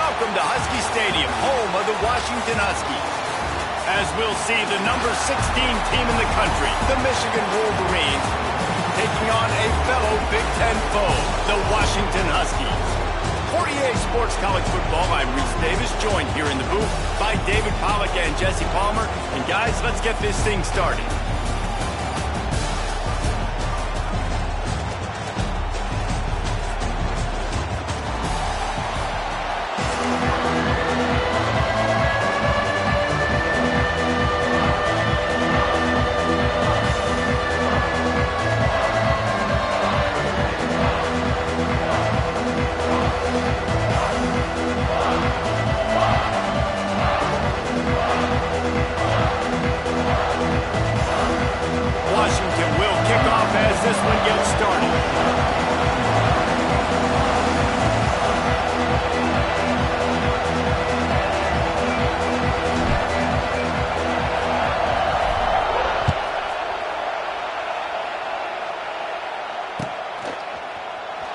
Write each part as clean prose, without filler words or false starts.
Welcome to Husky Stadium, home of the Washington Huskies. As we'll see, the number 16 team in the country, the Michigan Wolverines, taking on a fellow Big Ten foe, the Washington Huskies. 48 Sports College Football, I'm Reese Davis, joined here in the booth by David Pollack and Jesse Palmer. And guys, let's get this thing started. This one gets started.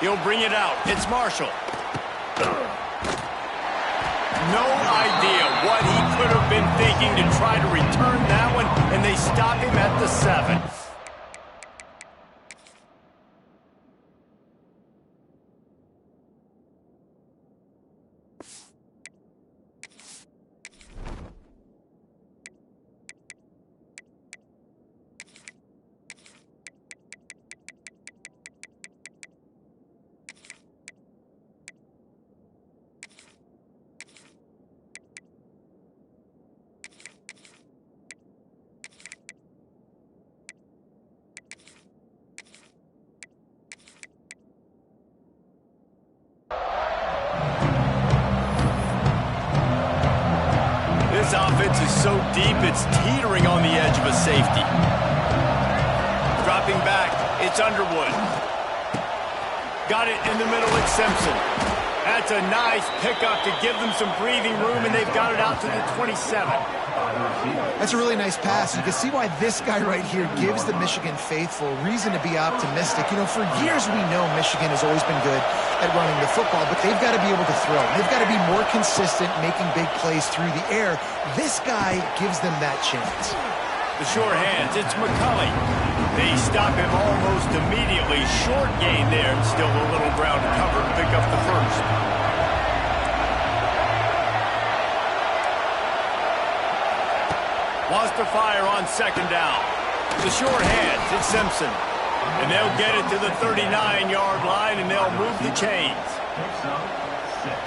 He'll bring it out. It's Marshall. No idea what he could have been thinking to try to return that one, and they stop him at the 7. This offense is so deep, it's teetering on the edge of a safety. Dropping back, it's Underwood. Got it in the middle, it's Simpson. That's a nice pickup to give them some breathing room, and they've got it out to the 27. That's a really nice pass. You can see why this guy right here gives the Michigan faithful reason to be optimistic. You know, for years we know Michigan has always been good at running the football, but they've got to be able to throw. They've got to be more consistent, making big plays through the air. This guy gives them that chance. The short hands, it's McCulley. They stop him almost immediately. Short gain there, and still a little ground to cover to pick up the first. Wants to fire on second down. The short hands, it's Simpson. And they'll get it to the 39-yard line, and they'll move the chains.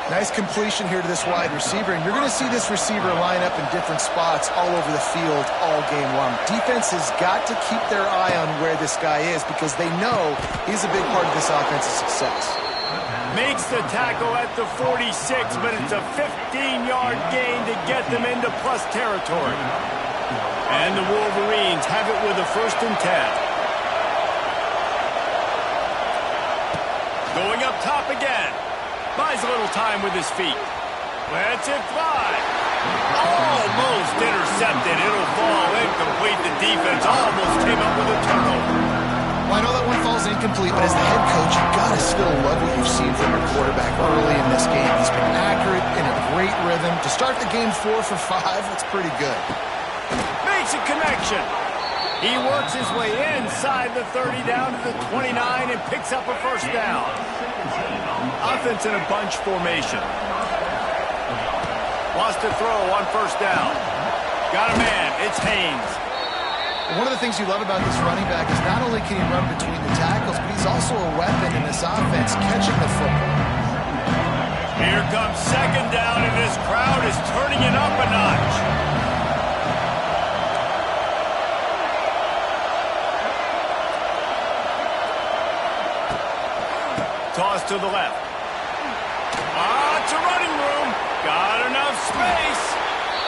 Nice completion here to this wide receiver, and you're going to see this receiver line up in different spots all over the field all game long. Defense has got to keep their eye on where this guy is because they know he's a big part of this offense's success. Makes the tackle at the 46, but it's a 15-yard gain to get them into plus territory. And the Wolverines have it with a 1st and 10. Going up top again. Buys a little time with his feet. Lets it fly. Almost intercepted. It'll fall incomplete. The defense almost came up with a turnover. Well, I know that one falls incomplete, but as the head coach, you've got to still love what you've seen from your quarterback early in this game. He's been accurate, in a great rhythm. To start the game 4 for 5, that's pretty good. Makes a connection. He works his way inside the 30 down to the 29 and picks up a 1st down. Offense in a bunch formation. Wants to throw on 1st down. Got a man. It's Haynes. One of the things you love about this running back is not only can he run between the tackles, but he's also a weapon in this offense, catching the football. Here comes 2nd down, and this crowd is turning it up a notch. Toss to the left. It's a running room. Got enough space.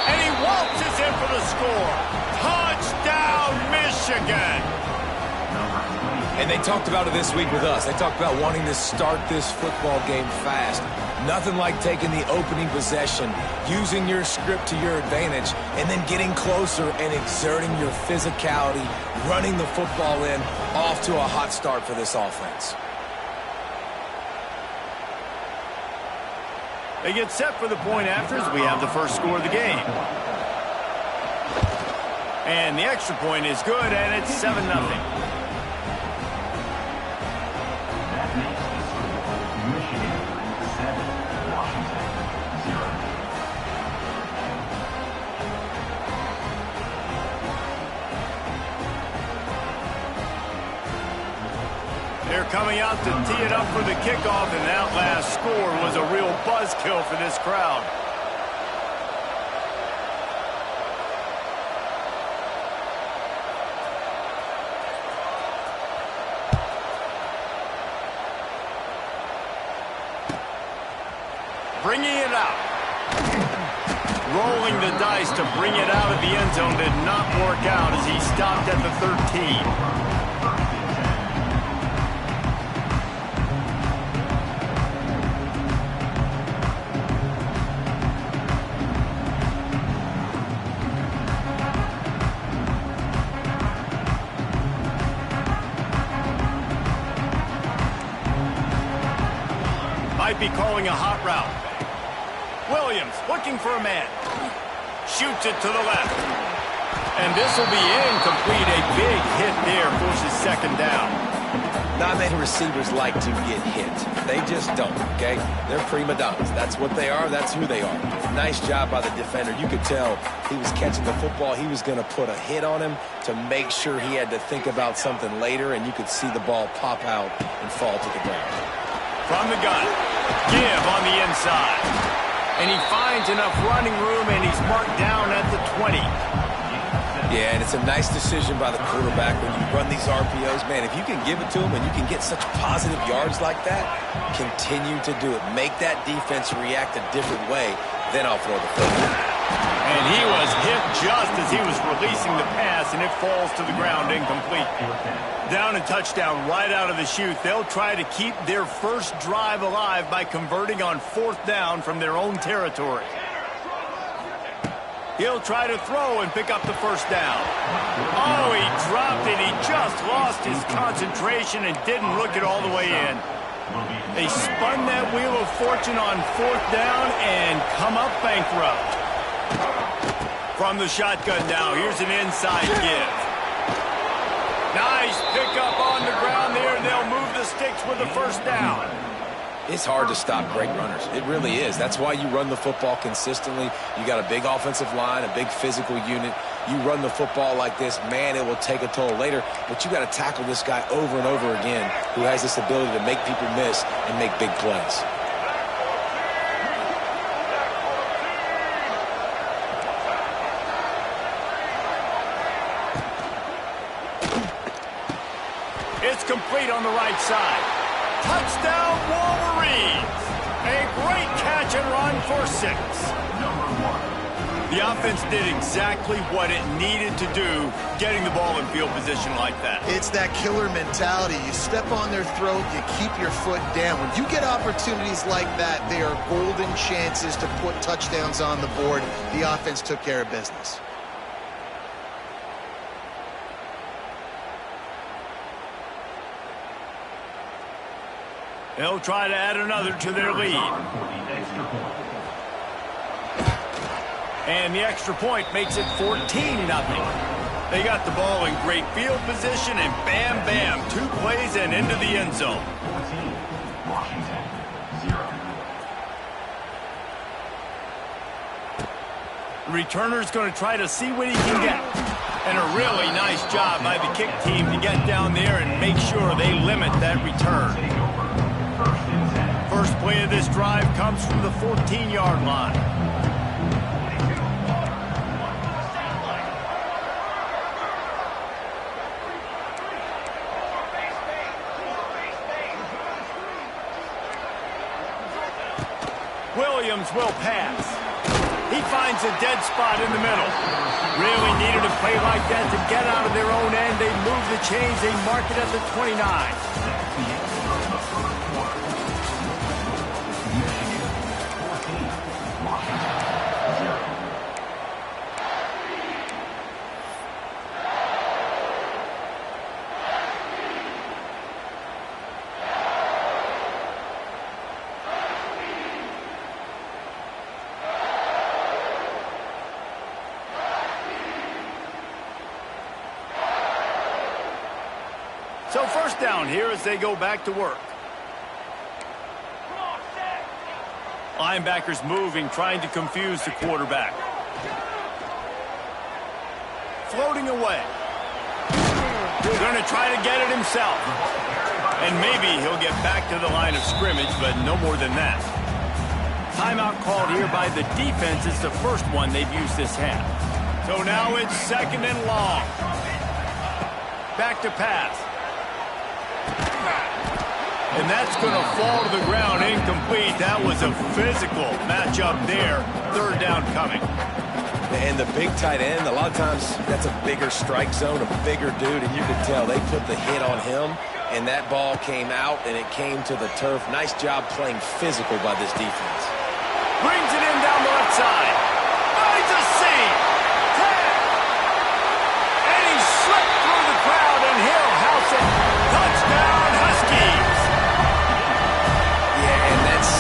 And he waltzes in for the score. Touchdown, Michigan. And they talked about it this week with us. They talked about wanting to start this football game fast. Nothing like taking the opening possession, using your script to your advantage, and then getting closer and exerting your physicality, running the football in, off to a hot start for this offense. They get set for the point after as we have the first score of the game. And the extra point is good, and it's 7-0. They're coming out to tee it up for the kickoff, and that last score was a real buzzkill for this crowd. Bringing it out. Rolling the dice to bring it out of the end zone did not work out as he stopped at the 13. Might be calling a hot route. Williams looking for a man. Shoots it to the left. And this will be incomplete. A big hit there forces second down. Not many receivers like to get hit. They just don't, okay? They're prima donnas. That's what they are. That's who they are. Nice job by the defender. You could tell he was catching the football. He was going to put a hit on him to make sure he had to think about something later, and you could see the ball pop out and fall to the ground. From the gun, give on the inside. And he finds enough running room, and he's marked down at the 20. Yeah, and it's a nice decision by the quarterback when you run these RPOs. Man, if you can give it to him and you can get such positive yards like that, continue to do it. Make that defense react a different way, then I'll throw the football. And he was hit just as he was releasing the pass, and it falls to the ground incomplete. Down and touchdown right out of the chute. They'll try to keep their first drive alive by converting on 4th down from their own territory. He'll try to throw and pick up the first down. Oh, he dropped it. He just lost his concentration and didn't look it all the way in. They spun that wheel of fortune on 4th down and come up bankrupt. From the shotgun now, here's an inside give. Nice pickup on the ground there, and they'll move the sticks with the first down. It's hard to stop great runners. It really is. That's why you run the football consistently. You got a big offensive line, a big physical unit. You run the football like this, man, it will take a toll later. But you got to tackle this guy over and over again who has this ability to make people miss and make big plays. It's complete on the right side. Touchdown, Wolverines! A great catch and run for 6. The offense did exactly what it needed to do, getting the ball in field position like that. It's that killer mentality. You step on their throat, you keep your foot down. When you get opportunities like that, they are golden chances to put touchdowns on the board. The offense took care of business. They'll try to add another to their lead. And the extra point makes it 14-0. They got the ball in great field position, and bam, bam, 2 plays and into the end zone. The returner's going to try to see what he can get. And a really nice job by the kick team to get down there and make sure they limit that return. First play of this drive comes from the 14-yard line. Williams will pass. He finds a dead spot in the middle. Really needed a play like that to get out of their own end. They move the chains. They mark it at the 29. So first down here as they go back to work. Linebackers moving, trying to confuse the quarterback. Floating away. Going to try to get it himself. And maybe he'll get back to the line of scrimmage, but no more than that. Timeout called here by the defense. It's the first one they've used this half. So now it's second and long. Back to pass. And that's going to fall to the ground incomplete. That was a physical matchup there. Third down coming. And the big tight end, a lot of times that's a bigger strike zone, a bigger dude, and you can tell they put the hit on him, and that ball came out, and it came to the turf. Nice job playing physical by this defense. Brings it in down the left side. Finds a seam. 10. And he slipped through the crowd, and he'll house it. Touchdown, Huskies.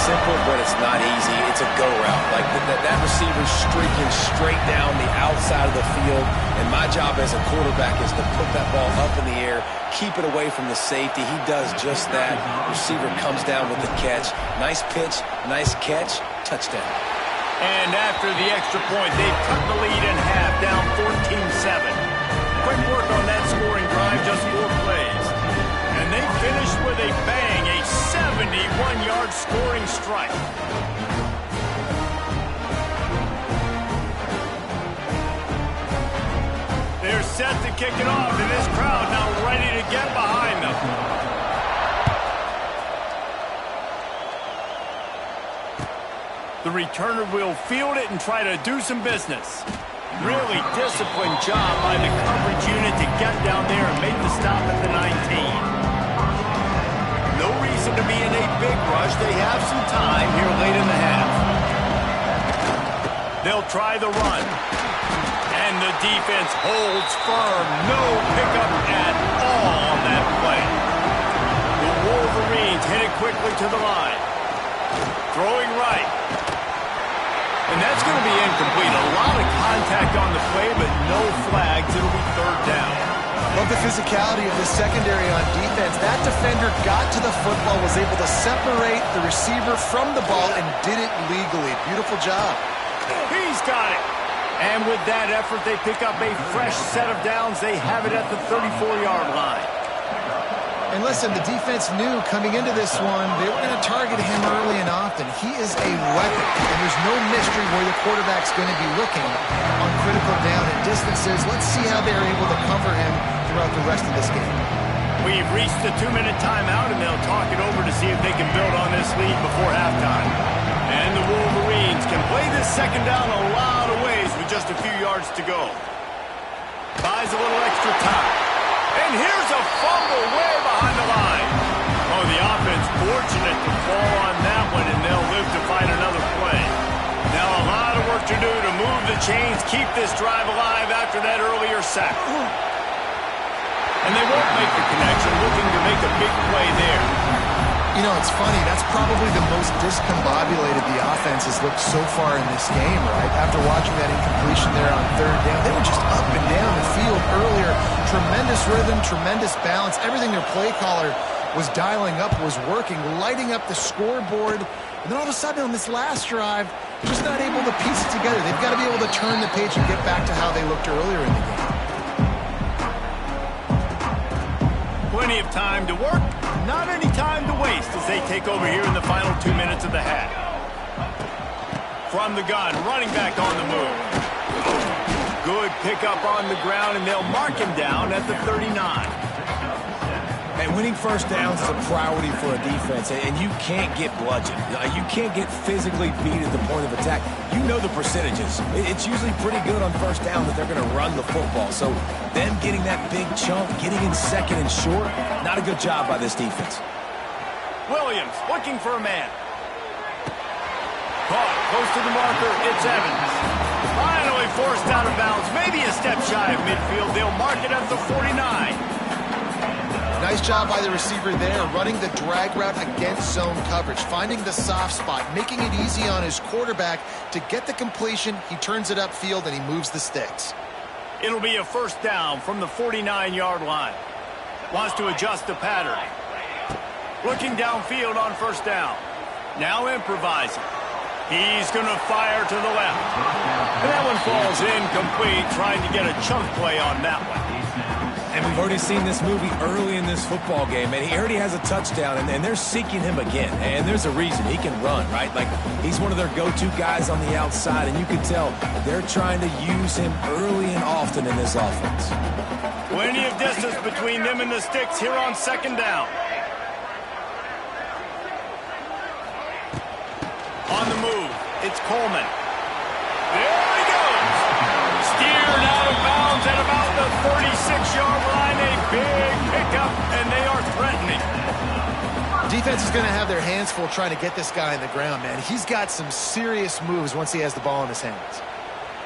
Simple, but it's not easy. It's a go route. Like that receiver's streaking straight down the outside of the field, and my job as a quarterback is to put that ball up in the air, keep it away from the safety. He does just that. Receiver comes down with the catch. Nice pitch, nice catch, touchdown. And after the extra point, they've cut the lead in half, down 14-7. Quick work on that scoring drive, just 4 plays. And they finish with a bang, a 71-yard scoring strike. They're set to kick it off, and this crowd now ready to get behind them. The returner will field it and try to do some business. Really disciplined job by the coverage unit to get down there and make the stop at the 19. No reason to be in a big rush. They have some time here late in the half. They'll try the run. And the defense holds firm. No pickup at all on that play. The Wolverines hit it quickly to the line. Throwing right. And that's going to be incomplete. A lot of contact on the play, but no flags. It'll be third down. Love the physicality of the secondary on defense. That defender got to the football, was able to separate the receiver from the ball, and did it legally. Beautiful job. He's got it. And with that effort, they pick up a fresh set of downs. They have it at the 34-yard line. And listen, the defense knew coming into this one, they were going to target him early and often. He is a weapon, and there's no mystery where the quarterback's going to be looking on critical down and distances. Let's see how they're able to cover him throughout the rest of this game. We've reached the 2-minute timeout, and they'll talk it over to see if they can build on this lead before halftime. And the Wolverines can play this second down a lot of ways with just a few yards to go. Buys a little extra time. And here's a fumble way behind the line. Oh, the offense fortunate to fall on that one, and they'll live to fight another play. Now a lot of work to do to move the chains, keep this drive alive after that earlier sack. And they won't make the connection, looking to make a big play there. You know, it's funny. That's probably the most discombobulated the offense has looked so far in this game, right? After watching that incompletion there on third down, they were just up and down the field earlier. Tremendous rhythm, tremendous balance. Everything their play caller was dialing up was working, lighting up the scoreboard. And then all of a sudden on this last drive, they're just not able to piece it together. They've got to be able to turn the page and get back to how they looked earlier in the game. Plenty of time to work, not any time to waste as they take over here in the final 2 minutes of the half. From the gun, running back on the move. Good pickup on the ground, and they'll mark him down at the 39. And winning first downs is a priority for a defense, and you can't get bludgeoned. You can't get physically beat at the point of attack. You know the percentages. It's usually pretty good on first down that they're going to run the football. So them getting that big chunk, getting in second and short, not a good job by this defense. Williams looking for a man. Caught close to the marker. It's Evans. Finally forced out of bounds. Maybe a step shy of midfield. They'll mark it at the 49. Nice job by the receiver there, running the drag route against zone coverage, finding the soft spot, making it easy on his quarterback to get the completion. He turns it upfield, and he moves the sticks. It'll be a first down from the 49-yard line. Wants to adjust the pattern. Looking downfield on first down. Now improvising. He's going to fire to the left. And that one falls incomplete, trying to get a chunk play on that one. And we've already seen this movie early in this football game, and he already has a touchdown, and they're seeking him again. And there's a reason. He can run, right? Like, he's one of their go-to guys on the outside, and you can tell they're trying to use him early and often in this offense. Plenty of distance between them and the sticks here on second down. On the move, it's Coleman. There he goes. Steered out of bounds at about the 36-yard line. A big pickup, and they are threatening. Defense is going to have their hands full trying to get this guy in the ground, man. He's got some serious moves once he has the ball in his hands.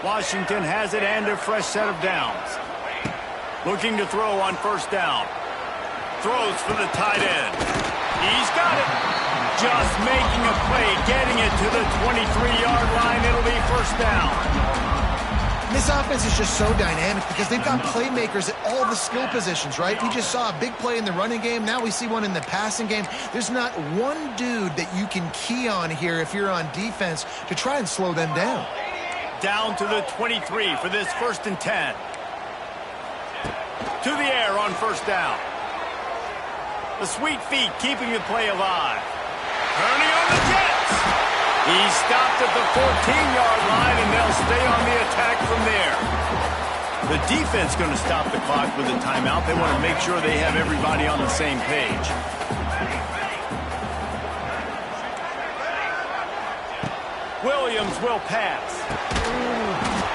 Washington has it and a fresh set of downs. Looking to throw on first down. Throws for the tight end. He's got it. Just making a play, getting it to the 23-yard line. It'll be first down. This offense is just so dynamic because they've got playmakers at all the skill positions, right? We just saw a big play in the running game. Now we see one in the passing game. There's not one dude that you can key on here if you're on defense to try and slow them down. Down to the 23 for this 1st and 10. To the air on first down. The sweet feet keeping the play alive. Turning on the Jets. He stopped at the 14-yard line, and they'll stay on the attack from there. The defense going to stop the clock with a timeout. They want to make sure they have everybody on the same page. Williams will pass.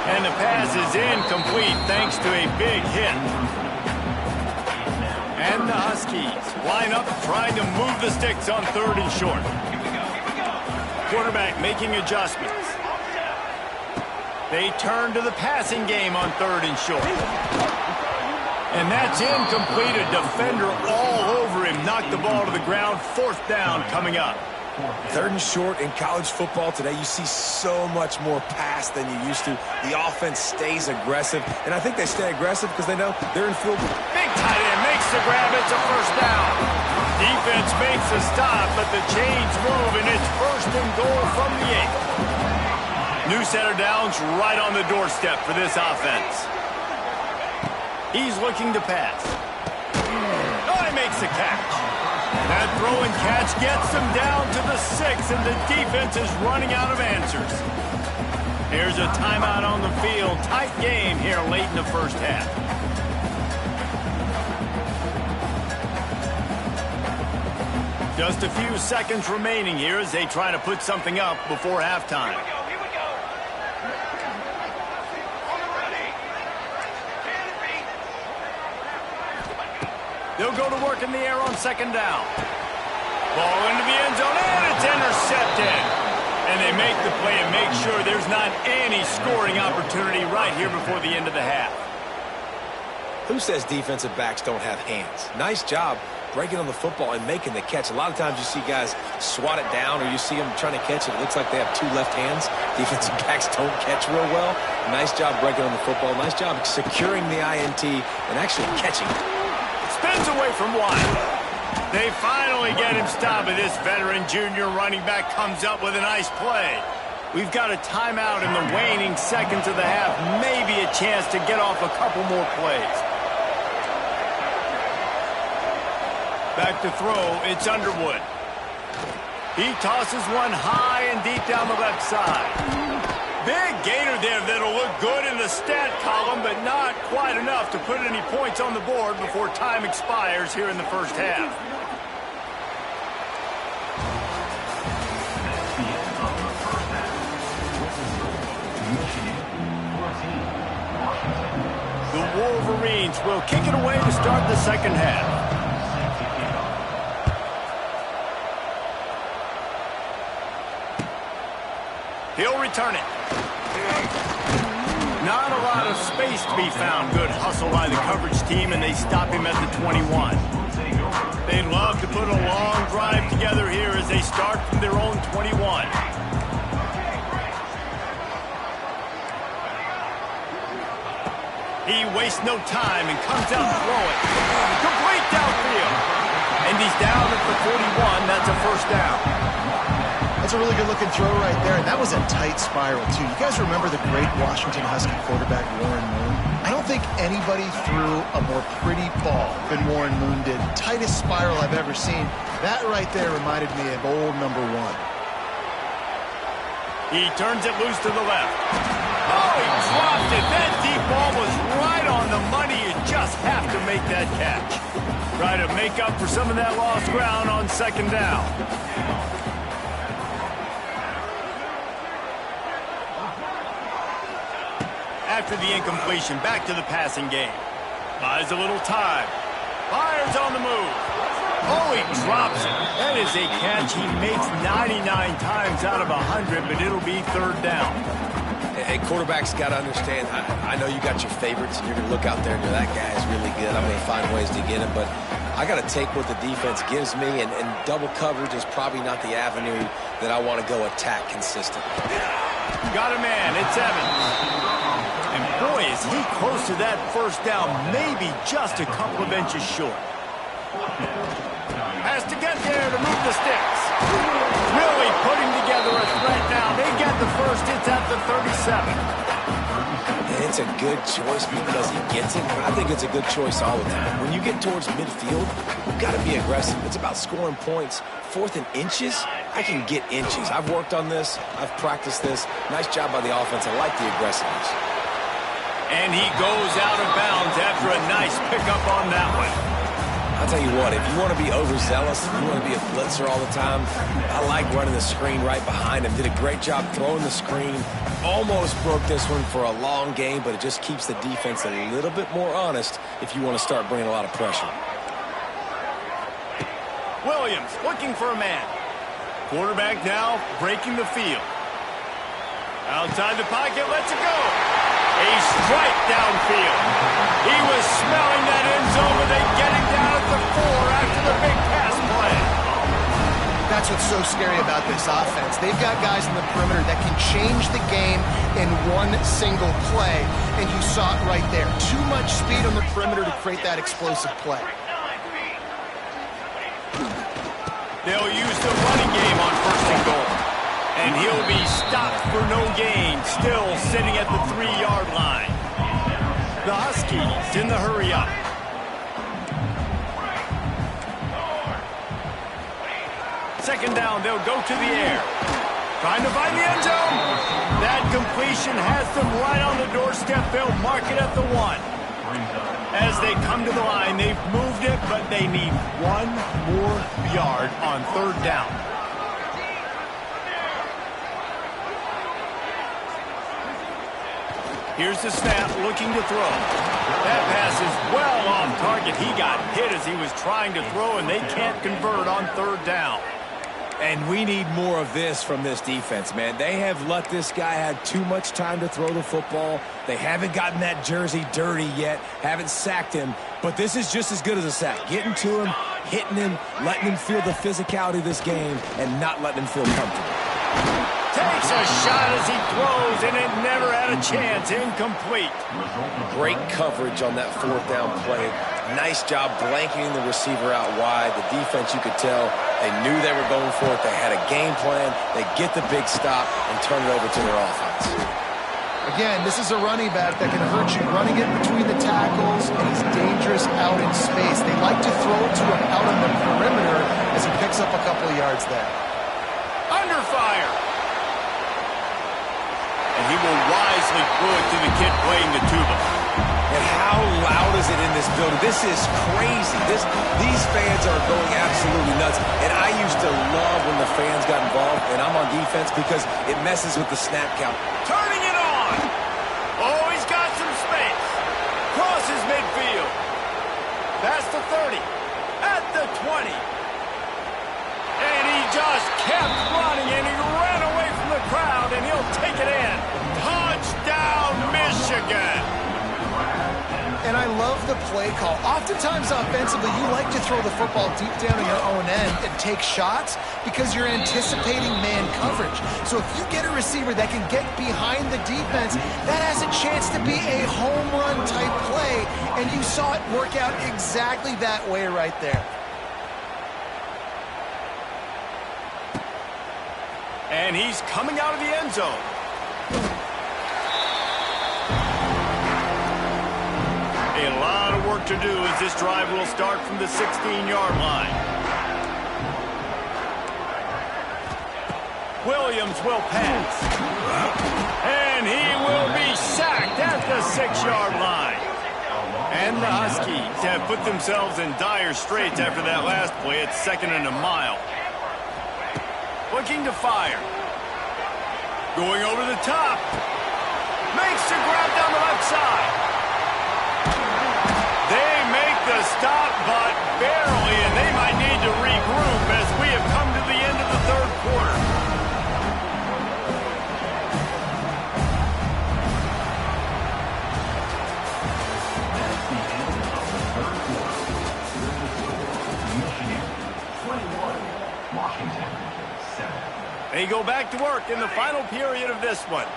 And the pass is incomplete thanks to a big hit. And the Huskies line up trying to move the sticks on 3rd and short. Quarterback making adjustments. They turn to the passing game on 3rd and short. And that's incomplete. A defender all over him. Knocked the ball to the ground. 4th down coming up. 3rd and short in college football today, you see so much more pass than you used to. The offense stays aggressive, and I think they stay aggressive because they know they're in field. Big tight end makes the grab. It's a first down. Defense makes a stop, but the chains move, and it's 1st and goal from the 8. New set of downs right on the doorstep for this offense. He's looking to pass. Oh, he makes the catch. That throw and catch gets them down to the 6, and the defense is running out of answers. Here's a timeout on the field. Tight game here late in the first half. Just a few seconds remaining here as they try to put something up before halftime. They'll go to work in the air on 2nd down. Ball into the end zone, and it's intercepted. And they make the play and make sure there's not any scoring opportunity right here before the end of the half. Who says defensive backs don't have hands? Nice job breaking on the football and making the catch. A lot of times you see guys swat it down, or you see them trying to catch it. It looks like they have 2 left hands. Defensive backs don't catch real well. Nice job breaking on the football. Nice job securing the INT and actually catching it. Spins away from Wyatt. They finally get him stopped, and this veteran junior running back comes up with a nice play. We've got a timeout in the waning seconds of the half. Maybe a chance to get off a couple more plays. Back to throw, it's Underwood. He tosses one high and deep down the left side. Big gainer there that'll look good in the stat column, but not quite enough to put any points on the board before time expires here in the first half. The Wolverines will kick it away to start the second half. He'll return it. Not a lot of space to be found. Good hustle by the coverage team, and they stop him at the 21. They'd love to put a long drive together here as they start from their own 21. He waste no time and comes out throwing. Complete downfield. And he's down at the 41. That's a first down. That's a really good-looking throw right there, and that was a tight spiral, too. You guys remember the great Washington Husky quarterback Warren Moon? I don't think anybody threw a more pretty ball than Warren Moon did. Tightest spiral I've ever seen. That right there reminded me of old number 1. He turns it loose to the left. Oh, he dropped it. That deep ball was right on the money. You just have to make that catch. Try to make up for some of that lost ground on second down. After the incompletion, back to the passing game. Buys a little time. Fires on the move. Oh, he drops it. That is a catch he makes 99 times out of 100, but it'll be third down. Hey, quarterbacks got to understand, I know you got your favorites, and you're going to look out there and go, that guy is really good. I'm going to find ways to get him, but I got to take what the defense gives me, and double coverage is probably not the avenue that I want to go attack consistently. Got a man. It's Evans. And boy, is he close to that first down, maybe just a couple of inches short. Has to get there to move the sticks. Really putting together a threat now. They get the first. It's at the 37. And it's a good choice because he gets it, but I think it's a good choice all the time. When you get towards midfield, you've got to be aggressive. It's about scoring points. 4th and inches, I can get inches. I've worked on this. I've practiced this. Nice job by the offense. I like the aggressiveness. And he goes out of bounds after a nice pickup on that one. I'll tell you what, if you want to be overzealous, if you want to be a blitzer all the time, I like running the screen right behind him. Did a great job throwing the screen. Almost broke this one for a long game, but it just keeps the defense a little bit more honest if you want to start bringing a lot of pressure. Williams looking for a man. Quarterback now breaking the field. Outside the pocket, lets it go. A strike downfield. He was smelling that end zone, but they get him down at the 4 after the big pass play. That's what's so scary about this offense. They've got guys in the perimeter that can change the game in one single play, and you saw it right there. Too much speed on the perimeter to create that explosive play. They'll use the running game on first and goal. And he'll be stopped for no gain, still sitting at the 3-yard line. The Huskies in the hurry-up. Second down, they'll go to the air. Trying to find the end zone. That completion has them right on the doorstep. They'll mark it at the 1. As they come to the line, they've moved it, but they need one more yard on third down. Here's the snap, looking to throw. That pass is well off target. He got hit as he was trying to throw, and they can't convert on third down. And we need more of this from this defense, man. They have let this guy have too much time to throw the football. They haven't gotten that jersey dirty yet, haven't sacked him. But this is just as good as a sack. Getting to him, hitting him, letting him feel the physicality of this game, and not letting him feel comfortable. Takes a shot as he throws, and it never had a chance. Incomplete. Great coverage on that fourth down play. Nice job blanketing the receiver out wide. The defense, you could tell, they knew they were going for it. They had a game plan. They get the big stop and turn it over to their offense. Again, this is a running back that can hurt you. Running it between the tackles, and he's dangerous out in space. They like to throw it to him out on the perimeter as he picks up a couple of yards there. Under fire. And he will wisely throw it to the kid playing the tuba. And how loud is it in this building? This is crazy. These fans are going absolutely nuts. And I used to love when the fans got involved, and I'm on defense because it messes with the snap count. Turning it on. Oh, he's got some space. Crosses midfield. Past the 30. At the 20. And he just kept running, and he ran away from the crowd, and he'll take it in. Touchdown, Michigan. And I love the play call. Oftentimes offensively, you like to throw the football deep down in your own end and take shots because you're anticipating man coverage. So if you get a receiver that can get behind the defense, that has a chance to be a home run type play, and you saw it work out exactly that way right there. And he's coming out of the end zone. A lot of work to do as this drive will start from the 16-yard line. Williams will pass. And he will be sacked at the 6-yard line. And the Huskies have put themselves in dire straits after that last play. It's 2nd and a mile. Looking to fire. Going over the top. Makes the grab down the left side. They make the stop, but barely, and they might need to regroup as we have come to the end of the 3rd quarter. They go back to work in the final period of this one.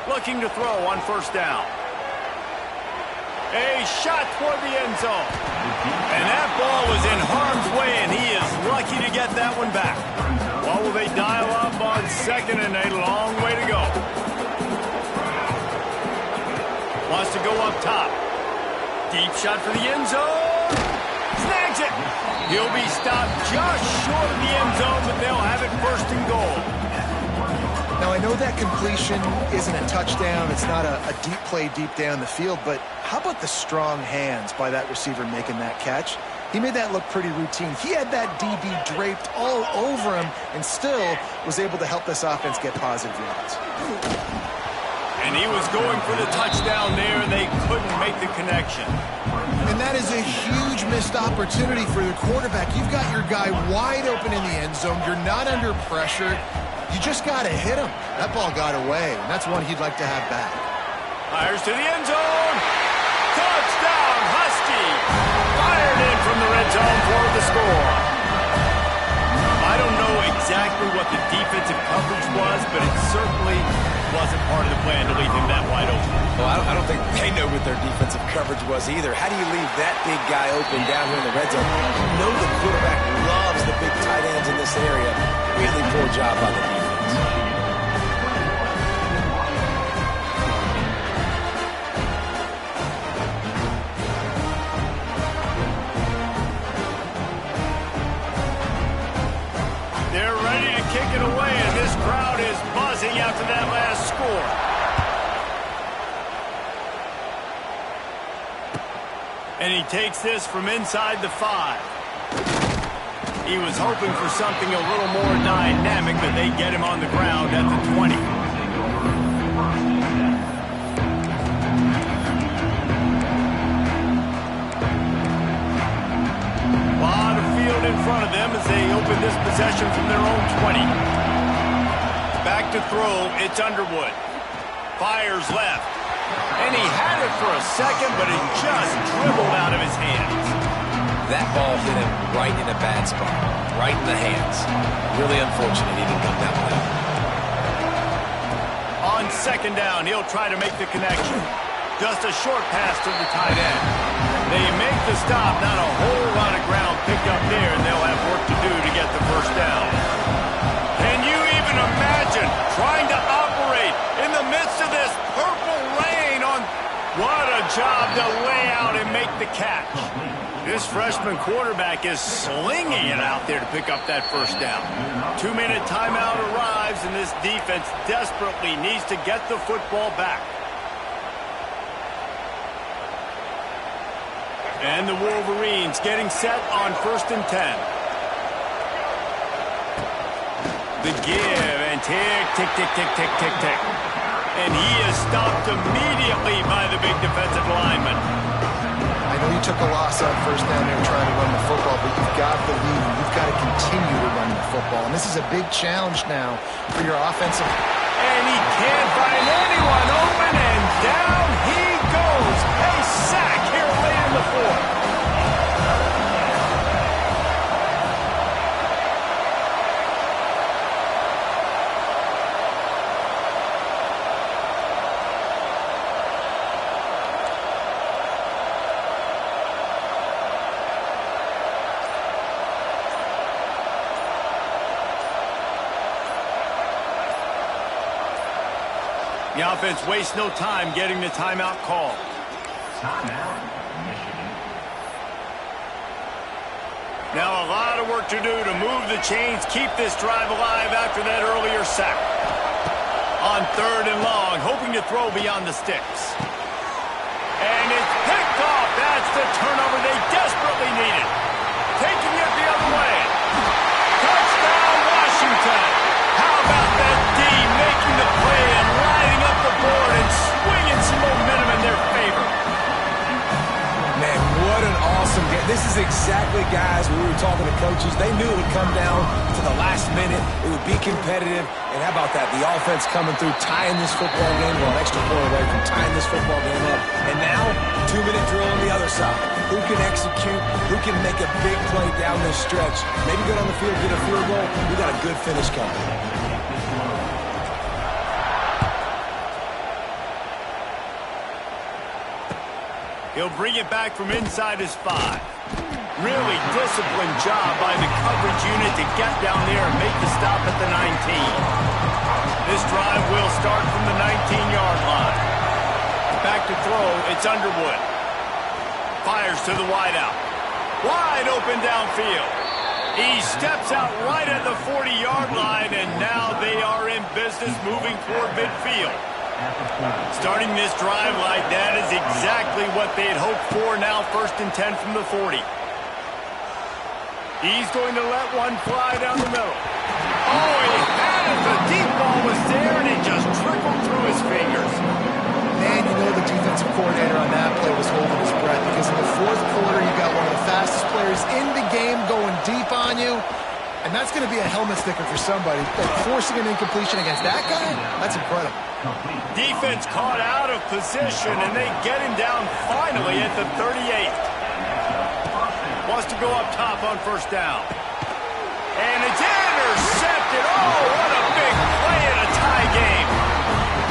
Looking to throw on 1st down. A shot toward the end zone. And that ball was in harm's way, and he is lucky to get that one back. What will they dial up on 2nd and a long way to go? Wants to go up top. Deep shot for the end zone. Snags it. He'll be stopped just short of the end zone, but they'll have it 1st and goal. Now, I know that completion isn't a touchdown. It's not a deep play deep down the field, but how about the strong hands by that receiver making that catch? He made that look pretty routine. He had that DB draped all over him and still was able to help this offense get positive yards. And he was going for the touchdown there, and they couldn't make the connection. And that is a huge missed opportunity for the quarterback. You've got your guy wide open in the end zone. You're not under pressure. You just got to hit him. That ball got away, and that's one he'd like to have back. Fires to the end zone. Touchdown, Husky. Fired in from the red zone for the score. I don't know exactly what the defensive coverage was, but it certainly wasn't part of the plan to leave him that wide open. Well, I don't think they know what their defensive coverage was either. How do you leave that big guy open down here in the red zone? You know the quarterback loves the big tight ends in this area. Really poor job by the defense. They're ready to kick it away, and this crowd is buzzing after that last score. And he takes this from inside the 5. He was hoping for something a little more dynamic, but they get him on the ground at the 20. A lot of field in front of them as they open this possession from their own 20. Back to throw, it's Underwood. Fires left. And he had it for a second, but it just dribbled out of his hands. That ball hit him right in a bad spot, right in the hands. Really unfortunate he didn't come down with that. On 2nd down, he'll try to make the connection. Just a short pass to the tight end. They make the stop, not a whole lot of ground picked up there, and they'll have work to do to get the 1st down. Can you even imagine trying to operate in the midst of this purple rain on... What a job to lay out and make the catch. This freshman quarterback is slinging it out there to pick up that 1st down. 2-minute timeout arrives, and this defense desperately needs to get the football back. And the Wolverines getting set on 1st and 10. The give, and tick, tick, tick, tick, tick, tick, tick. And he is stopped immediately by the big defensive lineman. I know you took a loss on 1st down there trying to run the football, but you've got the lead, and you've got to continue to run the football. And this is a big challenge now for your offensive. And he can't find anyone open, and Down he goes. A sack here late in the fourth. The offense wastes no time getting the timeout call. Timeout, Michigan. Now a lot of work to do to move the chains, keep this drive alive after that earlier sack. On 3rd and long, hoping to throw beyond the sticks. And it's picked off. That's the turnover they desperately needed. Taking it the other way. Touchdown, Washington. How about that D making the play and lining up the board and swinging some momentum in their favor? Man, what an awesome game. This is exactly, guys, when we were talking to coaches, they knew it would come down to the last minute. It would be competitive. And how about that? The offense coming through, tying this football game, well, an extra point away from tying this football game up. And now, 2-minute drill on the other side. Who can execute? Who can make a big play down this stretch? Maybe get on the field, get a field goal. We got a good finish coming. He'll bring it back from inside his 5. Really disciplined job by the coverage unit to get down there and make the stop at the 19. This drive will start from the 19-yard line. Back to throw, it's Underwood. Fires to the wideout. Wide open downfield. He steps out right at the 40-yard line, and now they are in business moving toward midfield. Starting this drive like that is exactly what they had hoped for. Now 1st and 10 from the 40. He's going to let one fly down the middle. Oh, he had it. The deep ball was there, and it just trickled through his fingers. Man, you know the defensive coordinator on that play was holding his breath because in the 4th quarter, you got one of the fastest players in the game going deep on you. And that's going to be a helmet sticker for somebody. But forcing an incompletion against that guy, that's incredible. Defense caught out of position, and they get him down finally at the 38. Wants to go up top on 1st down. And it's intercepted. Oh, what a big play in a tie game.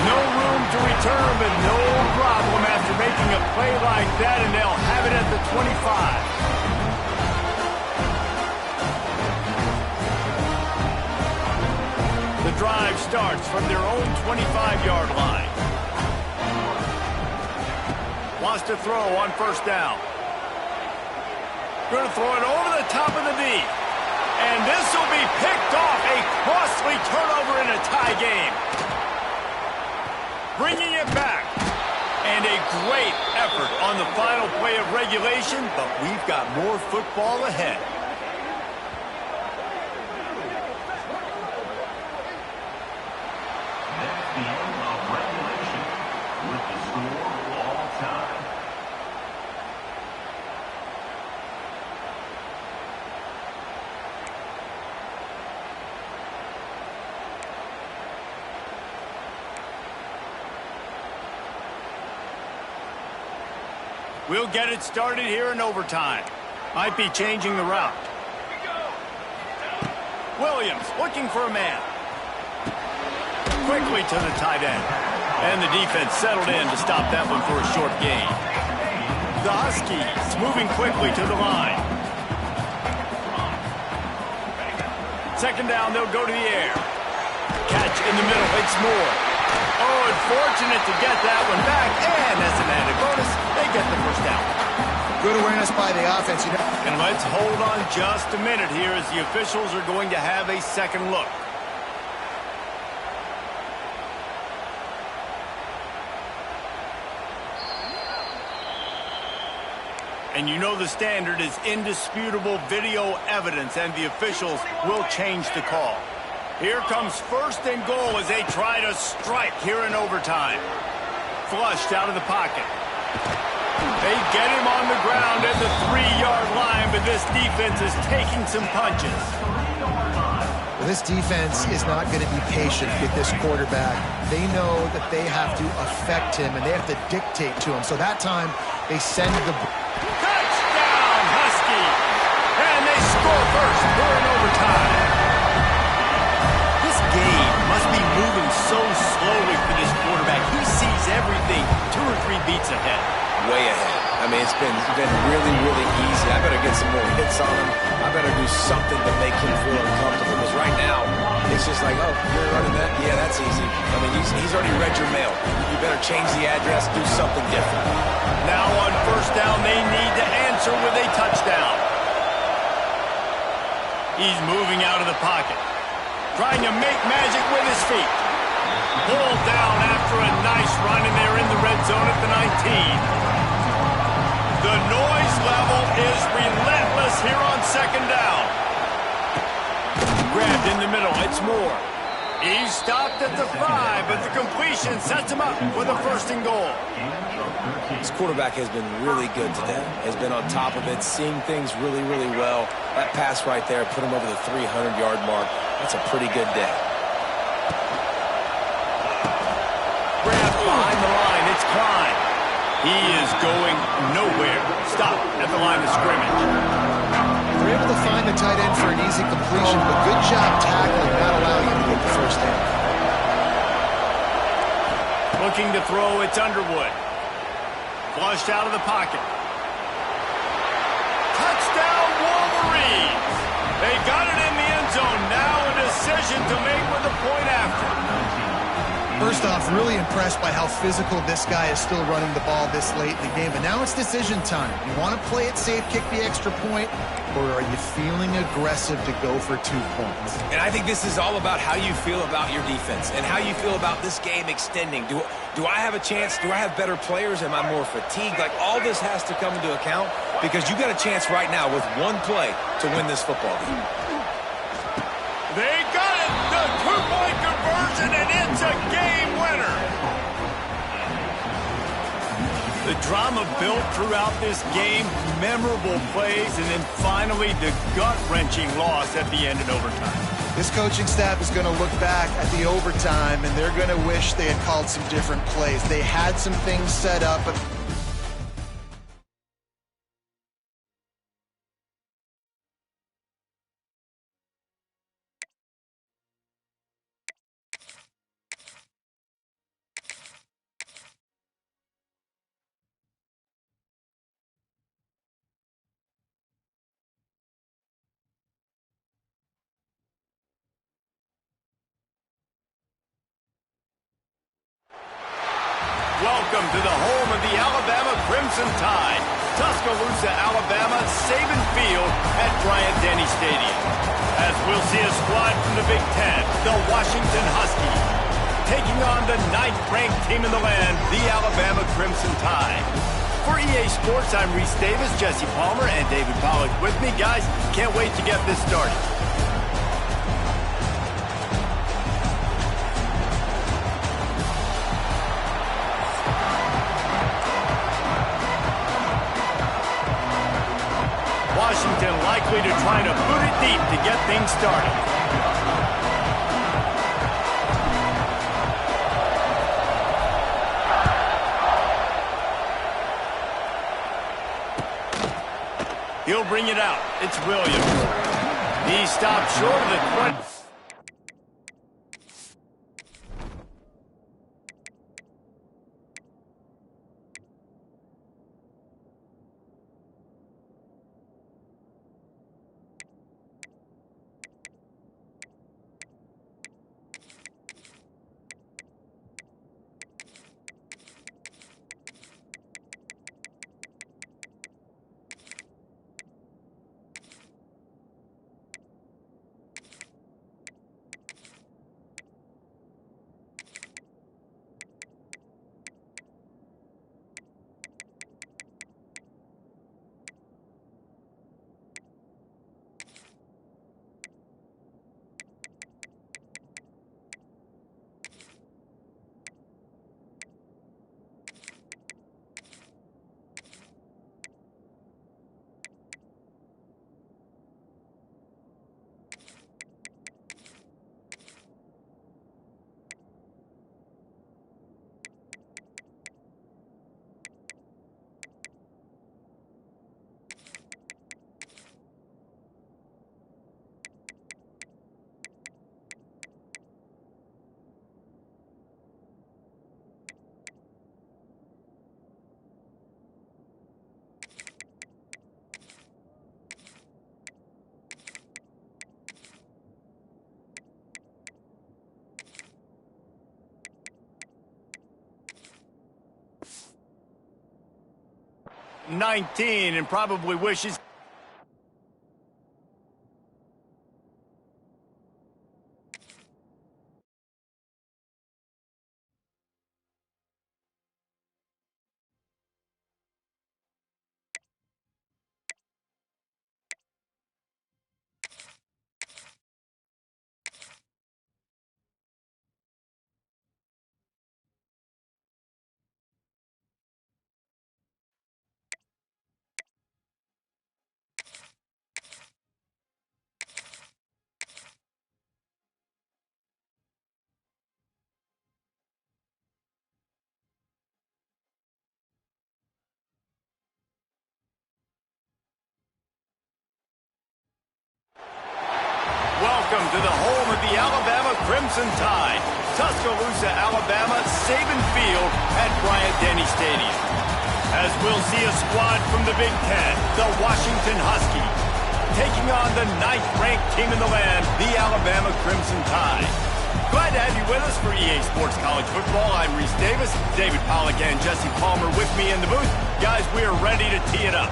No room to return, but no problem after making a play like that, and they'll have it at the 25. The drive starts from their own 25-yard line. Wants to throw on 1st down. Going to throw it over the top of the D. And this will be picked off. A costly turnover in a tie game. Bringing it back. And a great effort on the final play of regulation, but we've got more football ahead. That's the end of regulation with the score all time. We'll get it started here in overtime. Might be changing the route. Williams looking for a man. Quickly to the tight end. And the defense settled in to stop that one for a short gain. The Huskies moving quickly to the line. 2nd down, they'll go to the air. Catch in the middle, it's Moore. Oh, unfortunate to get that one back. And as an added bonus, they get the 1st down. Good awareness by the offense. And let's hold on just a minute here as the officials are going to have a second look. And you know the standard is indisputable video evidence, and the officials will change the call. Here comes 1st and goal as they try to strike here in overtime. Flushed out of the pocket. They get him on the ground at the 3-yard line, but this defense is taking some punches. Well, this defense is not going to be patient with this quarterback. They know that they have to affect him, and they have to dictate to him. So that time, they send the... Touchdown, Husky! And they score first. We're in overtime. This game must be moving so slowly for this quarterback. He sees everything 2 or 3 beats ahead. Way ahead. I mean, it's been really, really easy. I better get some more hits on him. I better do something to make him feel uncomfortable. Because right now, it's just like, oh, you're running that? Yeah, that's easy. I mean, he's already read your mail. You better change the address, do something different. Now on first down, they need to answer with a touchdown. He's moving out of the pocket, trying to make magic with his feet. Pulled down after a nice run, and they're in the red zone at the 19. The noise level is relentless here on second down. Grabbed in the middle, it's Moore. He stopped at the 5, but the completion sets him up with a 1st and goal. This quarterback has been really good today. Has been on top of it, seeing things really, really well. That pass right there put him over the 300-yard mark. That's a pretty good day. Grabbed behind the line, it's Klein. He is going nowhere. Stop at the line of scrimmage. They're able to find the tight end for an easy completion, but good job tackling, not allowing him to get the 1st down. Looking to throw, it's Underwood. Flushed out of the pocket. Touchdown, Wolverines! They got it in the end zone. Now a decision to make with the point after. First off, really impressed by how physical this guy is still running the ball this late in the game. But now it's decision time. You want to play it safe, kick the extra point, or are you feeling aggressive to go for 2 points? And I think this is all about how you feel about your defense and how you feel about this game extending. Do I have a chance? Do I have better players? Am I more fatigued? Like, all this has to come into account because you got a chance right now with 1 play to win this football game. They got it! The 2-point conversion, and it's a game winner! The drama built throughout this game, memorable plays, and then finally the gut-wrenching loss at the end in overtime. This coaching staff is going to look back at the overtime, and they're going to wish they had called some different plays. They had some things set up, but... Welcome to the home of the Alabama Crimson Tide, Tuscaloosa, Alabama, Saban Field at Bryant-Denny Stadium. As we'll see a squad from the Big Ten, the Washington Huskies, taking on the 9th-ranked team in the land, the Alabama Crimson Tide. For EA Sports, I'm Reese Davis, Jesse Palmer, and David Pollack with me. Guys, can't wait to get this started. Washington likely to try to boot it deep to get things started. He'll bring it out. It's Williams. He stopped short of the 20. 19 and probably wishes. Welcome to the home of the Alabama Crimson Tide, Tuscaloosa, Alabama, Saban Field at Bryant-Denny Stadium. As we'll see a squad from the Big Ten, the Washington Huskies, taking on the 9th-ranked team in the land, the Alabama Crimson Tide. Glad to have you with us for EA Sports College Football. I'm Reese Davis, David Pollack and Jesse Palmer with me in the booth. Guys, we are ready to tee it up.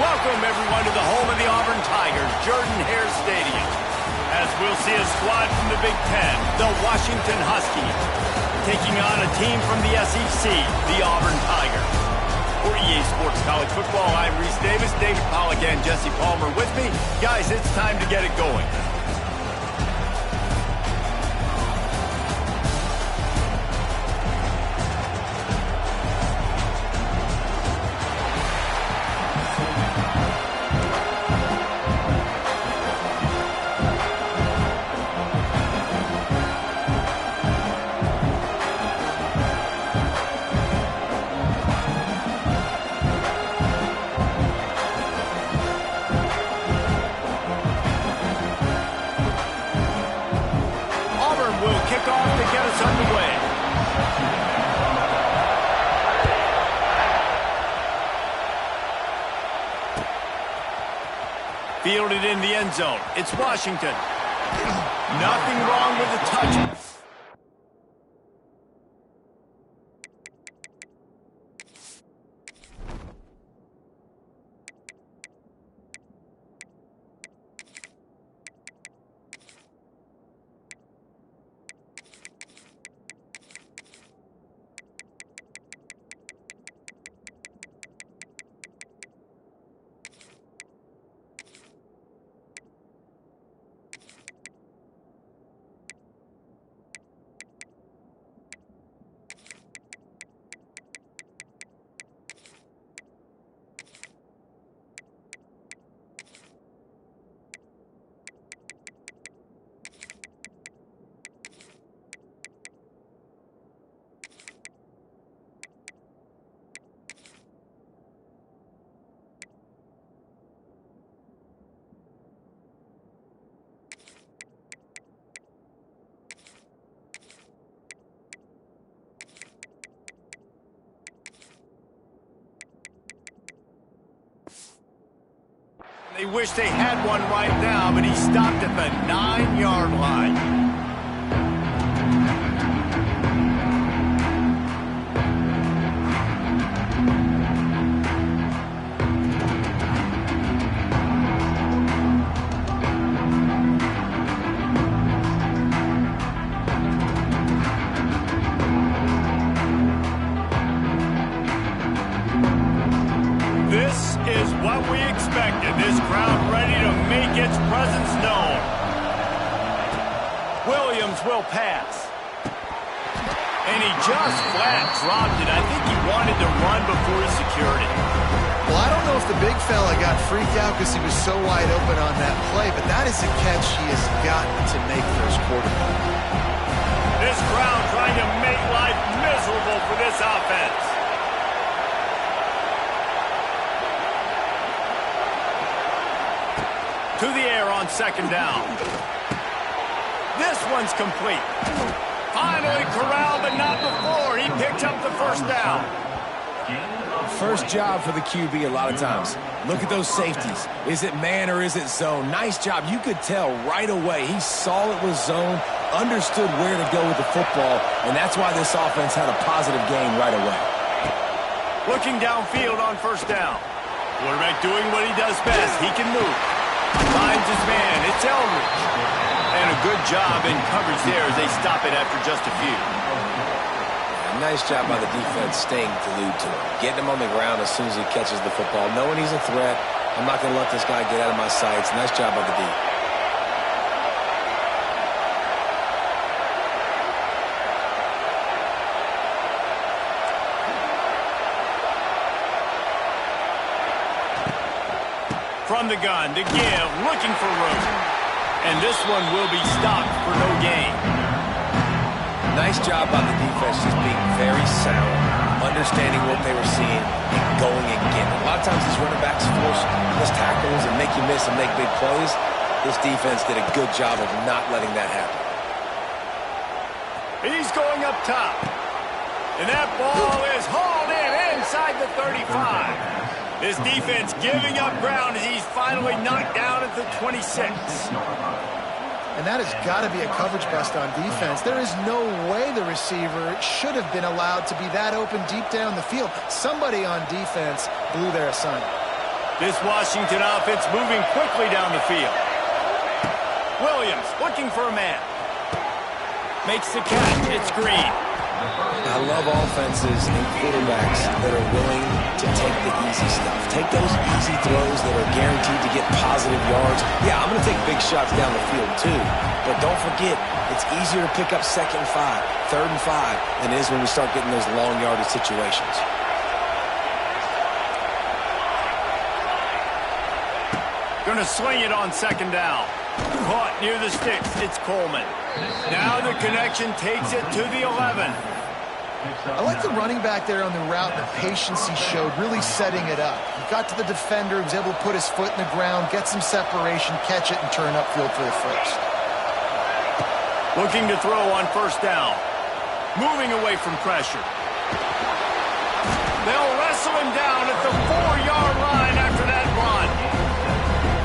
Welcome, everyone, to the home of the Auburn Tigers, Jordan-Hare Stadium. As we'll see a squad from the Big Ten, the Washington Huskies, taking on a team from the SEC, the Auburn Tigers. For EA Sports College Football, I'm Reese Davis, David Pollack and Jesse Palmer with me. Guys, it's time to get it going. Fielded in the end zone. It's Washington. Nothing wrong with the touch. They wish they had one right now, but he stopped at the 9-yard line. This is what we expected. This crowd ready to make will pass. And he just flat dropped it. I think he wanted to run before he secured it. Well, I don't know if the big fella got freaked out because he was so wide open on that play, but that is a catch he has got to make for his quarterback. This crowd trying to make life miserable for this offense. To the air on second down. This one's complete. Finally corralled, but not before. He picked up the first down. First job for the QB a lot of times. Look at those safeties. Is it man or is it zone? Nice job. You could tell right away. He saw it was zone, understood where to go with the football, and that's why this offense had a positive gain right away. Looking downfield on first down. Quarterback doing what he does best. He can move. Finds his man. It's Eldridge. And a good job in coverage there as they stop it after just a few. Nice job by the defense staying glued to him. Getting him on the ground as soon as he catches the football. Knowing he's a threat. I'm not going to let this guy get out of my sights. Nice job by the D. From the gun to give, looking for room. And this one will be stopped for no gain. Nice job by the defense just being very sound, understanding what they were seeing, and going and getting it. A lot of times these running backs force missed tackles and make you miss and make big plays. This defense did a good job of not letting that happen. He's going up top. And that ball is hauled in inside the 35. This defense giving up ground as he's finally knocked down at the 26. And that has got to be a coverage bust on defense. There is no way the receiver should have been allowed to be that open deep down the field. Somebody on defense blew their assignment. This Washington offense moving quickly down the field. Williams looking for a man. Makes the catch. It's Green. I love offenses and quarterbacks that are willing to take the easy stuff. Take those easy throws that are guaranteed to get positive yards. Yeah, I'm going to take big shots down the field too. But don't forget, it's easier to pick up 2nd and 5, 3rd and 5 than it is when we start getting those long yardage situations. Going to swing it on 2nd down. Caught near the sticks. It's Coleman. Now the connection takes it to the 11. I like the running back there on the route, the patience he showed, really setting it up. He got to the defender, he was able to put his foot in the ground, get some separation, catch it, and turn upfield for the first. Looking to throw on first down. Moving away from pressure. They'll wrestle him down at the 4-yard line after that run.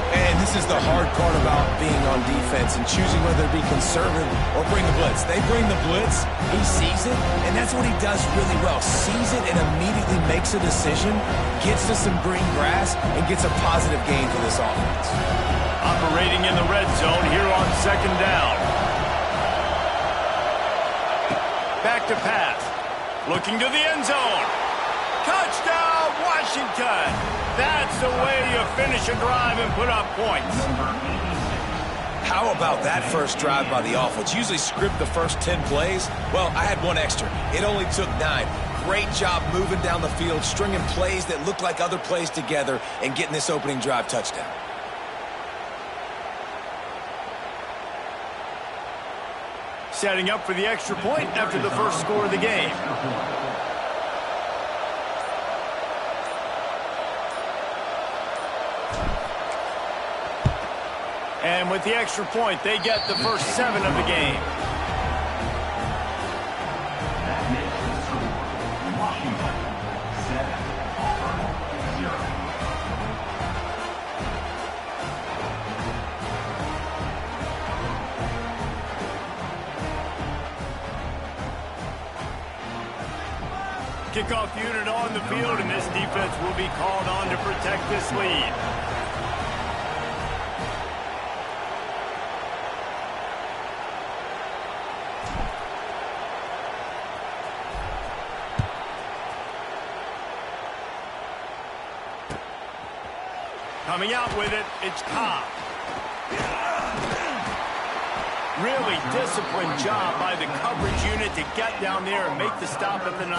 And this is the hard part about being on defense and choosing whether to be conservative or bring the blitz. They bring the blitz, he sees it, and that's what he does really well. Sees it and immediately makes a decision, gets to some green grass, and gets a positive gain for this offense. Operating in the red zone here on 2nd down. Back to pass. Looking to the end zone. Touchdown, Washington! That's the way you finish a drive and put up points. How about that first drive by the offense? Usually script the first 10 plays. Well, I had one extra. It only took 9. Great job moving down the field, stringing plays that look like other plays together, and getting this opening drive touchdown. Setting up for the extra point after the first score of the game. And with the extra point, they get the first 7 of the game. That makes the score Washington 7, Auburn 0. Kickoff unit on the field, and this defense will be called on to protect this lead. Coming out with it, it's Cobb. Really disciplined job by the coverage unit to get down there and make the stop at the 19.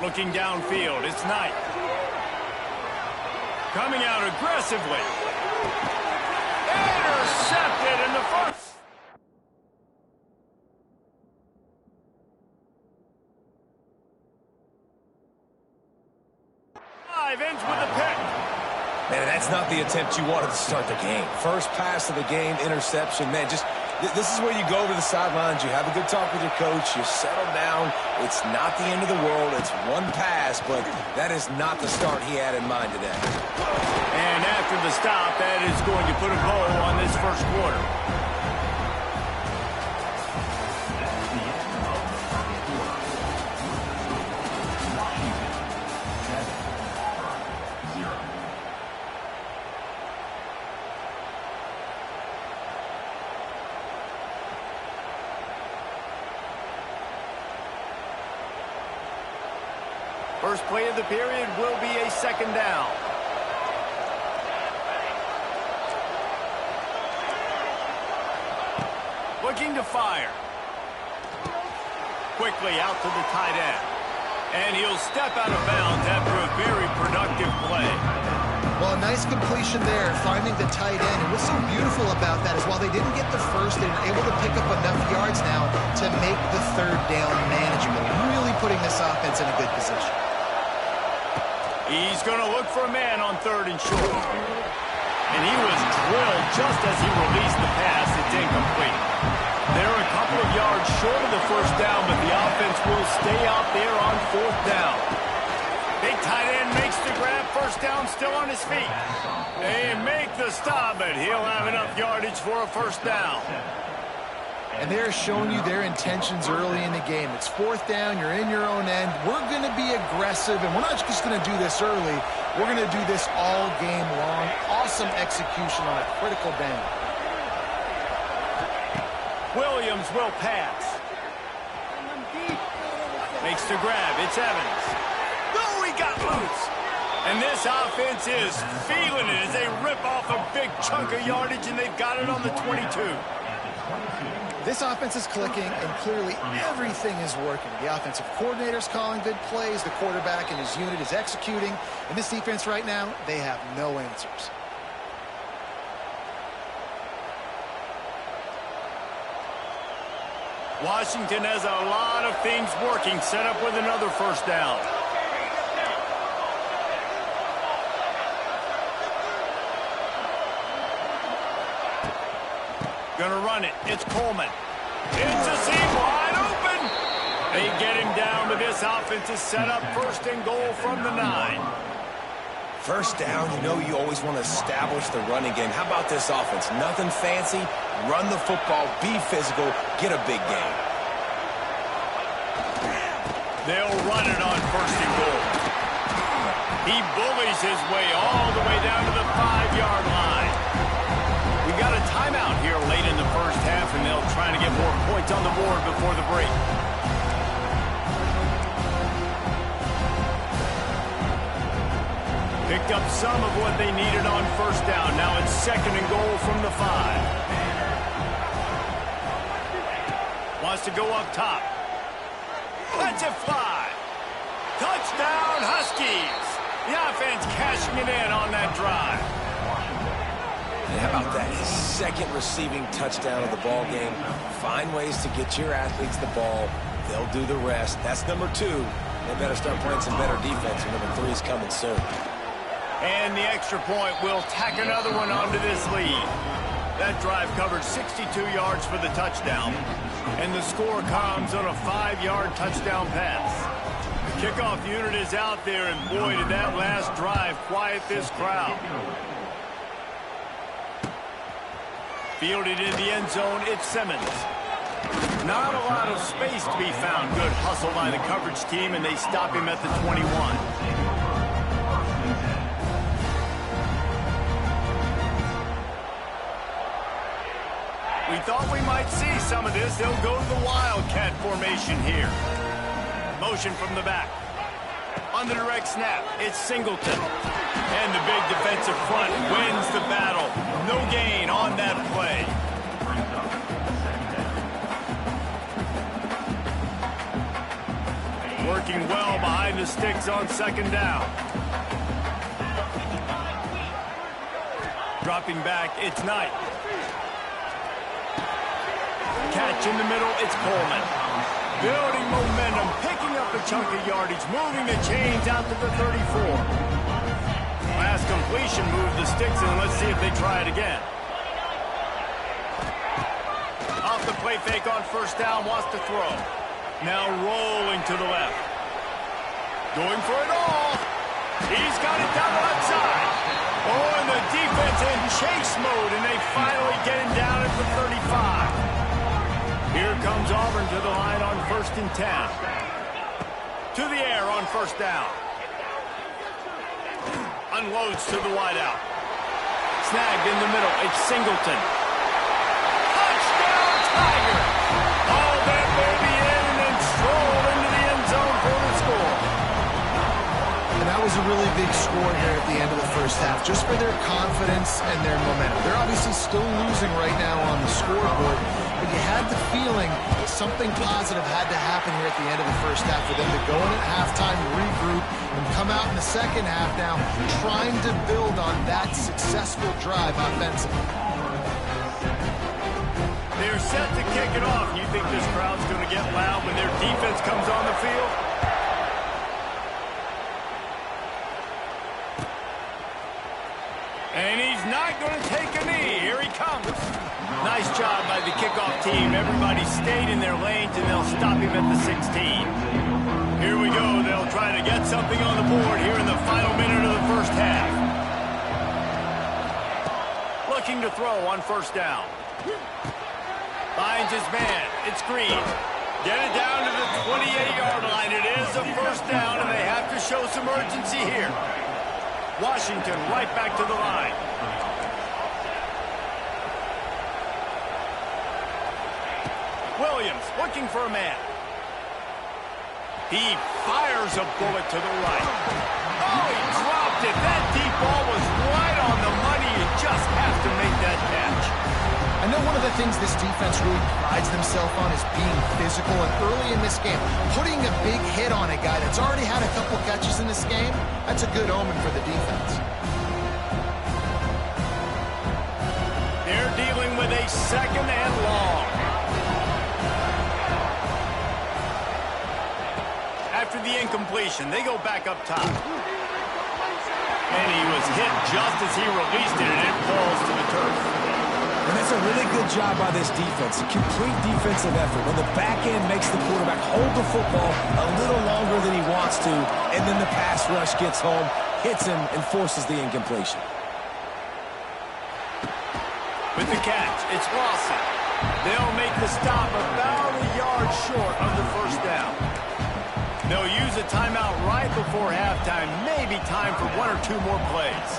Looking downfield, it's Knight. Coming out aggressively. Intercepted in the first. Ends with a pick. Man, that's not the attempt you wanted to start the game. First pass of the game, interception. Man, just this is where you go over the sidelines. You have a good talk with your coach. You settle down. It's not the end of the world. It's one pass, but that is not the start he had in mind today. And after the stop, that is going to put a bow on this first quarter. First play of the period will be a second down. Looking to fire. Quickly out to the tight end. And he'll step out of bounds after a very productive play. Well, a nice completion there, finding the tight end. And what's so beautiful about that is while they didn't get the first, they were able to pick up enough yards now to make the third down manageable. Really putting this offense in a good position. He's going to look for a man on third and short. And he was drilled just as he released the pass. It's incomplete. They're a couple of yards short of the first down, but the offense will stay out there on fourth down. Big tight end makes the grab. First down, still on his feet. They make the stop, but he'll have enough yardage for a first down. And they're showing you their intentions early in the game. It's fourth down. You're in your own end. We're going to be aggressive, and we're not just going to do this early. We're going to do this all game long. Awesome execution on a critical down. Williams will pass. Makes the grab. It's Evans. Oh, he got loose. And this offense is feeling it as they rip off a big chunk of yardage, and they've got it on the 22. This offense is clicking, and clearly everything is working. The offensive coordinator's calling good plays. The quarterback and his unit is executing. And this defense right now, they have no answers. Washington has a lot of things working, set up with another first down. Gonna run it. It's Coleman. It's a seam wide open. They get him down, but this offense is set up first and goal from the 9. First down, you know you always want to establish the running game. How about this offense? Nothing fancy. Run the football, be physical, get a big game. They'll run it on first and goal. He bullies his way all the way down to the 5-yard line. We got a timeout here late in the first half, and they'll try to get more points on the board before the break. Picked up some of what they needed on first down. Now it's second and goal from the 5. Wants to go up top. Lets it fly. Touchdown, Huskies. The offense cashing it in on that drive. How about that? His second receiving touchdown of the ball game. Find ways to get your athletes the ball. They'll do the rest. That's number 2. They better start playing some better defense. And number 3 is coming soon. And the extra point will tack another one onto this lead. That drive covered 62 yards for the touchdown. And the score comes on a 5-yard touchdown pass. The kickoff unit is out there, and boy, did that last drive quiet this crowd. Fielded in the end zone, it's Simmons. Not a lot of space to be found. Good hustle by the coverage team, and they stop him at the 21. We thought we might see some of this. They'll go to the Wildcat formation here. Motion from the back. On the direct snap, it's Singleton. And the big defensive front wins the battle. No gain on that play. Working well behind the sticks on second down. Dropping back, it's Knight. Catch in the middle, it's Coleman. Building momentum, picking up a chunk of yardage, moving the chains out to the 34. Last completion moved the sticks, and let's see if they try it again. Off the play fake on first down, wants to throw. Now rolling to the left. Going for it all. He's got it down the left side. Oh, and the defense in chase mode, and they finally get him down at the 35. Here comes Auburn to the line on 1st and 10. To the air on first down. Unloads to the wideout. Snagged in the middle. It's Singleton. Touchdown, Tiger! All that baby in and then strolled into the end zone for the score. And that was a really big score here at the end of the first half, just for their confidence and their momentum. They're obviously still losing right now on the scoreboard, but you had the feeling something positive had to happen here at the end of the first half for them to go in at halftime, regroup, and come out in the second half now trying to build on that successful drive offensively. They're set to kick it off. You think this crowd's going to get loud when their defense comes on the field? And he's not going to take a knee. Here he comes. Nice job by the kickoff team. Everybody stayed in their lanes, and they'll stop him at the 16. Here we go. They'll try to get something on the board here in the final minute of the first half. Looking to throw on first down. Finds his man. It's Green. Get it down to the 28-yard line. It is a first down, and they have to show some urgency here. Washington right back to the line. Williams looking for a man. He fires a bullet to the right. Oh, he dropped it. That deep ball was right on the money. You just have to make that catch. I know one of the things this defense really prides themselves on is being physical, and early in this game, putting a big hit on a guy that's already had a couple catches in this game, that's a good omen for the defense. They're dealing with a second and long. After the incompletion, they go back up top. And he was hit just as he released it, and it falls to the turf. And that's a really good job by this defense. A complete defensive effort. When the back end makes the quarterback hold the football a little longer than he wants to, and then the pass rush gets home, hits him, and forces the incompletion. With the catch, it's Lawson. They'll make the stop about a yard short of the first down. They'll use a timeout right before halftime. Maybe time for one or two more plays.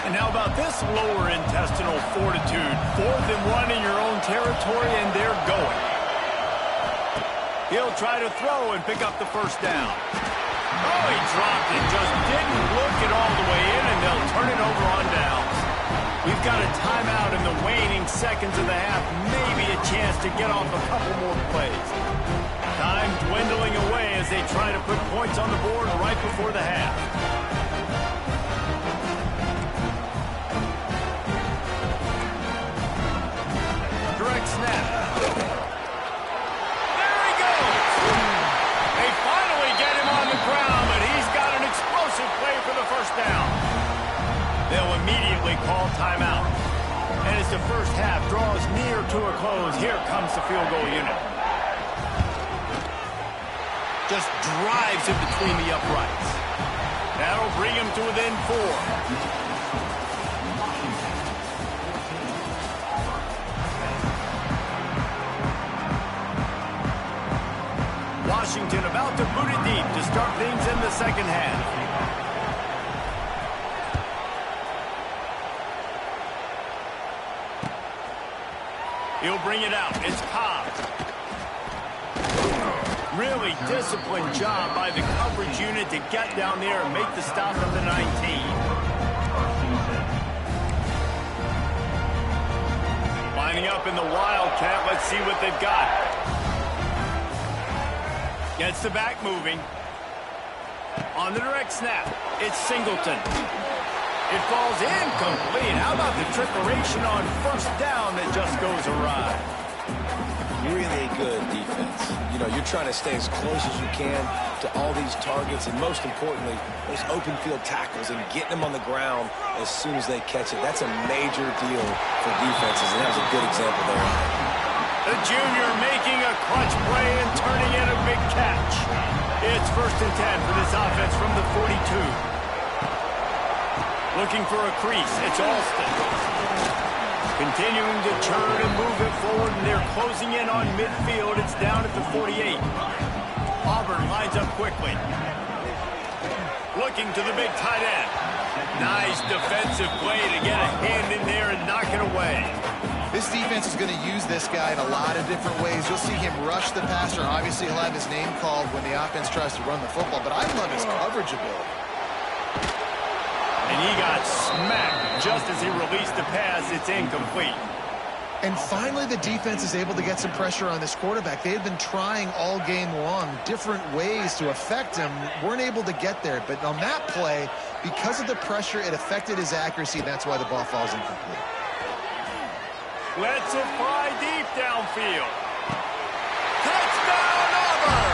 And how about this lower intestinal fortitude? 4th and 1 in your own territory, and they're going. He'll try to throw and pick up the first down. Oh, he dropped it. Just didn't look it all the way in, and they'll turn it over on downs. We've got a timeout in the waning seconds of the half. Maybe a chance to get off a couple more plays. Time dwindling away as they try to put points on the board right before the half. Direct snap. There he goes. They finally get him on the ground, but he's got an explosive play for the first down. They'll immediately call timeout. And as the first half draws near to a close, here comes the field goal unit. Just drives it between the uprights. That'll bring him to within 4. Washington about to boot it deep to start things in the second half. He'll bring it out. It's Cobb. Really disciplined job by the coverage unit to get down there and make the stop at the 19. Lining up in the Wildcat. Let's see what they've got. Gets the back moving. On the direct snap, it's Singleton. It falls incomplete. How about the trickeration on first down that just goes awry? Really good defense. You know, you're trying to stay as close as you can to all these targets, and most importantly, those open field tackles and getting them on the ground as soon as they catch it. That's a major deal for defenses, and that was a good example there. The junior making a clutch play and turning in a big catch. It's 1st and 10 for this offense from the 42. Looking for a crease. It's Alston. Continuing to turn and move it forward, and they're closing in on midfield. It's down at the 48. Auburn lines up quickly. Looking to the big tight end. Nice defensive play to get a hand in there and knock it away. This defense is going to use this guy in a lot of different ways. You'll see him rush the passer. Obviously, he'll have his name called when the offense tries to run the football, but I love his coverage ability. And he got smacked just as he released the pass. It's incomplete. And finally, the defense is able to get some pressure on this quarterback. They had been trying all game long different ways to affect him. Weren't able to get there. But on that play, because of the pressure, it affected his accuracy, and that's why the ball falls incomplete. Lets it fly deep downfield. Touchdown, Auburn!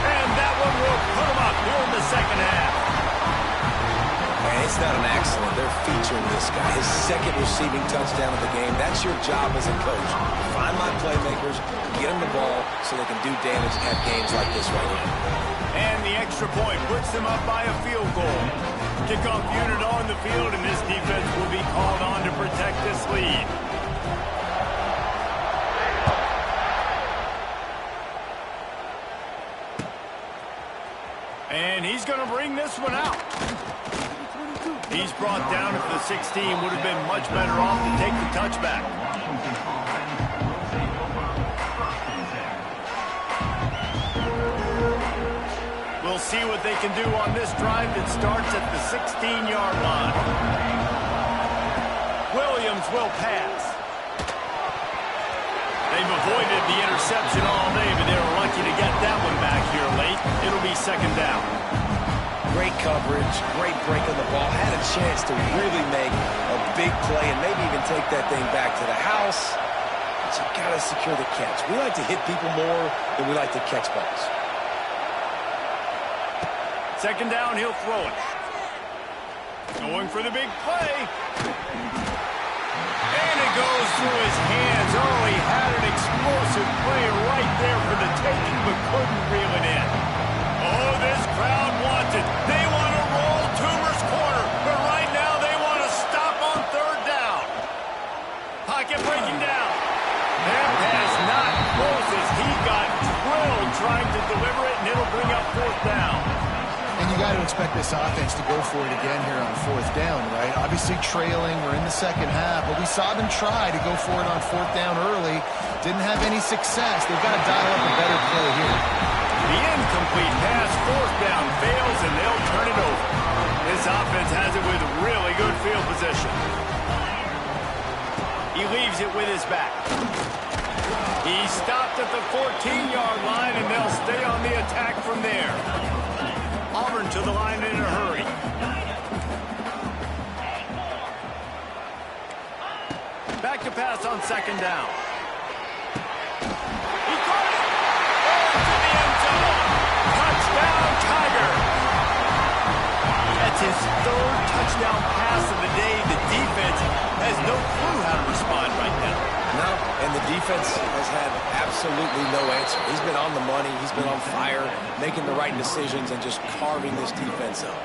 And that one will put them up here in the second half. Man, it's not an accident. They're featuring this guy. His second receiving touchdown of the game. That's your job as a coach. Find my playmakers, get them the ball so they can do damage at games like this right here. And the extra point puts them up by a field goal. Kickoff unit on the field, and this defense will be called on to protect this lead. And he's going to bring this one out. He's brought down at the 16. Would have been much better off to take the touchback. We'll see what they can do on this drive that starts at the 16-yard line. Williams will pass. They've avoided the interception all day, but they were lucky to get that one back here late. It'll be second down. Great coverage, great break on the ball. Had a chance to really make a big play and maybe even take that thing back to the house. But you got to secure the catch. We like to hit people more than we like to catch balls. Second down, he'll throw it. Going for the big play. And it goes through his hands. Oh, he had an explosive play right there for the taking, but couldn't reel it in. Oh, this crowd wants it. They want to roll Toomer's corner, but right now they want to stop on third down. Pocket breaking down. That pass not close as he got drilled trying to deliver it, and it'll bring up fourth down. And you got to expect this offense to go for it again here on fourth down, right? Obviously trailing, we're in the second half, but we saw them try to go for it on fourth down early. Didn't have any success. They've got to dial up a better play here. The incomplete pass, fourth down, fails, and they'll turn it over. This offense has it with really good field position. He leaves it with his back. He stopped at the 14-yard line, and they'll stay on the attack from there. Auburn to the line in a hurry. Back to pass on second down. He caught it! To the end zone! Touchdown, Tiger! That's his third touchdown pass of the day. The defense has no clue how to respond right now. No, and the defense has had absolutely no answer. He's been on the money. He's been on fire, making the right decisions and just carving this defense up.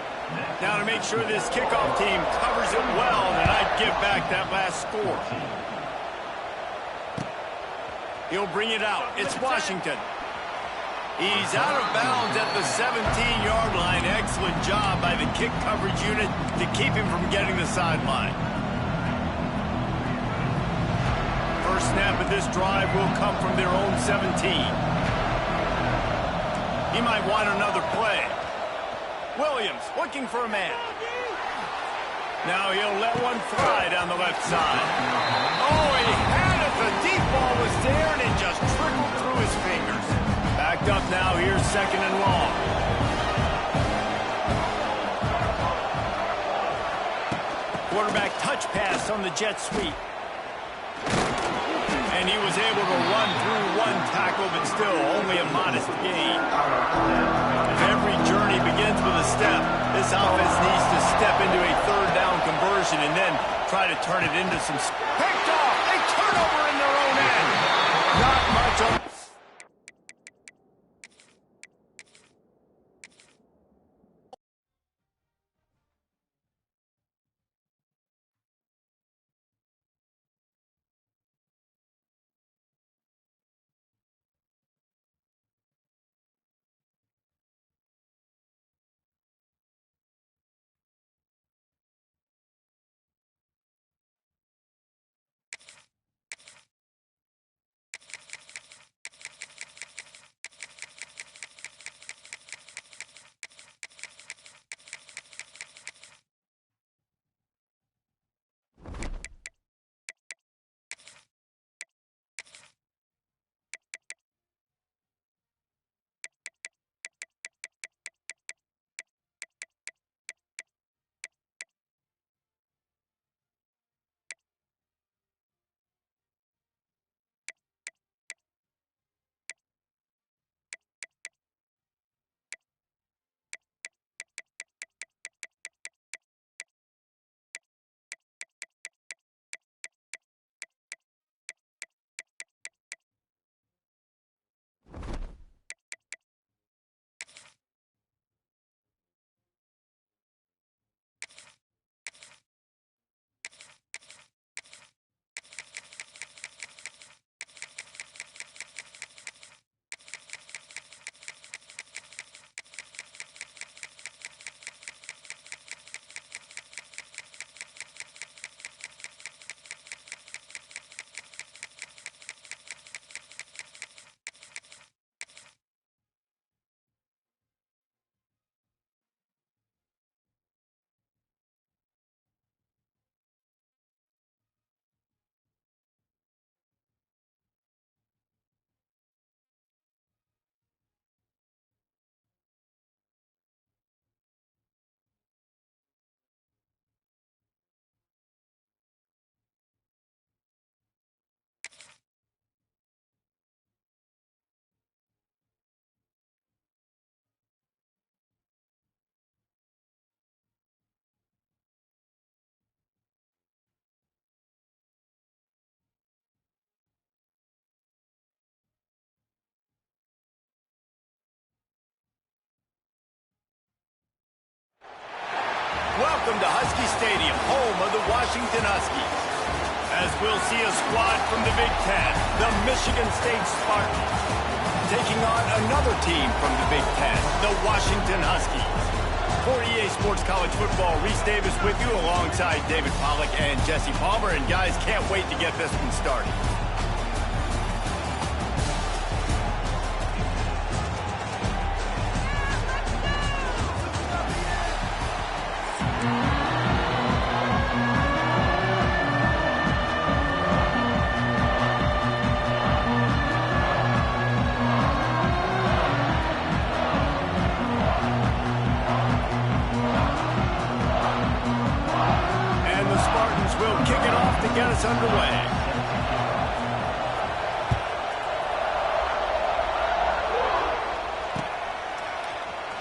Now to make sure this kickoff team covers it well, then I'd give back that last score. He'll bring it out. It's Washington. He's out of bounds at the 17-yard line. Excellent job by the kick coverage unit to keep him from getting the sideline. First snap of this drive will come from their own 17. He might want another play. Williams looking for a man. Now he'll let one fly down the left side. Oh, he had it. The deep ball was there, and it just trickled through his fingers. Backed up now. Here's second and long. Quarterback touch pass on the jet sweep. And he was able to run through one tackle, but still only a modest gain. If every journey begins with a step, this offense needs to step into a third down conversion and then try to turn it into some... Picked off! A turnover in their own end! Not much on... Welcome to Husky Stadium, home of the Washington Huskies. As we'll see a squad from the Big Ten, the Michigan State Spartans, taking on another team from the Big Ten, the Washington Huskies. For EA Sports College Football, Reese Davis with you alongside David Pollack and Jesse Palmer. And guys, can't wait to get this one started. Get us underway.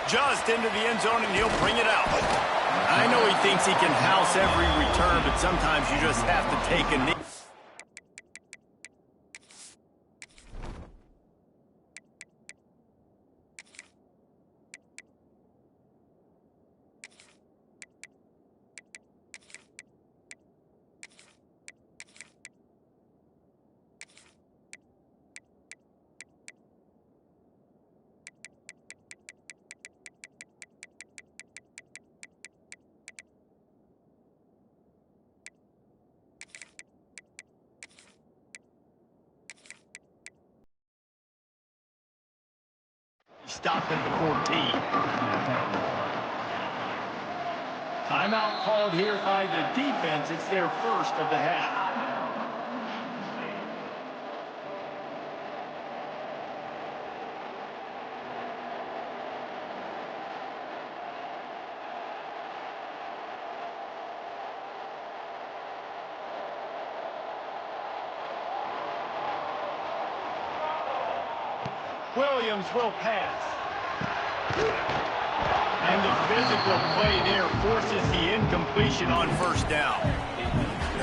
Just into the end zone, and he'll bring it out. I know he thinks he can house every return, but sometimes you just have to take a knee. Stopped at the 14. Timeout called here by the defense. It's their first of the half. Williams will pass. And the physical play there forces the incompletion on first down.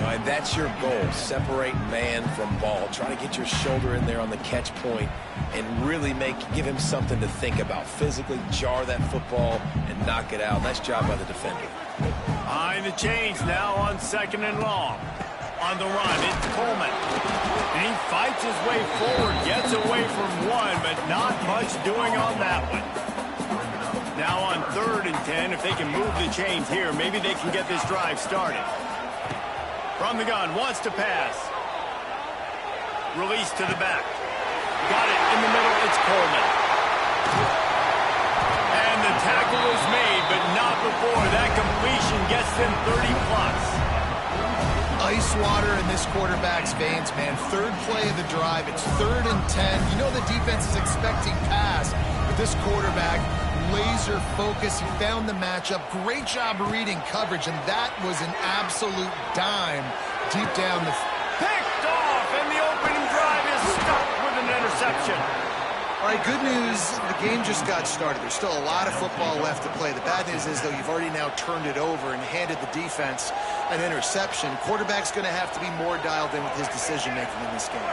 And that's your goal. Separate man from ball. Try to get your shoulder in there on the catch point and really give him something to think about. Physically jar that football and knock it out. Nice job by the defender. Behind the chains now on 2nd and long. On the run, it's Coleman. And he fights his way forward, gets away from one, but not much doing on that one. Now on 3rd and 10, if they can move the chains here, maybe they can get this drive started. From the gun, wants to pass. Release to the back. Got it in the middle, it's Coleman. And the tackle is made, but not before that completion gets them 30+. Ice water in this quarterback's veins, man. 3rd play of the drive. It's 3rd and 10. You know the defense is expecting pass, but this quarterback, laser focus. He found the matchup. Great job reading coverage, and that was an absolute dime deep down the... Picked off, and the opening drive is stuck with an interception. All right, good news. The game just got started. There's still a lot of football left to play. The bad news is, though, you've already now turned it over and handed the defense an interception. Quarterback's going to have to be more dialed in with his decision-making in this game.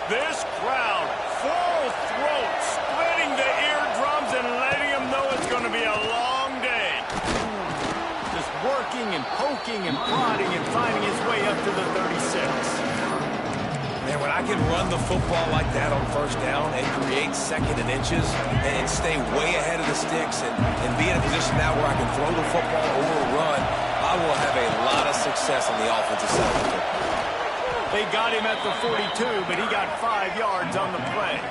This crowd, full throat, splitting the eardrums and letting them know it's going to be a long day. Just working and poking and prodding and finding his way up to the 36. Man, when I can run the football like that on first down and create 2nd and inches and stay way ahead of the sticks and be in a position now where I can throw the football over a run, I will have a lot of success on the offensive side of the football. They got him at the 42, but he got 5 yards on the play.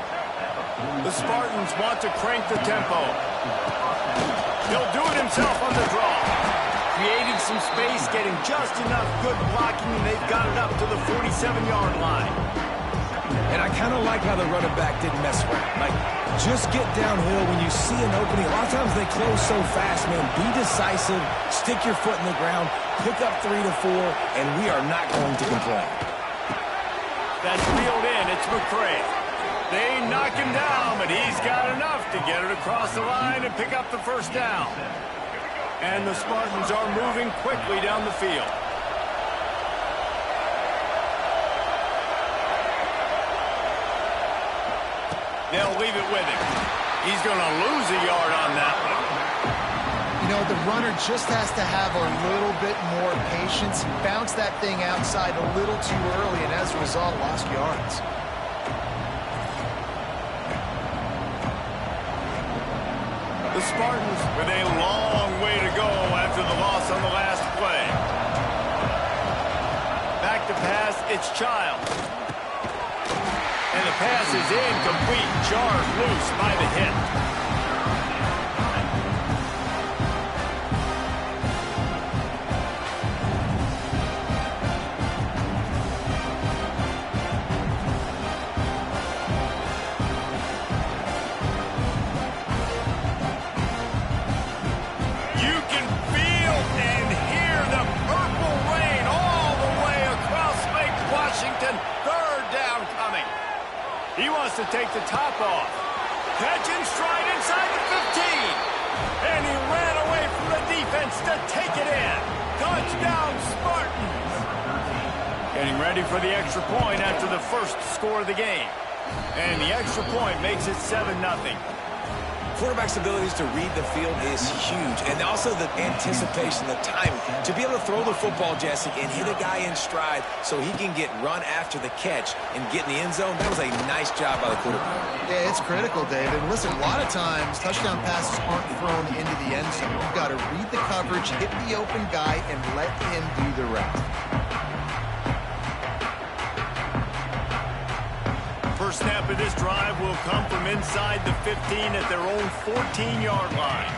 The Spartans want to crank the tempo. He'll do it himself on the draw. Creating some space, getting just enough good blocking, and they've got it up to the 47-yard line. And I kind of like how the running back didn't mess around. Like, just get downhill when you see an opening. A lot of times they close so fast, man. Be decisive, stick your foot in the ground, pick up 3 to 4, and we are not going to complain. That's reeled in. It's McCray. They knock him down, but he's got enough to get it across the line and pick up the first down. And the Spartans are moving quickly down the field. They'll leave it with him. He's going to lose a yard on that one. You know, the runner just has to have a little bit more patience. He bounced that thing outside a little too early, and as a result, lost yards. The Spartans with a long way to go after the loss on the last play. Back to pass, it's Childs. And the pass is incomplete, jarred loose by the hit. He wants to take the top off. Catch in stride inside the 15. And he ran away from the defense to take it in. Touchdown, Spartans. Getting ready for the extra point after the first score of the game. And the extra point makes it 7-0. Quarterback's abilities to read the field is huge. And also the anticipation, the timing. To be able to throw the football, Jesse, and hit a guy in stride so he can get run after the catch and get in the end zone, that was a nice job by the quarterback. Yeah, it's critical, David. Listen, a lot of times, touchdown passes aren't thrown into the end zone. You've got to read the coverage, hit the open guy, and let him do the rest. First snap of this drive will come from inside the 15 at their own 14-yard line.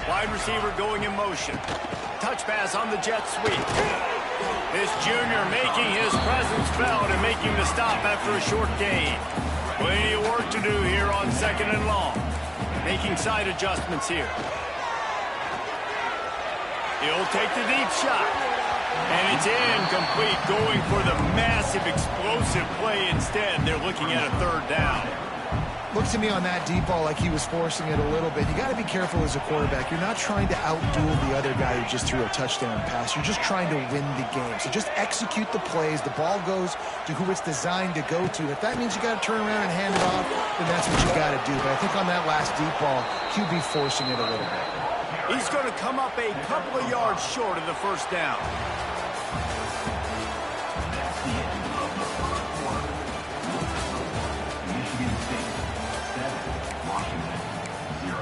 Wide receiver going in motion. Touch pass on the jet sweep. This junior making his presence felt and making the stop after a short gain. Plenty of work to do here on 2nd and long. Making side adjustments here. He'll take the deep shot. And it's incomplete, going for the massive explosive play instead. They're looking at a 3rd down. Look to me on that deep ball like he was forcing it a little bit. You got to be careful as a quarterback. You're not trying to outduel the other guy who just threw a touchdown pass. You're just trying to win the game. So just execute the plays. The ball goes to who it's designed to go to. If that means you got to turn around and hand it off, then that's what you got to do. But I think on that last deep ball, QB forcing it a little bit. He's going to come up a couple of yards short of the 1st down. Michigan State 7, Washington 0.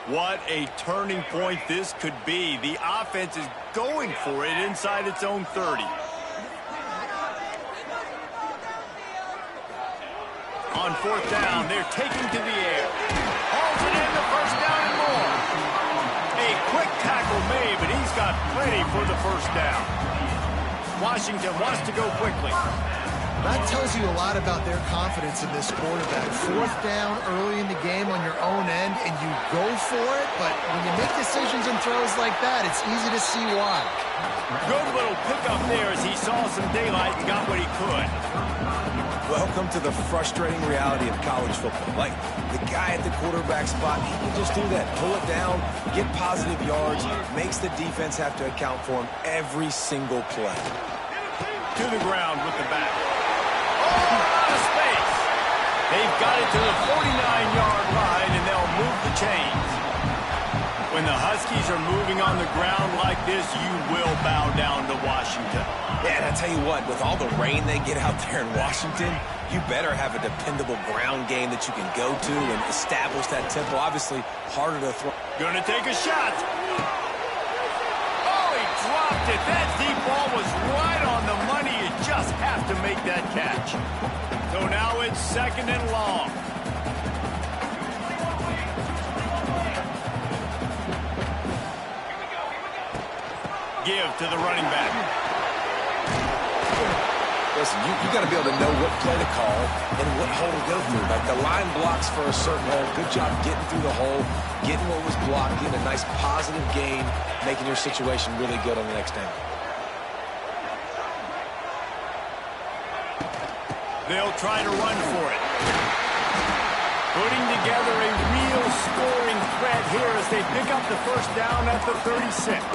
What a turning point this could be. The offense is going for it inside its own 30. On 4th down, they're taking to the air. Hauls it in, the 1st down and more. A quick tackle made, but he's got plenty for the 1st down. Washington wants to go quickly. That tells you a lot about their confidence in this quarterback. 4th down early in the game on your own end, and you go for it, but when you make decisions and throws like that, it's easy to see why. Good little pickup there as he saw some daylight and got what he could. Welcome to the frustrating reality of college football. Like, the guy at the quarterback spot, he can just do that. Pull it down, get positive yards, makes the defense have to account for him every single play. To the ground with the back. Oh, out of space. They've got it to the 49-yard line, and they'll move the chains. When the Huskies are moving on the ground like this, you will bow down to Washington. Yeah, and I tell you what, with all the rain they get out there in Washington, you better have a dependable ground game that you can go to and establish that tempo. Obviously, harder to throw. Gonna take a shot. Oh, he dropped it. That deep ball was right on the money. You just have to make that catch. So now it's 2nd and long. Give to the running back. Listen, you got to be able to know what play to call and what hole to go through. Like the line blocks for a certain hole. Good job getting through the hole, getting what was blocked, getting a nice positive gain, making your situation really good on the next down. They'll try to run for it. Putting together a real scoring threat here as they pick up the 1st down at the 36.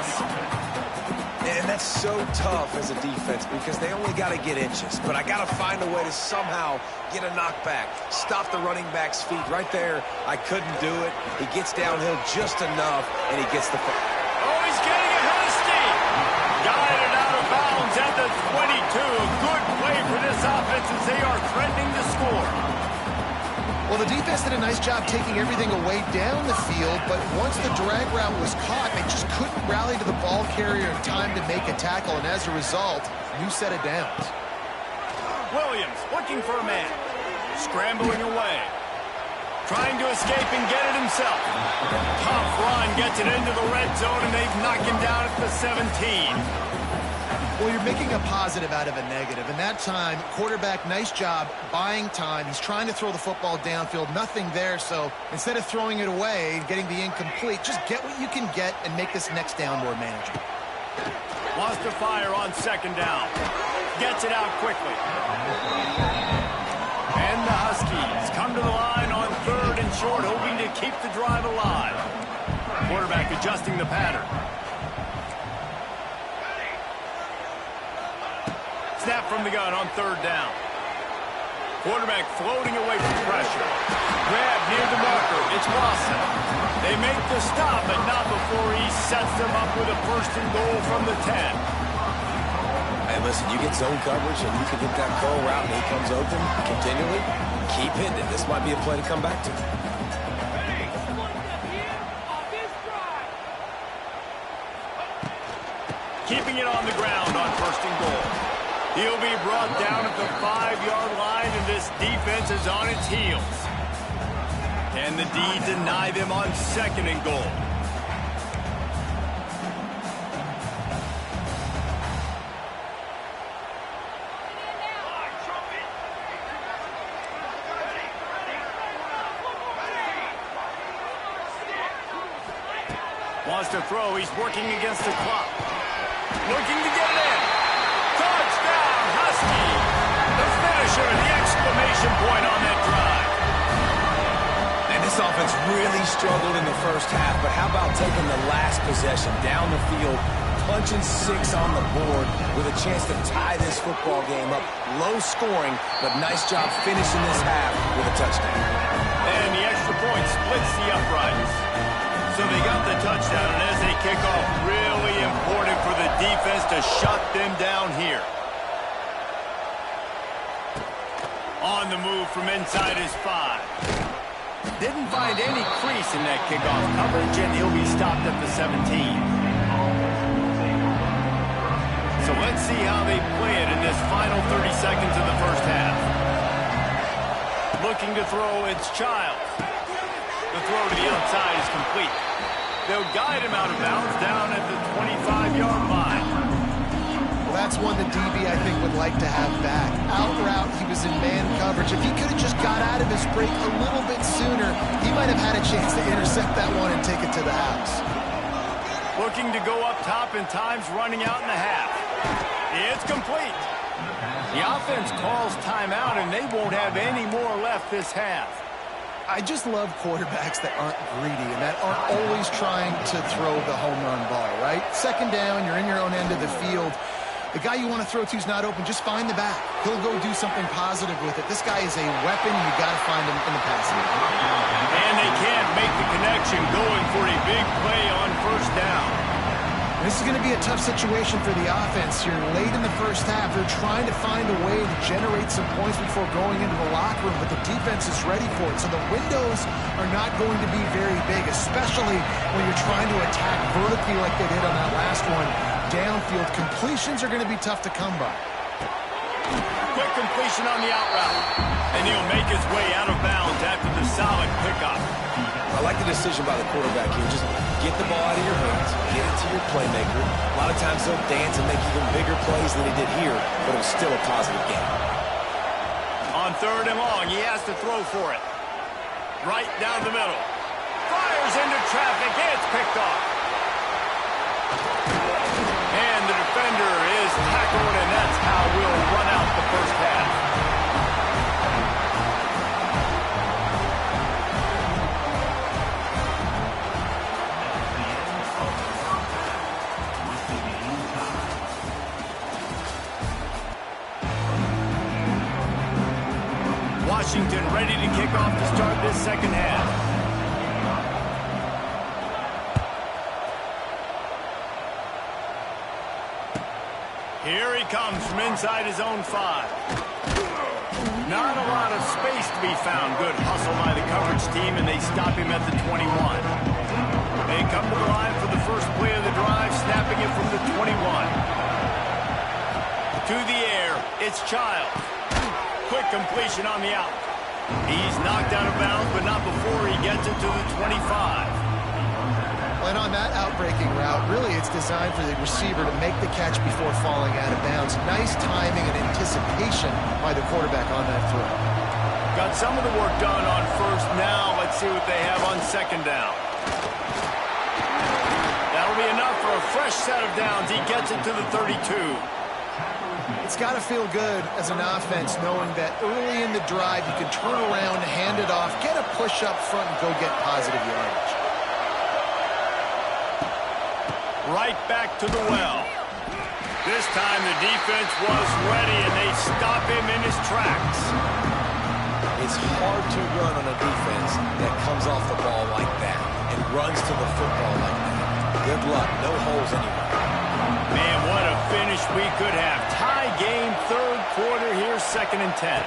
And that's so tough as a defense because they only got to get inches. But I got to find a way to somehow get a knockback, stop the running back's feet right there. I couldn't do it. He gets downhill just enough, and he gets the... Oh, he's getting ahead of steam. Got it out of bounds at the 22. A good play for this offense as they are threatening to score. Well, the defense did a nice job taking everything away down the field, but once the drag route was caught, they just couldn't rally to the ball carrier in time to make a tackle, and as a result, new set of downs. Williams looking for a man. Scrambling away. Trying to escape and get it himself. Tough run gets it into the red zone, and they've knocked him down at the 17. Well, you're making a positive out of a negative. And that time, quarterback, nice job buying time. He's trying to throw the football downfield. Nothing there. So instead of throwing it away and getting the incomplete, just get what you can get and make this next down more manageable. Wants to fire on 2nd down. Gets it out quickly. And the Huskies come to the line on 3rd and short, hoping to keep the drive alive. Quarterback adjusting the pattern. Snap from the gun on 3rd down. Quarterback floating away from pressure. Grab near the marker. It's Lawson. They make the stop, but not before he sets them up with a 1st and goal from the 10. Hey, listen, you get zone coverage and you can hit that curl route and he comes open continually. Keep hitting it. This might be a play to come back to. Keeping it on the ground on 1st and goal. He'll be brought down at the 5-yard line, and this defense is on its heels. Can the D deny them on 2nd and goal? Wants to throw. He's working against the clock. Looking to get it in. Touchdown, Husky. The finisher, the exclamation point on that drive. And this offense really struggled in the first half, but how about taking the last possession down the field, punching 6 on the board with a chance to tie this football game up. Low scoring, but nice job finishing this half with a touchdown. And the extra point splits the uprights. So they got the touchdown, and as they kick off, really important for the defense to shut them down here. On the move from inside his 5. Didn't find any crease in that kickoff coverage, and he'll be stopped at the 17. So let's see how they play it in this final 30 seconds of the first half. Looking to throw, it's Childs. The throw to the outside is complete. They'll guide him out of bounds down at the 25-yard line. Well, that's one the DB, I think, would like to have back. Out route, he was in man coverage. If he could have just got out of his break a little bit sooner, he might have had a chance to intercept that one and take it to the house. Looking to go up top, and time's running out in the half. It's complete. The offense calls timeout, and they won't have any more left this half. I just love quarterbacks that aren't greedy and that aren't always trying to throw the home run ball, right? 2nd down, you're in your own end of the field. The guy you want to throw to is not open. Just find the back. He'll go do something positive with it. This guy is a weapon. You got to find him in the passing game. And they can't make the connection, going for a big play on 1st down. This is going to be a tough situation for the offense. You're late in the first half. They're trying to find a way to generate some points before going into the locker room, but the defense is ready for it. So the windows are not going to be very big, especially when you're trying to attack vertically like they did on that last one. Downfield completions are going to be tough to come by. Quick completion on the out route. And he'll make his way out of bounds after the solid pickup. I like the decision by the quarterback here. Just get the ball out of your hands, get it to your playmaker. A lot of times they'll dance and make even bigger plays than he did here, but it was still a positive game. On 3rd and long, he has to throw for it. Right down the middle. Fires into traffic. It's picked off. And the defender is tackled, and that's how we'll run out the first half. Washington ready to kick off to start this 2nd half. Here he comes from inside his own 5. Not a lot of space to be found. Good hustle by the coverage team, and they stop him at the 21. They come to the line for the first play of the drive, snapping it from the 21. To the air, it's Childs. Quick completion on the out. He's knocked out of bounds, but not before he gets it to the 25. And on that outbreaking route, really it's designed for the receiver to make the catch before falling out of bounds. Nice timing and anticipation by the quarterback on that throw. Got some of the work done on 1st. Now let's see what they have on 2nd down. That'll be enough for a fresh set of downs. He gets it to the 32. It's got to feel good as an offense knowing that early in the drive you can turn around, hand it off, get a push up front, and go get positive yardage. Right back to the well. This time the defense was ready, and they stop him in his tracks. It's hard to run on a defense that comes off the ball like that and runs to the football like that. Good luck. No holes anywhere. Man, what a finish we could have. Tie game, 3rd quarter here, 2nd and 10.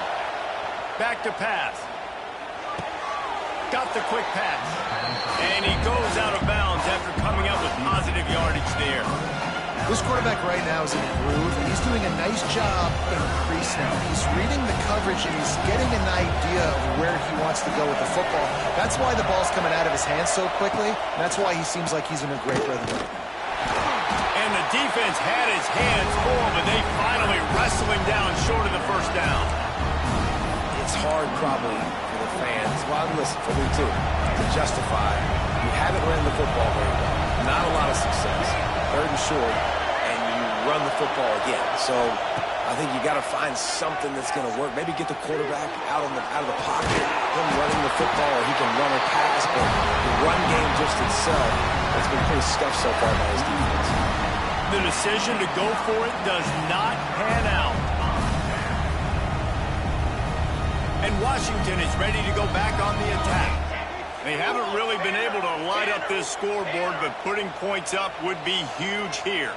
Back to pass. Got the quick pass. And he goes out of bounds after coming up with positive yardage there. This quarterback right now is in a groove, and he's doing a nice job in crease now. He's reading the coverage, and he's getting an idea of where he wants to go with the football. That's why the ball's coming out of his hands so quickly, and that's why he seems like he's in a great rhythm. And the defense had his hands full, but they finally wrestle him down short of the first down. It's hard probably for the fans, well, listen, for me too, to justify you haven't ran the football very well. Not a lot of success. 3rd and short, and you run the football again. So I think you got to find something that's going to work. Maybe get the quarterback out of the pocket, him running the football, or he can run or pass. But the run game just itself has been pretty scuffed so far by his defense. The decision to go for it does not pan out. And Washington is ready to go back on the attack. They haven't really been able to light up this scoreboard, but putting points up would be huge here.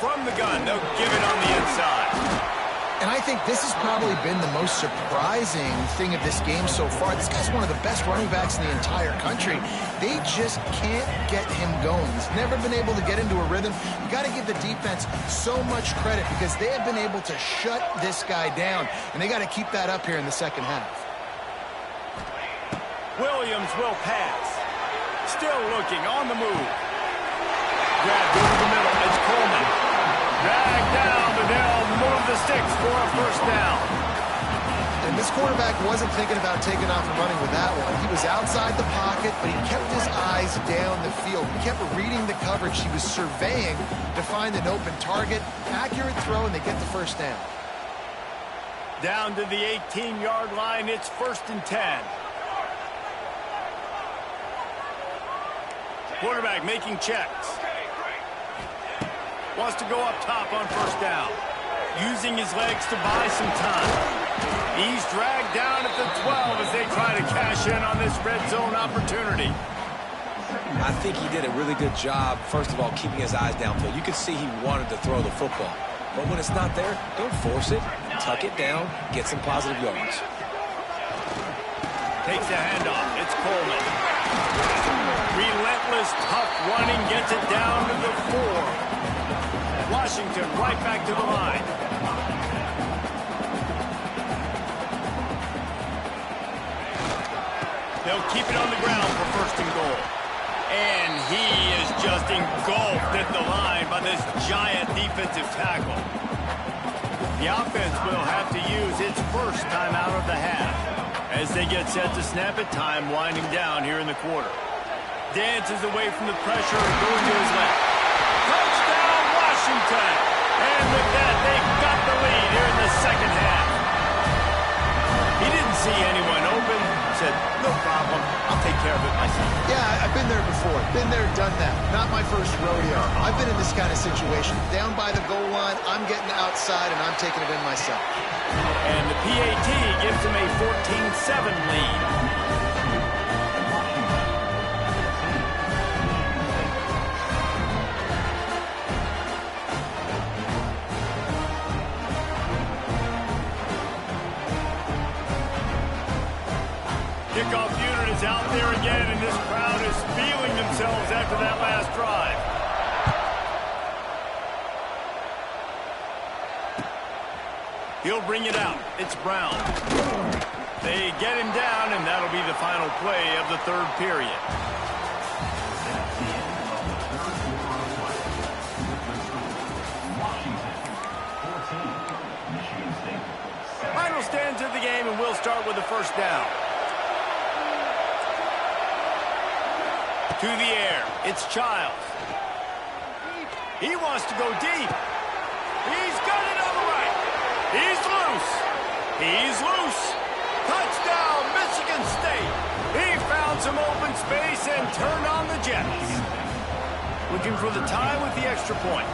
From the gun, they'll give it on the inside. And I think this has probably been the most surprising thing of this game so far. This guy's one of the best running backs in the entire country. They just can't get him going. He's never been able to get into a rhythm. You got to give the defense so much credit because they have been able to shut this guy down, and they got to keep that up here in the second half. Williams will pass. Still looking on the move. Grabbed over the middle. It's Coleman. Dragged down, but they'll move the sticks for a first down. And this quarterback wasn't thinking about taking off and running with that one. He was outside the pocket, but he kept his eyes down the field. He kept reading the coverage. He was surveying to find an open target. Accurate throw, and they get the first down. Down to the 18-yard line. It's 1st and 10. Quarterback making checks. Wants to go up top on first down. Using his legs to buy some time. He's dragged down at the 12 as they try to cash in on this red zone opportunity. I think he did a really good job, first of all, keeping his eyes downfield. You could see he wanted to throw the football. But when it's not there, don't force it. Tuck it down, get some positive yards. Takes a handoff. It's Coleman. Relentless, tough running gets it down to the 4. Washington right back to the line. They'll keep it on the ground for 1st and goal. And he is just engulfed at the line by this giant defensive tackle. The offense will have to use its first time out of the half as they get set to snap it. Time winding down here in the quarter. Dances away from the pressure and going to his left. Touchdown, Washington! And with that, they've got the lead here in the second half. He didn't see anyone open. Said, no problem. I'll take care of it myself. Yeah, I've been there before. Been there, done that. Not my first rodeo. I've been in this kind of situation. Down by the goal line, I'm getting outside, and I'm taking it in myself. And the PAT gives him a 14-7 lead. Kickoff unit is out there again, and this crowd is feeling themselves after that last drive. He'll bring it out. It's Brown. They get him down, and that'll be the final play of the 3rd period. Final stands of the game, and we'll start with the first down. To the air. It's Childs. He wants to go deep. He's got it on the right. He's loose. He's loose. Touchdown, Michigan State. He found some open space and turned on the Jets. Looking for the tie with the extra point.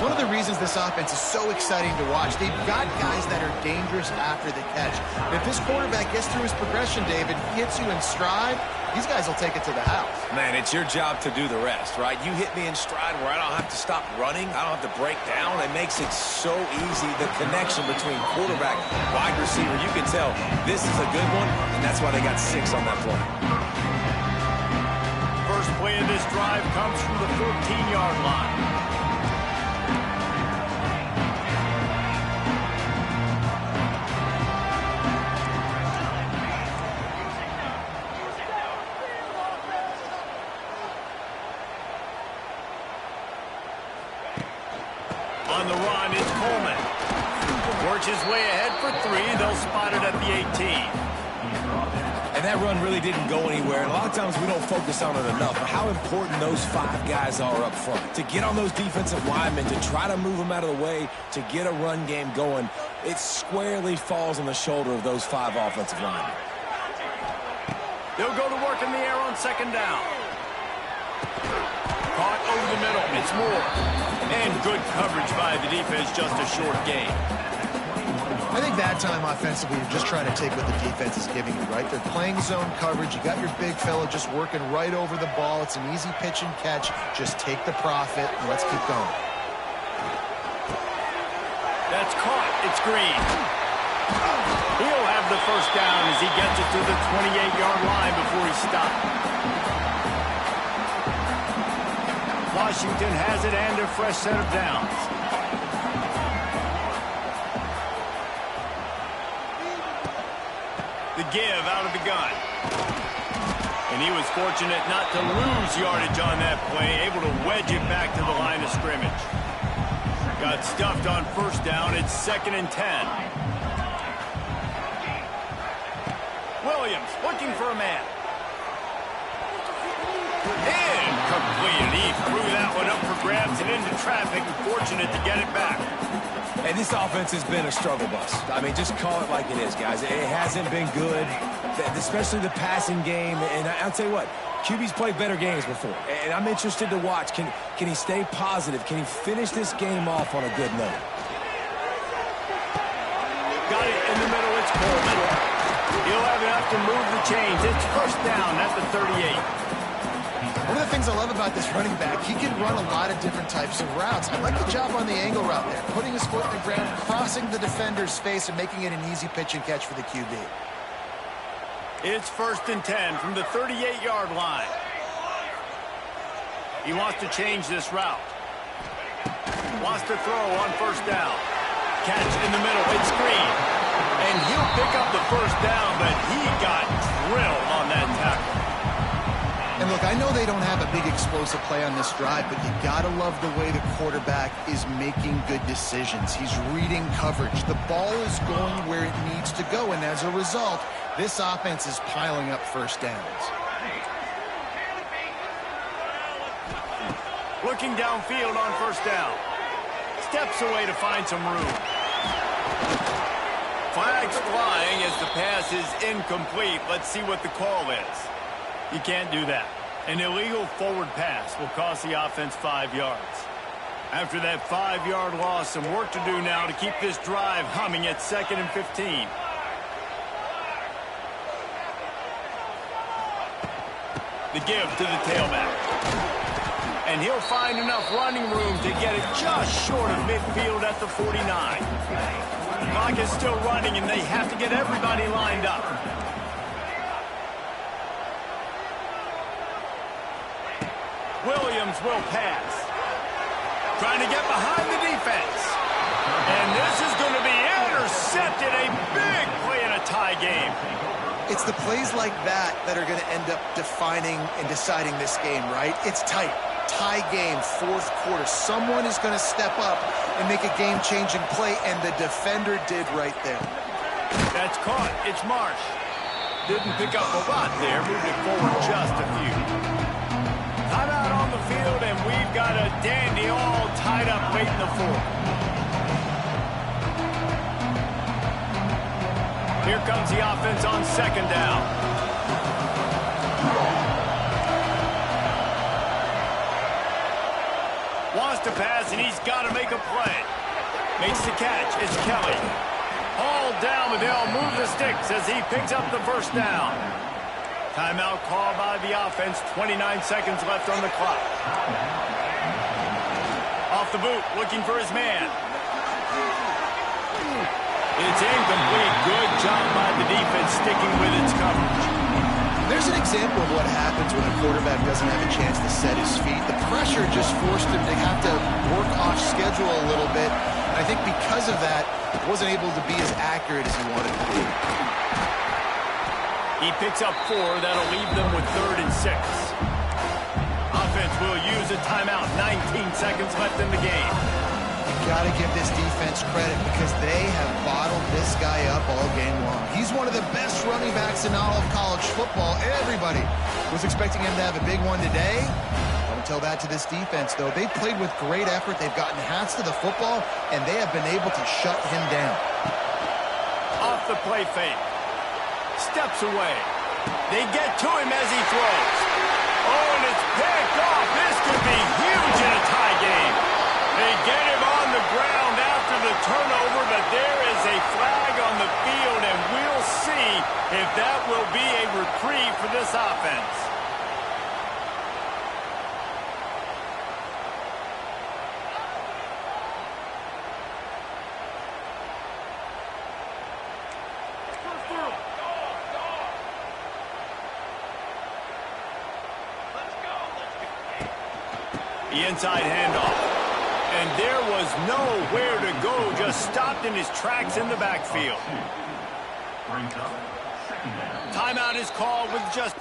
One of the reasons this offense is so exciting to watch, they've got guys that are dangerous after the catch. If this quarterback gets through his progression, David, hits you in stride, these guys will take it to the house. Man, it's your job to do the rest, right? You hit me in stride where I don't have to stop running. I don't have to break down. It makes it so easy. The connection between quarterback, wide receiver, you can tell this is a good one, and that's why they got 6 on that play. first play of this drive comes from the 14-yard line. On the run is Coleman. Works his way ahead for 3. They'll spot it at the 18. And that run really didn't go anywhere. And a lot of times we don't focus on it enough. But how important those 5 guys are up front. To get on those defensive linemen, to try to move them out of the way, to get a run game going, it squarely falls on the shoulder of those 5 offensive linemen. They'll go to work in the air on second down. Caught over the middle. It's Moore. And good coverage by the defense, just a short gain. I think that time offensively, you're just trying to take what the defense is giving you, right? They're playing zone coverage. You got your big fella just working right over the ball. It's an easy pitch and catch. Just take the profit, and let's keep going. That's caught. It's Green. He'll have the first down as he gets it to the 28-yard line before he stopped. Washington has it and a fresh set of downs. The give out of the gun. And he was fortunate not to lose yardage on that play, able to wedge it back to the line of scrimmage. Got stuffed on first down. It's 2nd and 10. Williams looking for a man. Incomplete. He threw that one up for grabs and into traffic, and fortunate to get it back. And this offense has been a struggle bus. I mean, just call it like it is, guys. It hasn't been good, especially the passing game. And I'll tell you what, QB's played better games before. And I'm interested to watch. Can he stay positive? Can he finish this game off on a good note? Got it in the middle. It's Coleman. He'll have enough to move the chains. It's first down at the 38. One of the things I love about this running back, he can run a lot of different types of routes. I like the job on the angle route there, putting his foot in the ground, crossing the defender's face, and making it an easy pitch and catch for the QB. It's 1st and 10 from the 38-yard line. He wants to change this route. Wants to throw on first down. Catch in the middle. It's Green. And he'll pick up the first down, but he got drilled on that tackle. And look, I know they don't have a big explosive play on this drive, but you gotta love the way the quarterback is making good decisions. He's reading coverage. The ball is going where it needs to go, and as a result, this offense is piling up first downs. Looking downfield on first down. Steps away to find some room. Flags flying as the pass is incomplete. Let's see what the call is. You can't do that. An illegal forward pass will cost the offense 5 yards. After that 5-yard loss, some work to do now to keep this drive humming at 2nd and 15. The give to the tailback. And he'll find enough running room to get it just short of midfield at the 49. The clock is still running, and they have to get everybody lined up. Williams will pass. Trying to get behind the defense. And this is going to be intercepted. A big play in a tie game. It's the plays like that that are going to end up defining and deciding this game, right? It's tight. Tie game, 4th quarter. Someone is going to step up and make a game-changing play, and the defender did right there. That's caught. It's Marsh. Didn't pick up a lot there. Moved it forward just a few. Timeout on the field, and we've got a dandy all tied up late in the 4th. Here comes the offense on second down. Wants to pass, and he's got to make a play. Makes the catch. It's Kelly. Hauled down, but they'll move the sticks as he picks up the first down. Timeout called by the offense. 29 seconds left on the clock. Off the boot, looking for his man. It's incomplete. Good job by the defense sticking with its coverage. There's an example of what happens when a quarterback doesn't have a chance to set his feet. The pressure just forced him to have to work off schedule a little bit. And I think because of that, he wasn't able to be as accurate as he wanted to be. He picks up 4. That'll leave them with 3rd and 6. Offense will use a timeout. 19 seconds left in the game. Got to give this defense credit because they have bottled this guy up all game long. He's one of the best running backs in all of college football. Everybody was expecting him to have a big one today. Don't tell that to this defense, though. They've played with great effort. They've gotten hats to the football, and they have been able to shut him down. Off the play fake. Steps away. They get to him as he throws. Oh, and it's picked off. This could be huge in a tie game. They get him on the ground after the turnover, but there is a flag on the field, and we'll see if that will be a reprieve for this offense. The inside handoff. And there was nowhere to go, just stopped in his tracks in the backfield. Timeout is called with just...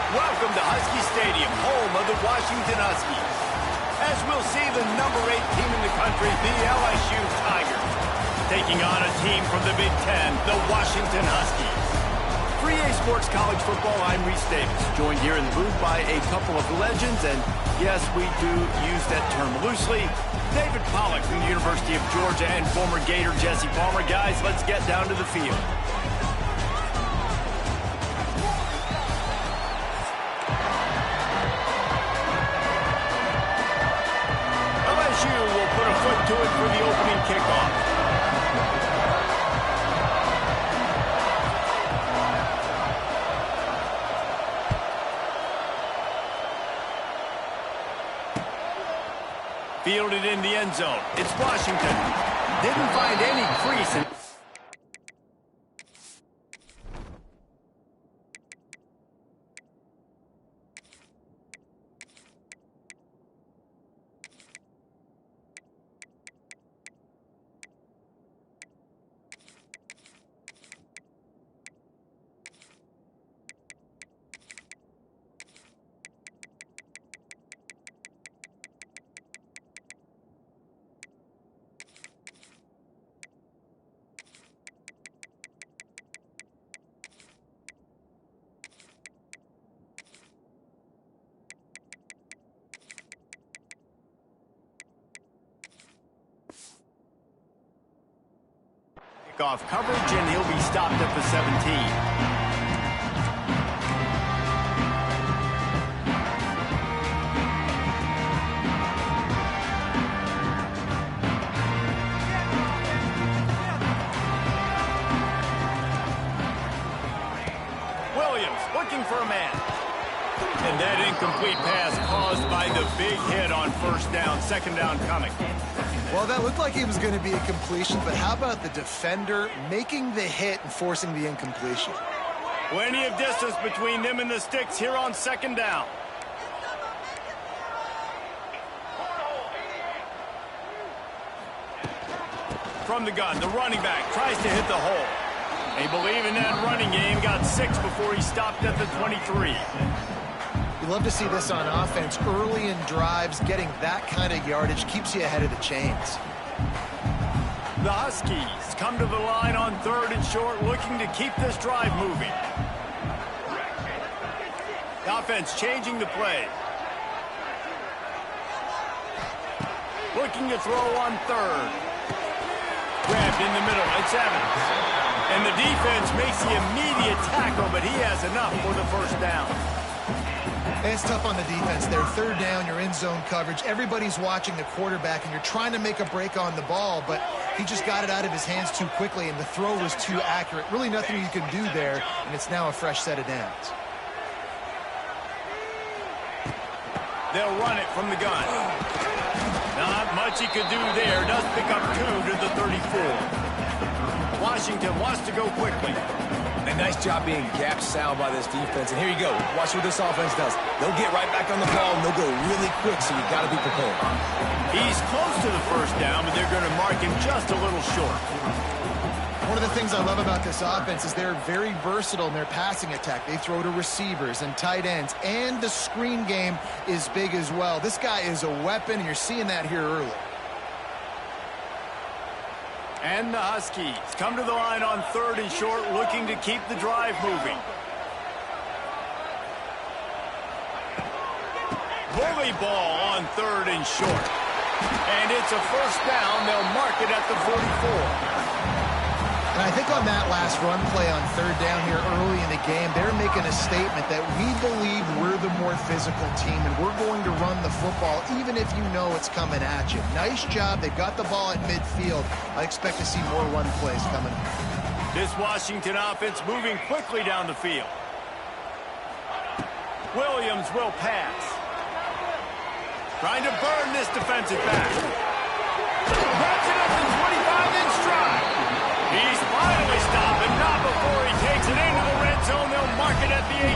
Welcome to Husky Stadium, home of the Washington Huskies. As we'll see the number 8 team in the country, the LSU Tigers, taking on a team from the Big Ten, the Washington Huskies. For EA Sports College Football, I'm Reese Davis, joined here in the booth by a couple of legends, and yes, we do use that term loosely. David Pollack from the University of Georgia and former Gator Jesse Palmer. Guys, let's get down to the field. Will put a foot to it for the opening kickoff. Fielded in the end zone. It's Washington. Didn't find any crease in... break off coverage, and he'll be stopped at the 17. Looking for a man. And that incomplete pass caused by the big hit on first down, second down coming. Well, that looked like it was going to be a completion, but how about the defender making the hit and forcing the incompletion? Plenty of distance between them and the sticks here on second down. From the gun, the running back tries to hit the hole. They believe in that running game, got 6 before he stopped at the 23. You love to see this on offense. Early in drives, getting that kind of yardage keeps you ahead of the chains. The Huskies come to the line on 3rd and short, looking to keep this drive moving. The offense changing the play. Looking to throw on 3rd. Grabbed in the middle, it's Evans. And the defense makes the immediate tackle, but he has enough for the first down. And it's tough on the defense there. 3rd down, you're in zone coverage. Everybody's watching the quarterback, and you're trying to make a break on the ball, but he just got it out of his hands too quickly, and the throw was too accurate. Really nothing you can do there, and it's now a fresh set of downs. They'll run it from the gun. Not much he could do there. Does pick up 2 to the 34. Washington wants to go quickly. A nice job being gap sound by this defense. And here you go. Watch what this offense does. They'll get right back on the ball, and they'll go really quick, so you got to be prepared. He's close to the first down, but they're going to mark him just a little short. One of the things I love about this offense is they're very versatile in their passing attack. They throw to receivers and tight ends, and the screen game is big as well. This guy is a weapon, and you're seeing that here early. And the Huskies come to the line on 3rd and short, looking to keep the drive moving. Bully ball on 3rd and short. And it's a first down. They'll mark it at the 44. And I think on that last run play on 3rd down here early in the game, they're making a statement that we believe we're the more physical team and we're going to run the football even if you know it's coming at you. Nice job. They've got the ball at midfield. I expect to see more run plays coming. This Washington offense moving quickly down the field. Williams will pass. Trying to burn this defensive back. Grabs it at the 25 in stride. He's finally stopped, and not before he takes it into the red zone. They'll mark it at the 18.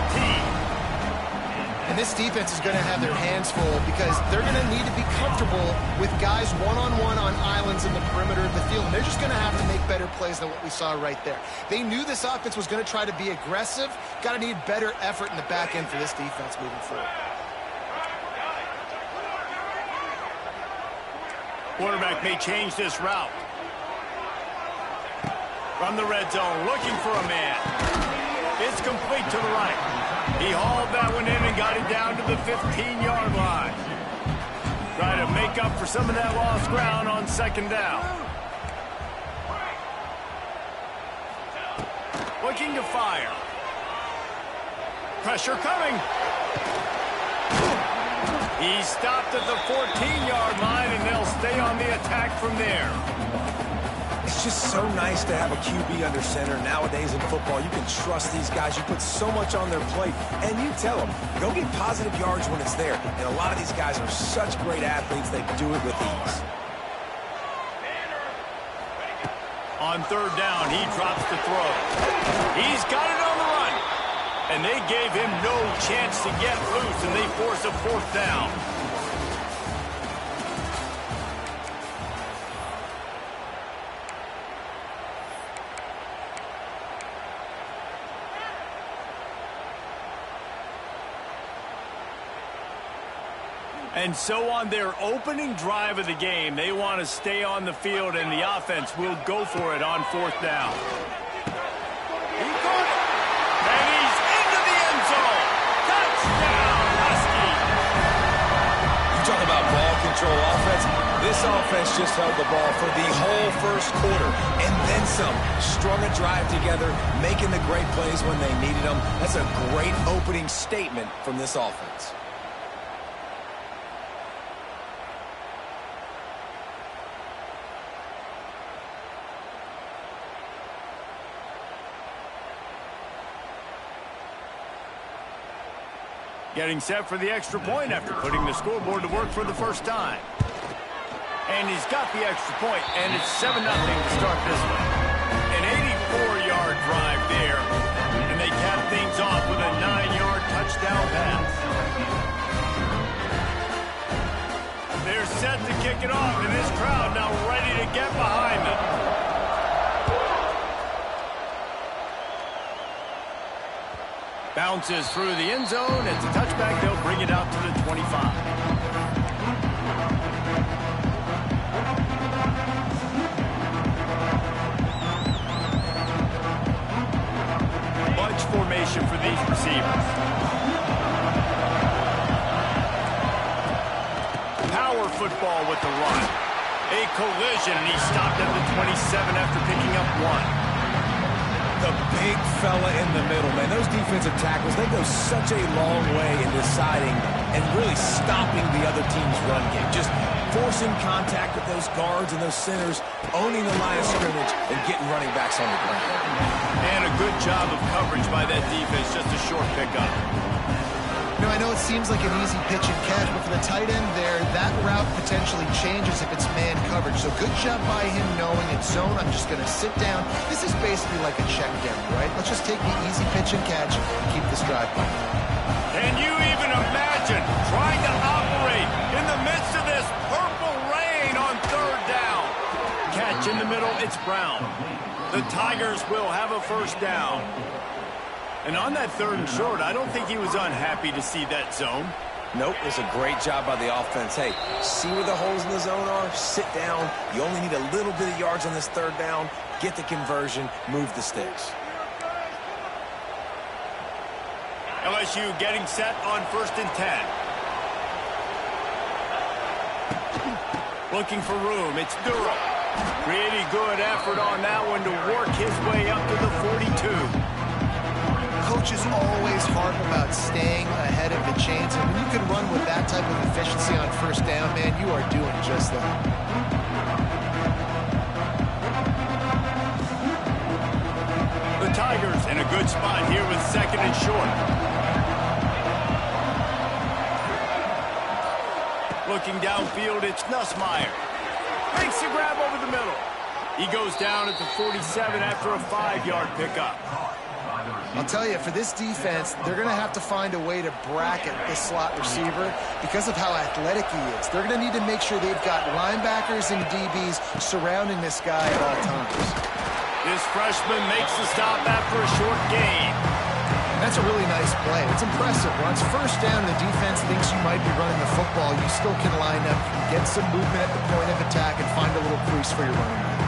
And this defense is going to have their hands full because they're going to need to be comfortable with guys one-on-one on islands in the perimeter of the field. And they're just going to have to make better plays than what we saw right there. They knew this offense was going to try to be aggressive. Got to need better effort in the back end for this defense moving forward. Quarterback may change this route. From the red zone, looking for a man. It's complete to the right. He hauled that one in and got it down to the 15-yard line. Try to make up for some of that lost ground on second down. Looking to fire. Pressure coming. He stopped at the 14-yard line, and they'll stay on the attack from there. It's just so nice to have a QB under center nowadays in football. You can trust these guys. You put so much on their plate, and you tell them, go get positive yards when it's there. And a lot of these guys are such great athletes, they do it with ease. On third down, he drops the throw. He's got it on the run. And they gave him no chance to get loose, and they force a fourth down. And so on their opening drive of the game, they want to stay on the field, and the offense will go for it on fourth down. He caught it, and he's into the end zone. Touchdown, Husky. You talk about ball control offense. This offense just held the ball for the whole first quarter, and then some. Strung a drive together, making the great plays when they needed them. That's a great opening statement from this offense. Getting set for the extra point after putting the scoreboard to work for the first time. And he's got the extra point, and it's 7-0 to start this one. An 84-yard drive there, and they cap things off with a 9-yard touchdown pass. They're set to kick it off, and this crowd now ready to get behind them. Bounces through the end zone. It's a touchback. They'll bring it out to the 25. Bunch formation for these receivers. Power football with the run. A collision, and he stopped at the 27 after picking up 1. The big fella in the middle, man. Those defensive tackles, they go such a long way in deciding and really stopping the other team's run game. Just forcing contact with those guards and those centers, owning the line of scrimmage, and getting running backs on the ground. And a good job of coverage by that defense, just a short pickup. You know, I know it seems like an easy pitch and catch, but for the tight end there, that route potentially changes if it's man coverage. So good job by him knowing it's zone. I'm just going to sit down. This is basically like a check down, right? Let's just take the easy pitch and catch and keep this drive going. Can you even imagine trying to operate in the midst of this purple rain on third down? Catch in the middle, it's Brown. The Tigers will have a first down. And on that 3rd and short, I don't think he was unhappy to see that zone. Nope, it was a great job by the offense. Hey, see where the holes in the zone are? Sit down. You only need a little bit of yards on this 3rd down. Get the conversion. Move the sticks. LSU getting set on 1st and 10. Looking for room. It's Durham. Pretty good effort on that one to work his way up to the 42. Coaches always harp about staying ahead of the chains, and when you can run with that type of efficiency on 1st down, man, you are doing just that. The Tigers in a good spot here with 2nd and short. Looking downfield, it's Nussmeier. Makes the grab over the middle. He goes down at the 47 after a 5-yard pickup. I'll tell you, for this defense, they're going to have to find a way to bracket this slot receiver because of how athletic he is. They're going to need to make sure they've got linebackers and DBs surrounding this guy at all times. This freshman makes the stop after a short gain. That's a really nice play. It's impressive. Once 1st down, the defense thinks you might be running the football. You still can line up, you can get some movement at the point of attack, and find a little crease for your running back.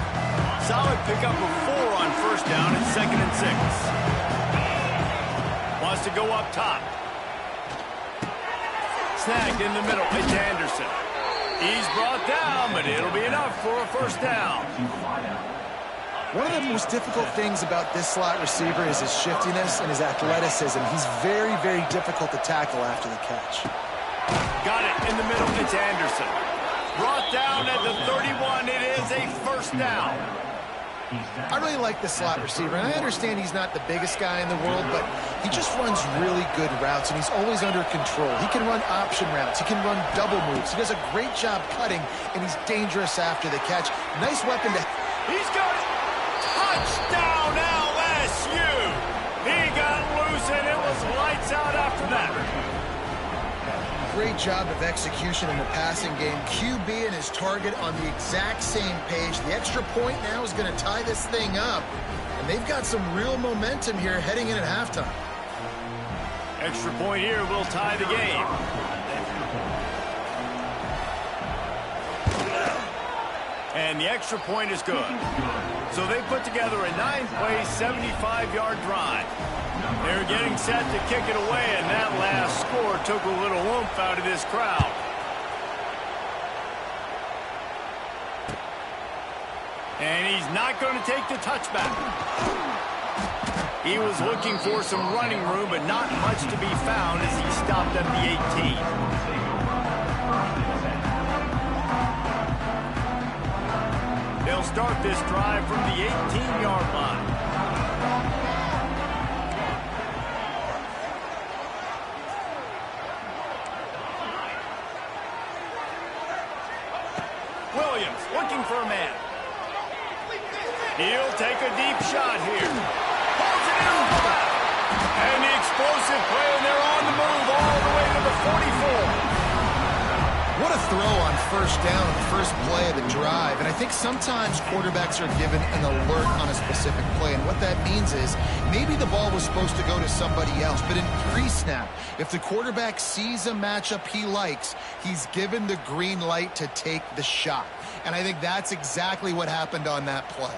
Solid pickup of 4 on 1st down and 2nd and 6. Wants to go up top. Snagged in the middle. It's Anderson. He's brought down, but it'll be enough for a 1st down. One of the most difficult things about this slot receiver is his shiftiness and his athleticism. He's very, very difficult to tackle after the catch. Got it in the middle. It's Anderson. Brought down at the 31. It is a 1st down. I really like the slot receiver, and I understand he's not the biggest guy in the world, but he just runs really good routes, and he's always under control. He can run option routes. He can run double moves. He does a great job cutting, and he's dangerous after the catch. Nice weapon to... He's got it! Touchdown, LSU! He got loose, and it was lights out after that. Great job of execution in the passing game. QB and his target on the exact same page. The extra point now is going to tie this thing up. And they've got some real momentum here heading in at halftime. Extra point here will tie the game. And the extra point is good. So they put together a 9-play, 75-yard drive. They're getting set to kick it away, and that last score took a little oomph out of this crowd. And he's not going to take the touchback. He was looking for some running room, but not much to be found as he stopped at the 18. They'll start this drive from the 18-yard line. Williams looking for a man. He'll take a deep shot here. Pulls it in the left. And the explosive play, and they're on the move all the way to the 44. What a throw on first down, the first play of the drive. And I think sometimes quarterbacks are given an alert on a specific play. And what that means is maybe the ball was supposed to go to somebody else. But in pre-snap, if the quarterback sees a matchup he likes, he's given the green light to take the shot. And I think that's exactly what happened on that play.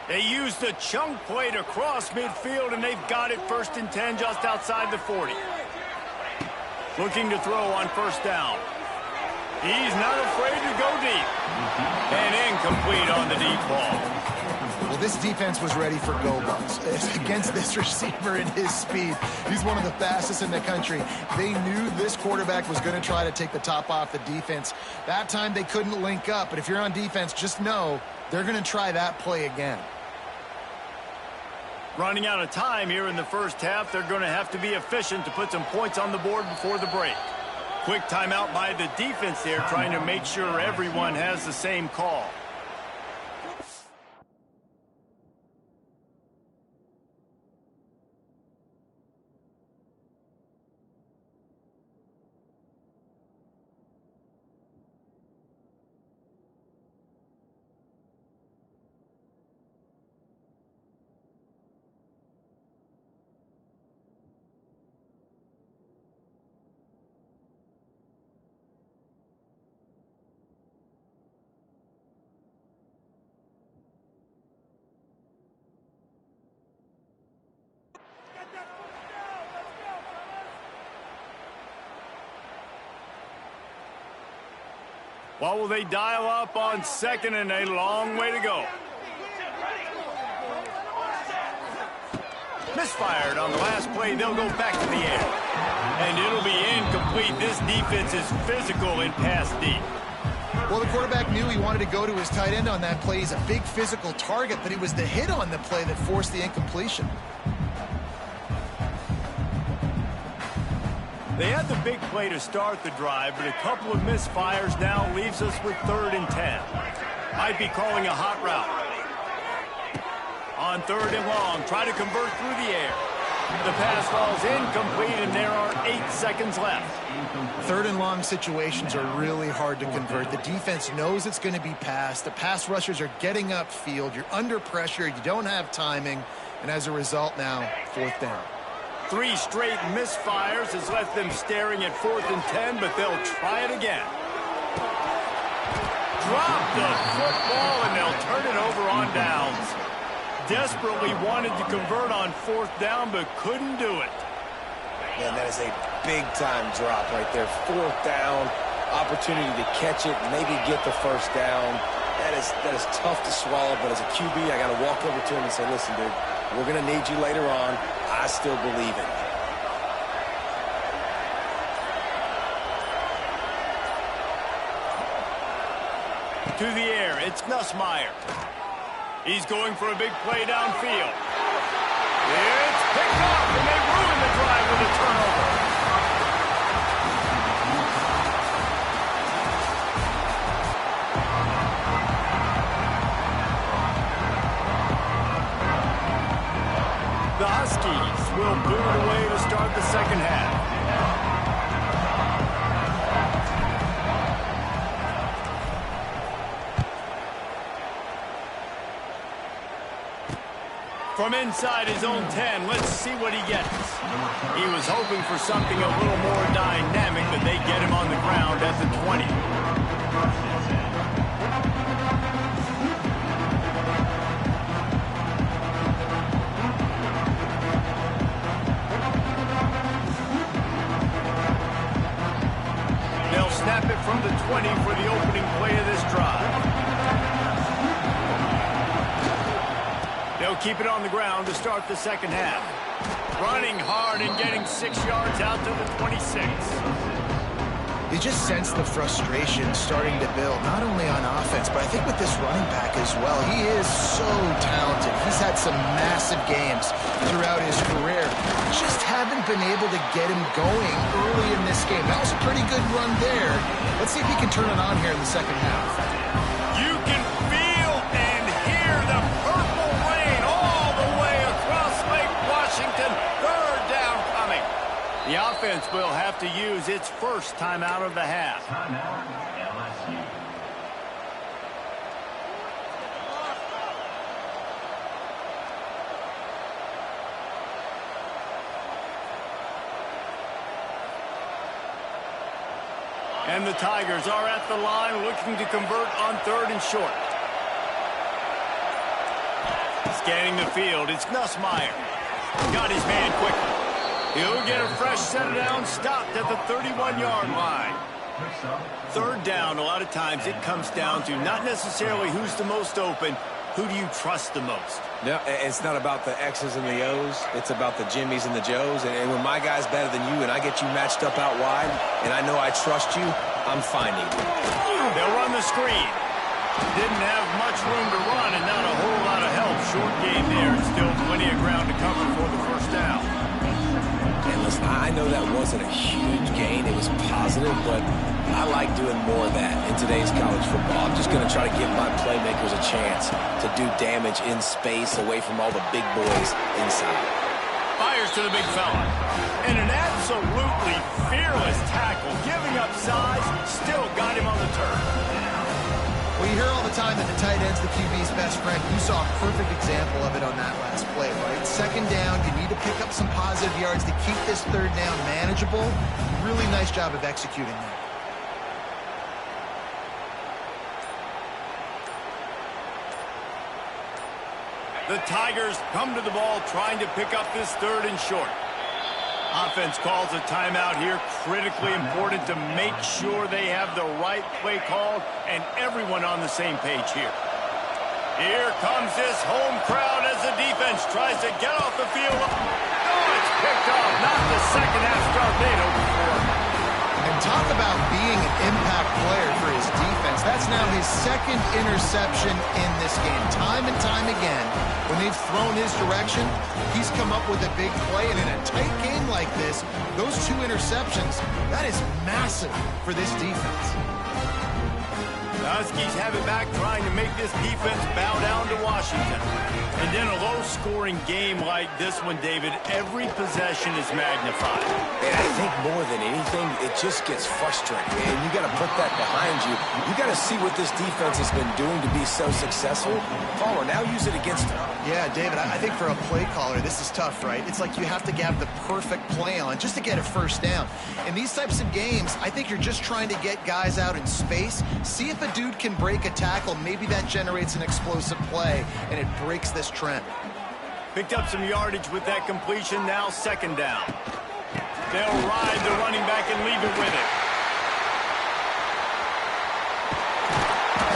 They used the chunk play to cross midfield, and they've got it 1st and 10 just outside the 40. Looking to throw on first down. He's not afraid to go deep. And incomplete on the deep ball. Well, this defense was ready for go bucks. Against this receiver and his speed, he's one of the fastest in the country. They knew this quarterback was going to try to take the top off the defense. That time they couldn't link up, but if you're on defense, just know they're going to try that play again. Running out of time here in the first half, they're going to have to be efficient to put some points on the board before the break. Quick timeout by the defense there, trying to make sure everyone has the same call. What will they dial up on second, and a long way to go? Misfired on the last play. They'll go back to the air. And it'll be incomplete. This defense is physical in pass deep. Well, the quarterback knew he wanted to go to his tight end on that play. He's a big physical target, but it was the hit on the play that forced the incompletion. They had the big play to start the drive, but a couple of misfires now leaves us with 3rd and 10. Might be calling a hot route. On 3rd and long, try to convert through the air. The pass falls incomplete, and there are 8 seconds left. 3rd and long situations are really hard to convert. The defense knows it's going to be passed. The pass rushers are getting upfield. You're under pressure. You don't have timing. And as a result now, 4th down. 3 straight misfires has left them staring at 4th and 10, but they'll try it again. Drop the football, and they'll turn it over on downs. Desperately wanted to convert on 4th down, but couldn't do it. Man, that is a big-time drop right there. 4th down, opportunity to catch it, maybe get the first down. That is tough to swallow, but as a QB, I got to walk over to him and say, listen, dude, we're going to need you later on. I still believe it. To the air, it's Nussmeier. He's going for a big play downfield. It's picked up, and they ruin the drive with a turnover. The Huskies will boot it away to start the second half. From inside his own 10, let's see what he gets. He was hoping for something a little more dynamic, but they get him on the ground at the 20. They'll snap it from the 20 for the opening play of this drive. keep it on the ground to start the second half. Running hard and getting 6 yards out to the 26. You just sense the frustration starting to build, not only on offense, but I think with this running back as well. He is so talented. He's had some massive games throughout his career. Just haven't been able to get him going early in this game. That was a pretty good run there. Let's see if he can turn it on here in the second half. You can feel and hear the purple rain all the way across Lake Washington. Third down coming. The offense will have to use its first timeout of the half. Timeout, LSU. And the Tigers are at the line looking to convert on 3rd and short. Scanning the field, it's Nussmeier. Got his man quickly. He'll get a fresh set down, stopped at the 31-yard line. 3rd down, a lot of times it comes down to not necessarily who's the most open, who do you trust the most? No, it's not about the X's and the O's. It's about the Jimmies and the Joes. And when my guy's better than you and I get you matched up out wide and I know I trust you, I'm finding you. They'll run the screen. Didn't have much room to run and not a whole lot of help. Short game there and still plenty of ground to cover for the first down. And listen, I know that wasn't a huge gain. It was positive, but I like doing more of that in today's college football. I'm just going to try to give my playmakers a chance to do damage in space away from all the big boys inside. Fires to the big fella. And an absolutely fearless tackle. Giving up size, still got him on the turf. Well, you hear all the time that the tight end's the QB's best friend. You saw a perfect example of it on that last play, right? Second down, you need to pick up some positive yards to keep this 3rd down manageable. Really nice job of executing that. The Tigers come to the ball trying to pick up this 3rd and short. Offense calls a timeout here. Critically important to make sure they have the right play called and everyone on the same page here. Here comes this home crowd as the defense tries to get off the field. Oh, it's picked off. Not the second half start they'd hoped for. And talk about being an impact player for his defense. That's now his 2nd interception in this game. Time and time again, when they've thrown his direction, he's come up with a big play. And in a tight game like this, those 2 interceptions, that is massive for this defense. The Huskies have it back trying to make this defense bow down to Washington. And in a low-scoring game like this one, David, every possession is magnified. And I think more than anything, it just gets frustrating. And you got to put that behind you. You got to see what this defense has been doing to be so successful. Caller, now use it against them. Yeah, David, I think for a play caller, this is tough, right? It's like you have to have the perfect play on just to get a first down. In these types of games, I think you're just trying to get guys out in space, see if a dude can break a tackle. Maybe that generates an explosive play, and it breaks this trend. Picked up some yardage with that completion. Now 2nd down. They'll ride the running back and leave it with it.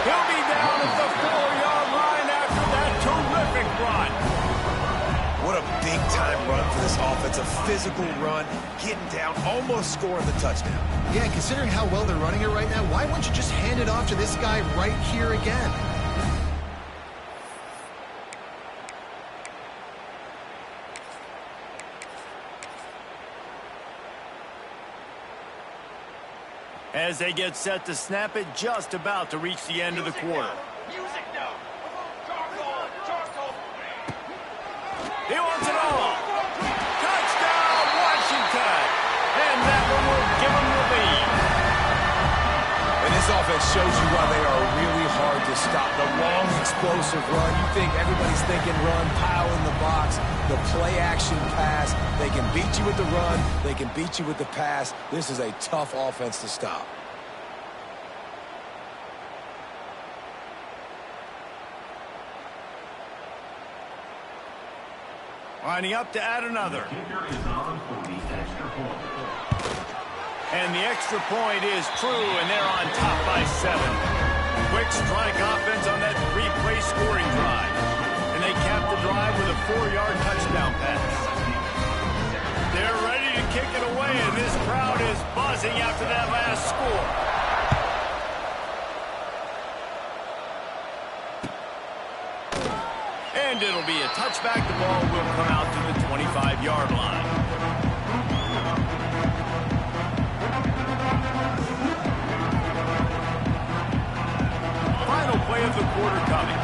He'll be down at the 4-yard line after that terrific run. What a big-time run for this offense. A physical run, getting down, almost scoring the touchdown. Yeah, considering how well they're running it right now, why wouldn't you just hand it off to this guy right here again? As they get set to snap it, just about to reach the end of the quarter. Music now. Charcoal, charcoal. He wants it all. Touchdown, Washington. And that one will give them the lead. And this offense shows you why they are really hard to stop. The long, explosive run. You think everybody's thinking run, pile in the box. The play-action pass. They can beat you with the run. They can beat you with the pass. This is a tough offense to stop. Lining up to add another. Kicker is on for the extra point. And the extra point is true, and they're on top by 7. Quick strike offense on that 3-play scoring drive. And they capped it drive with a 4-yard touchdown pass. They're ready to kick it away, and this crowd is buzzing after that last score. And it'll be a touchback. The ball will come out to the 25-yard line. Final play of the quarter coming.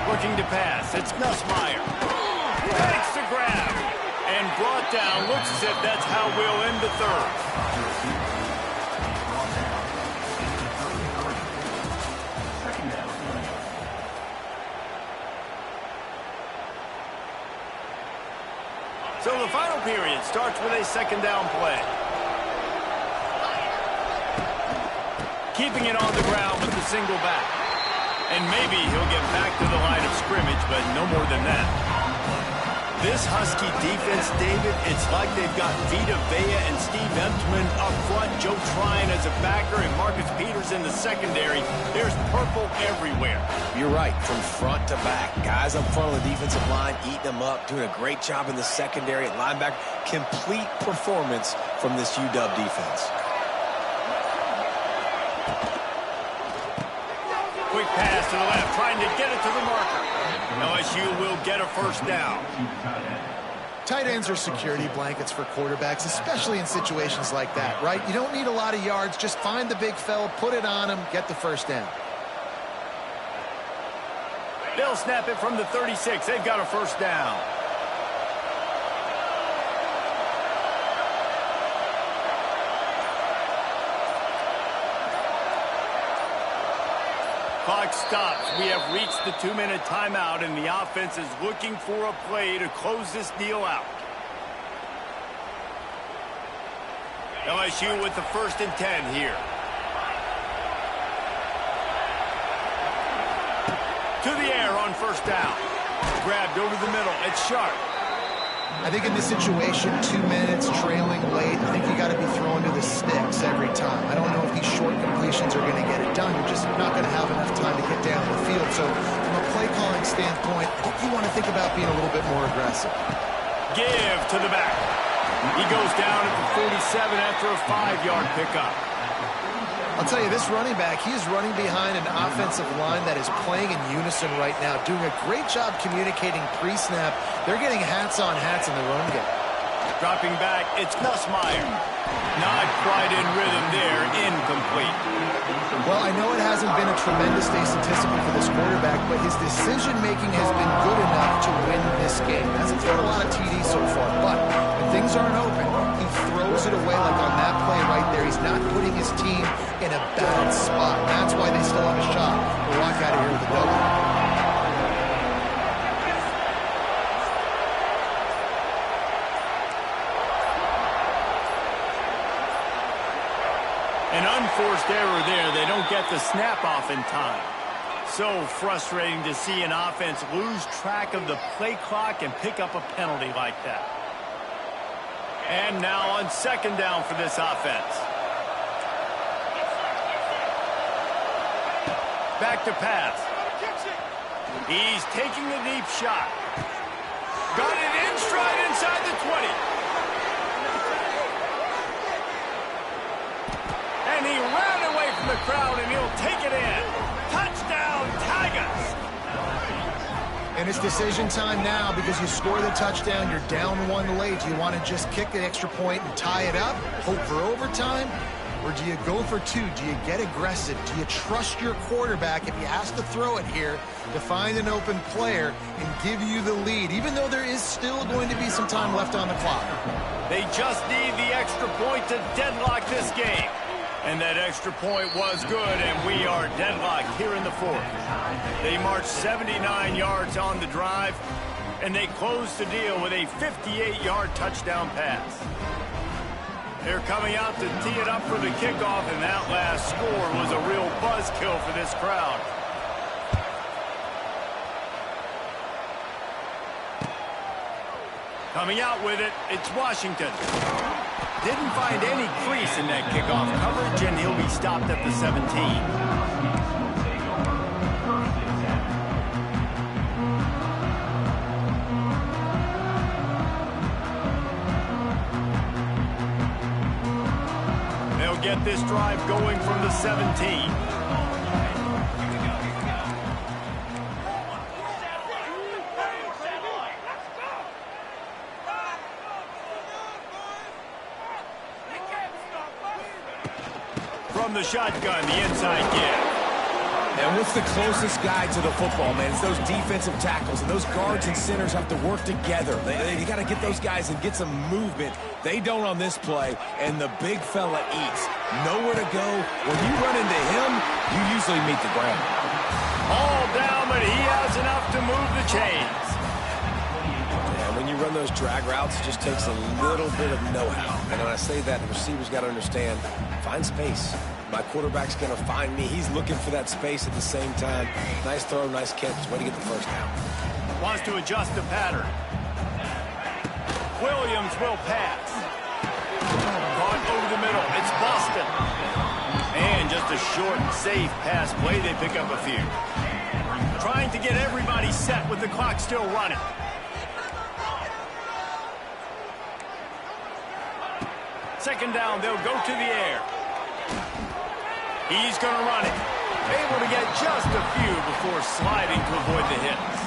Looking to pass. It's Nussmeier. Takes the grab. And brought down. Looks as if that's how we'll end the third. So the final period starts with a second down play. Keeping it on the ground with the single back. And maybe he'll get back to the line of scrimmage, but no more than that. This Husky defense, David, it's like they've got Vita Vea and Steve Emtman up front, Joe Tryon as a backer, and Marcus Peters in the secondary. There's purple everywhere. You're right, from front to back. Guys up front of the defensive line eating them up, doing a great job in the secondary at linebacker. Complete performance from this UW defense. Quick pass to the left, trying to get it to the marker. LSU will get a first down. Tight ends are security blankets for quarterbacks, especially in situations like that, right? You don't need a lot of yards. Just find the big fella, put it on him, get the first down. They'll snap it from the 36. They've got a first down. Clock stops. We have reached the 2-minute timeout, and the offense is looking for a play to close this deal out. LSU with the 1st and 10 here. To the air on first down. Grabbed over the middle. It's Sharp. I think in this situation, 2 minutes, trailing late, I think you got to be throwing to the sticks every time. I don't know if these short completions are going to get it done. You're just not going to have enough time to get down the field. So from a play calling standpoint, I think you want to think about being a little bit more aggressive. Give to the back. He goes down at the 47 after a 5-yard pickup. I'll tell you, this running back, he is running behind an offensive line that is playing in unison right now, doing a great job communicating pre-snap. They're getting hats on hats in the run game. Dropping back, it's Nussmeier. Not quite in rhythm there, incomplete. Well, I know it hasn't been a tremendous day statistically for this quarterback, but his decision-making has been good enough to win this game. Hasn't thrown a lot of TDs so far, but when things aren't open, he throws it away like on that play right there. He's not putting his team in a bad spot. That's why they still have a shot to walk out of here with a W. An unforced error there. They don't get the snap off in time. So frustrating to see an offense lose track of the play clock and pick up a penalty like that. And now on second down for this offense. Back to pass. He's taking a deep shot. Got it in stride inside the 20. And he ran away from the crowd, and he'll take it in. Touchdown, Tigers! And it's decision time now because you score the touchdown, you're down 1 late. Do you want to just kick the extra point and tie it up, hope for overtime? Or do you go for 2? Do you get aggressive? Do you trust your quarterback if he has to throw it here to find an open player and give you the lead, even though there is still going to be some time left on the clock? They just need the extra point to deadlock this game. And that extra point was good, and we are deadlocked here in the 4th. They marched 79 yards on the drive, and they closed the deal with a 58-yard touchdown pass. They're coming out to tee it up for the kickoff, and that last score was a real buzzkill for this crowd. Coming out with it, it's Washington. Didn't find any crease in that kickoff coverage, and he'll be stopped at the 17. get this drive going from the 17. From the shotgun, the inside give. And what's the closest guy to the football, man? It's those defensive tackles, and those guards and centers have to work together. You got to get those guys and get some movement. They don't on this play, and the big fella eats. Nowhere to go. When you run into him, you usually meet the ground. All down, but he has enough to move the chains. And when you run those drag routes, it just takes a little bit of know-how. And when I say that, the receiver's got to understand, find space. My quarterback's going to find me. He's looking for that space at the same time. Nice throw, nice catch. Way to get the first down. Wants to adjust the pattern. Williams will pass. Caught over the middle. It's Boston. And just a short, safe pass play. They pick up a few. Trying to get everybody set with the clock still running. Second down, they'll go to the air. He's going to run it. Able to get just a few before sliding to avoid the hits.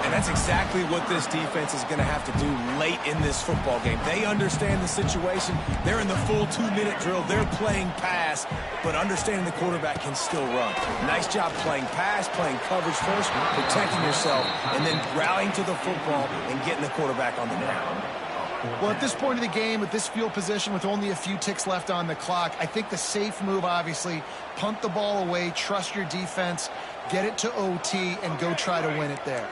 And that's exactly what this defense is going to have to do late in this football game. They understand the situation. They're in the full 2-minute drill. They're playing pass, but understanding the quarterback can still run. Nice job playing pass, playing coverage first, protecting yourself, and then rallying to the football and getting the quarterback on the down. Well, at this point of the game, with this field position, with only a few ticks left on the clock, I think the safe move, obviously, punt the ball away, trust your defense, get it to OT, and go try to win it there.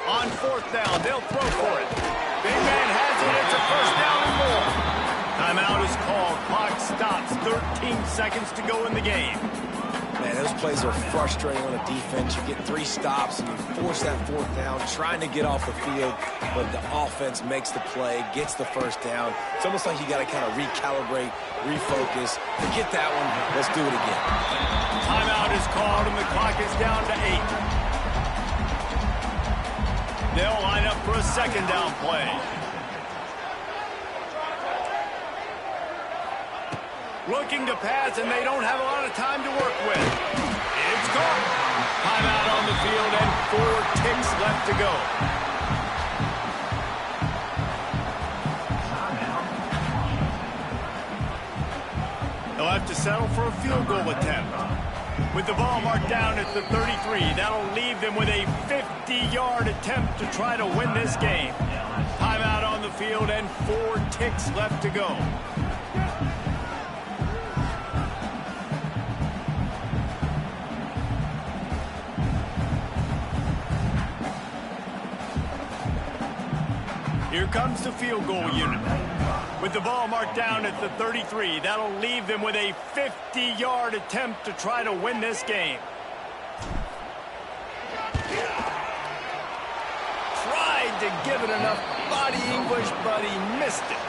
On fourth down, they'll throw for it. Big man has it. It's a first down and more. Timeout is called. Clock stops. 13 seconds to go in the game. Man, those plays are frustrating on the defense. You get 3 stops and you force that fourth down, trying to get off the field, but the offense makes the play, gets the first down. It's almost like you got to kind of recalibrate, refocus. Forget that one. Let's do it again. Timeout is called and the clock is down to 8. They'll line up for a second down play. Looking to pass, and they don't have a lot of time to work with. It's gone. Timeout on the field, and 4 ticks left to go. They'll have to settle for a field goal attempt. With the ball marked down at the 33, that'll leave them with a 50-yard attempt to try to win this game. Timeout on the field, and 4 ticks left to go. Here comes the field goal unit. With the ball marked down at the 33, that'll leave them with a 50-yard attempt to try to win this game. Tried to give it enough body English, but he missed it.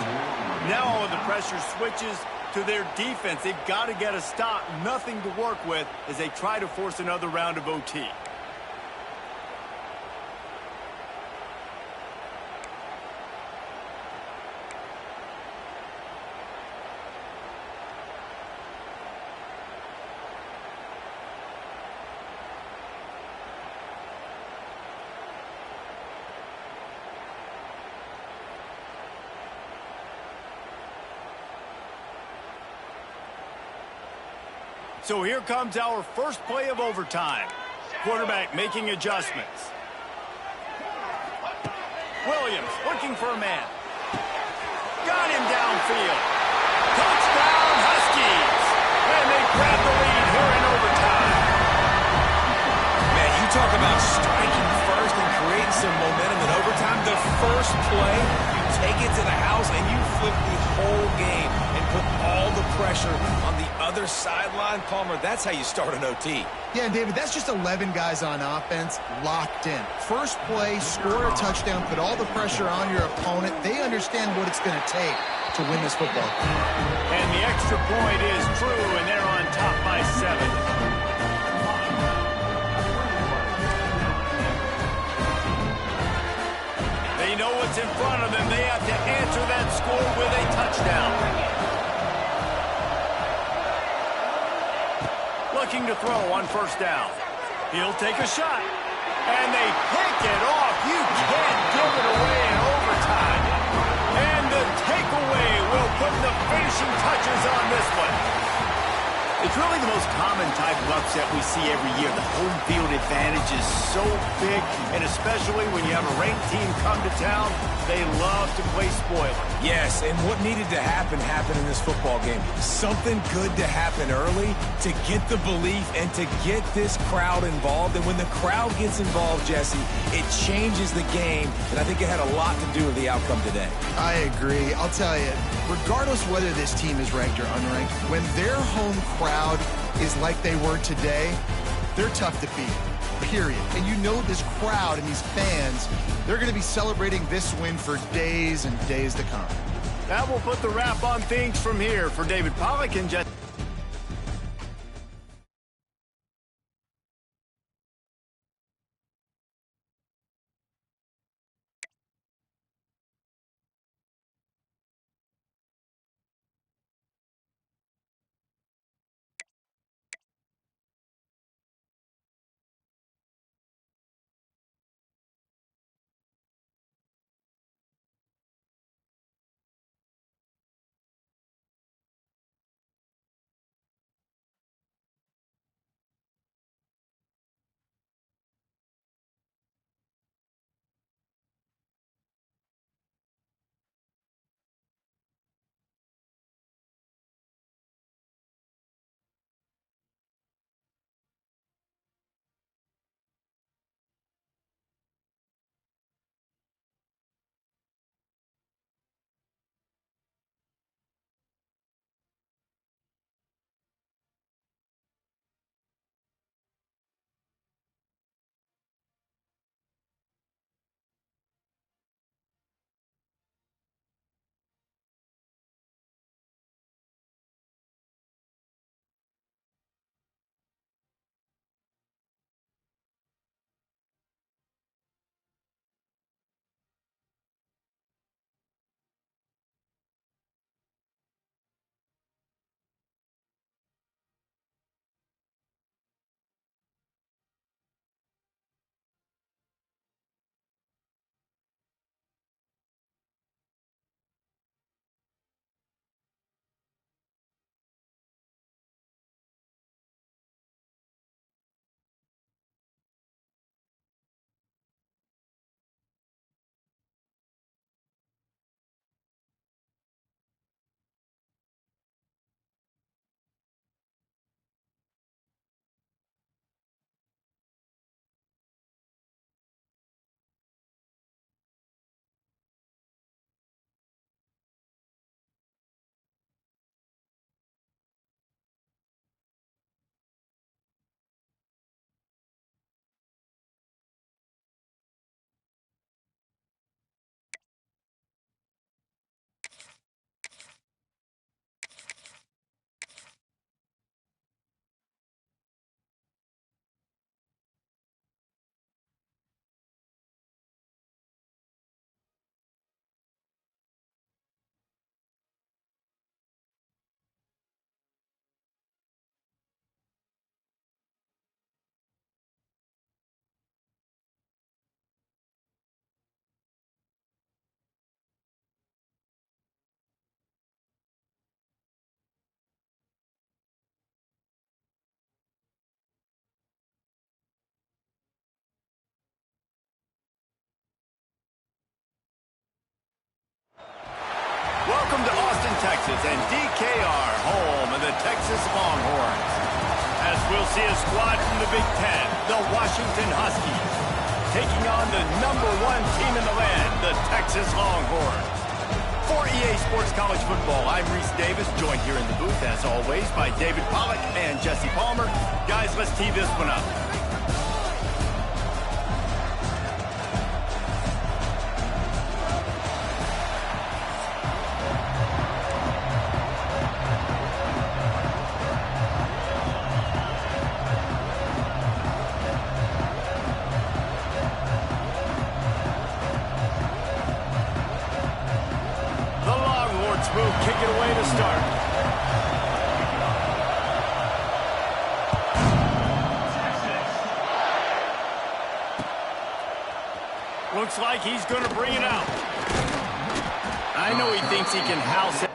Now all of the pressure switches to their defense. They've got to get a stop, nothing to work with as they try to force another round of OT. So here comes our first play of overtime. Quarterback making adjustments. Williams looking for a man. Got him downfield. Touchdown, Huskies! And they grab the lead here in overtime. Man, you talk about striking first and creating some momentum in overtime. The first play, you take it to the house and you flip the whole game and put all the pressure on the other sideline. Palmer, that's how you start an OT. Yeah, David, that's just 11 guys on offense locked in. First play, score a touchdown, put all the pressure on your opponent. They understand what it's going to take to win this football. And the extra point is true, and they're on top by 7. They know what's in front of them. They have to answer that score with a touchdown. Looking to throw on first down. He'll take a shot. And they pick it off. You can't give it away in overtime. And the takeaway will put the finishing touches on this one. It's really the most common type of upset we see every year. The home field advantage is so big, and especially when you have a ranked team come to town, they love to play spoiler. Yes, and what needed to happen happened in this football game. Something good to happen early to get the belief and to get this crowd involved. And when the crowd gets involved, Jesse, it changes the game, and I think it had a lot to do with the outcome today. I agree. I'll tell you, regardless whether this team is ranked or unranked, when their home crowd is like they were today, they're tough to beat, period. And you know this crowd and these fans, they're going to be celebrating this win for days and days to come. That will put the wrap on things from here. For David Pollack and Jesse. Welcome to Austin, Texas, and DKR, home of the Texas Longhorns. As we'll see a squad from the Big Ten, the Washington Huskies, taking on the #1 team in the land, the Texas Longhorns. For EA Sports College Football, I'm Reese Davis, joined here in the booth, as always, by David Pollack and Jesse Palmer. Guys, let's tee this one up. Looks like he's going to bring it out. I know he thinks he can house it.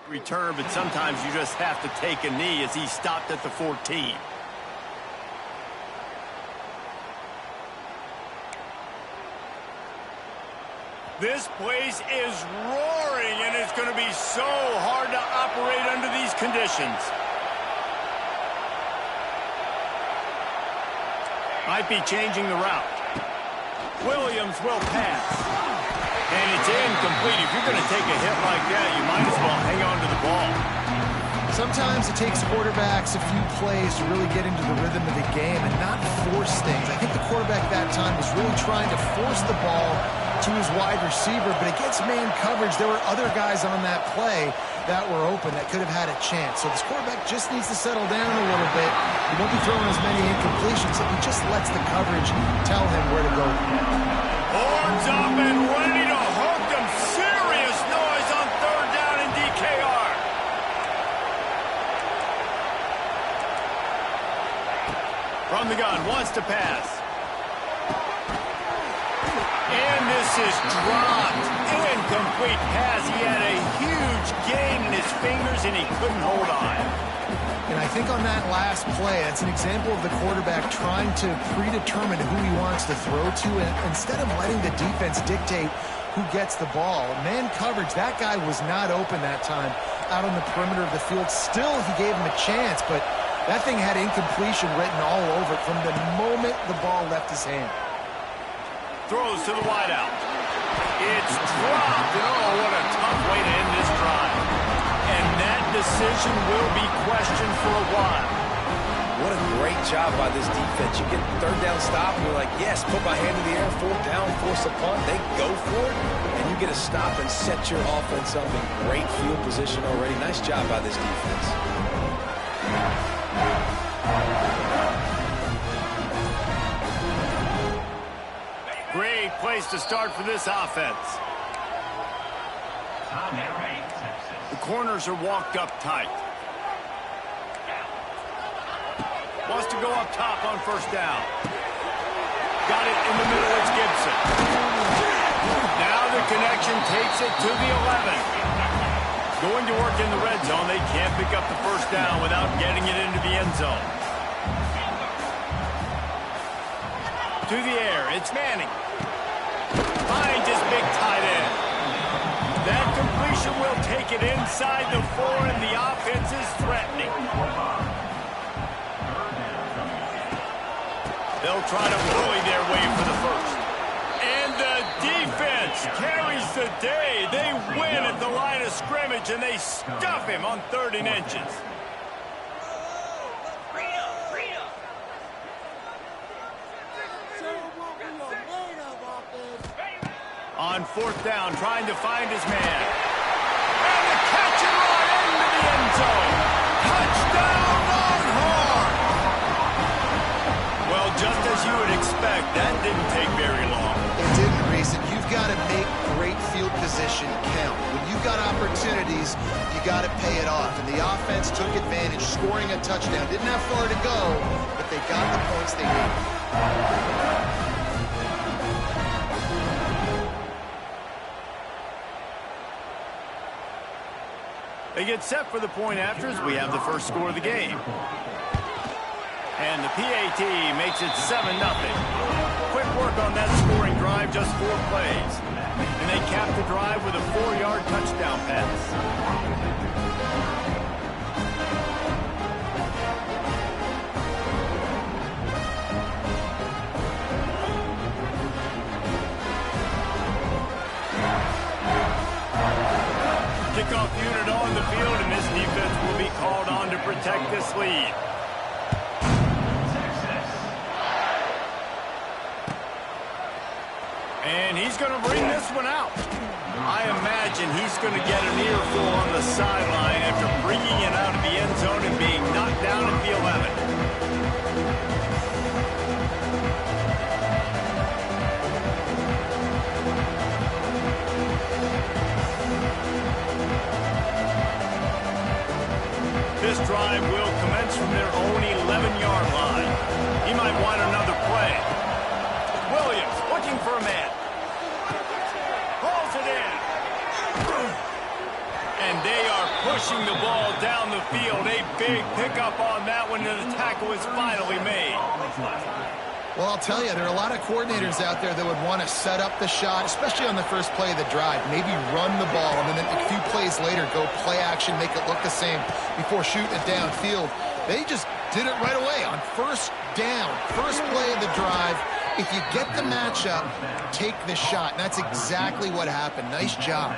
Return, but sometimes you just have to take a knee as he stopped at the 14. This place is roaring, and it's going to be so hard to operate under these conditions. Might be changing the route. Williams will pass. And it's incomplete. If you're going to take a hit like that, you might as well hang on to the ball. Sometimes it takes quarterbacks a few plays to really get into the rhythm of the game and not force things. I think the quarterback that time was really trying to force the ball to his wide receiver, but against man coverage, there were other guys on that play that were open that could have had a chance. So this quarterback just needs to settle down a little bit. He won't be throwing as many incompletions if he just lets the coverage tell him where to go. Horns up and ready to hook them. Serious noise on third down in DKR. From the gun, wants to pass. And this is dropped. Incomplete pass. He had a huge gain in his fingers and he couldn't hold on. And I think on that last play, that's an example of the quarterback trying to predetermine who he wants to throw to, and instead of letting the defense dictate who gets the ball. Man coverage, that guy was not open that time out on the perimeter of the field. Still, he gave him a chance, but that thing had incompletion written all over it from the moment the ball left his hand. Throws to the wideout. It's dropped, and oh, what a tough way to end this drive. And that decision will be questioned for a while. What a great job by this defense. You get third down stop, and you're like, yes, put my hand in the air, fourth down, force a punt. They go for it, and you get a stop and set your offense up in great field position already. Nice job by this defense. Great place to start for this offense. The corners are walked up tight. Wants to go up top on first down. Got it in the middle, it's Gibson. Now the connection takes it to the 11. Going to work in the red zone. They can't pick up the first down without getting it into the end zone. To the air, it's Manning. Finds his big tight end. That completion will take it inside the 4, and the offense is threatening. They'll try to bully their way for the first. And the defense carries the day. They win at the line of scrimmage, and they stuff him on 3rd and inches. On 4th down, trying to find his man. And the catch and run into the end zone. Touchdown, Longhorn! Well, just as you would expect, that didn't take very long. It didn't, Reese, and you've got to make great field position count. When you've got opportunities, you got to pay it off. And the offense took advantage, scoring a touchdown. Didn't have far to go, but they got the points they needed. They get set for the point afters. We have the first score of the game. And the PAT makes it 7-0. Quick work on that scoring drive, just 4 plays. And they cap the drive with a 4-yard touchdown pass. Kickoff unit on the field, and this defense will be called on to protect this lead. And he's going to bring this one out. I imagine he's going to get an earful on the sideline after bringing it out of the end zone and being knocked down at the 11. This drive will commence from their own 11-yard line. He might want another play. Williams looking for a man. Pulls it in. And they are pushing the ball down the field. A big pickup on that one, and the tackle is finally made. Well, I'll tell you, there are a lot of coordinators out there that would want to set up the shot, especially on the first play of the drive. Maybe run the ball, and then a few plays later, go play action, make it look the same before shooting it downfield. They just did it right away on first down, first play of the drive. If you get the matchup, take the shot. And that's exactly what happened. Nice job.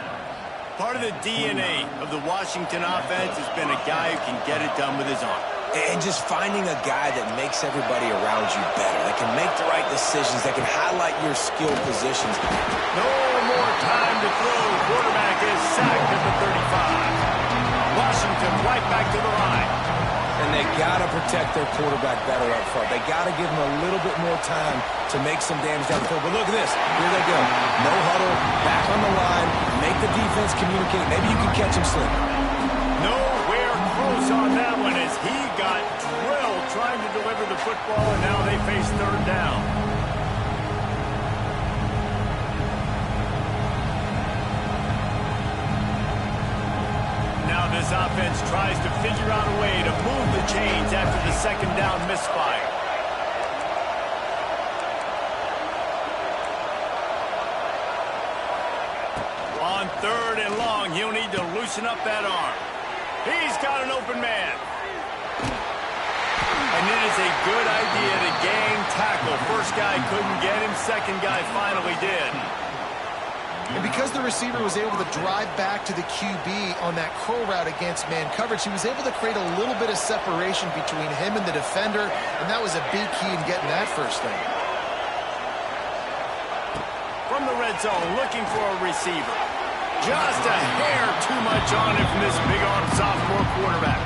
Part of the DNA of the Washington offense has been a guy who can get it done with his arm. And just finding a guy that makes everybody around you better, that can make the right decisions, that can highlight your skill positions. No more time to throw. The quarterback is sacked at the 35. Washington right back to the line. And they got to protect their quarterback better up front. They got to give him a little bit more time to make some damage down the field. But look at this. Here they go. No huddle, back on the line, make the defense communicate. Maybe you can catch him slipping. Nowhere close on that one as he got drilled trying to deliver the football, and now they face third down. Now this offense tries to figure out a way to move the chains after the second down misfire. On third and long, he'll need to loosen up that arm. He's got an open man. And it is a good idea to gang tackle. First guy couldn't get him, second guy finally did. And because the receiver was able to drive back to the QB on that curl route against man coverage, he was able to create a little bit of separation between him and the defender, and that was a big key in getting that first down. From the red zone, looking for a receiver. Just a hair too much on it from this big-arm sophomore quarterback.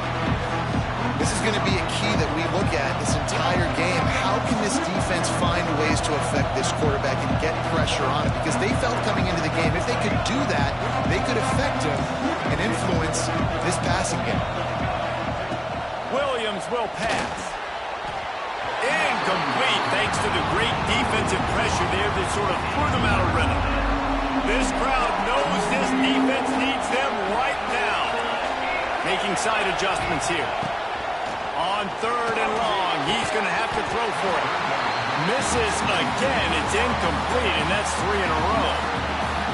This is going to be a key that we look at this entire game. How can this defense find ways to affect this quarterback and get pressure on him? Because they felt coming into the game, if they could do that, they could affect him and influence this passing game. Williams will pass. Incomplete thanks to the great defensive pressure there that sort of threw them out of rhythm. This crowd knows this defense needs them right now. Making side adjustments here. On third and long, he's going to have to throw for it. Misses again. It's incomplete, and that's 3 in a row.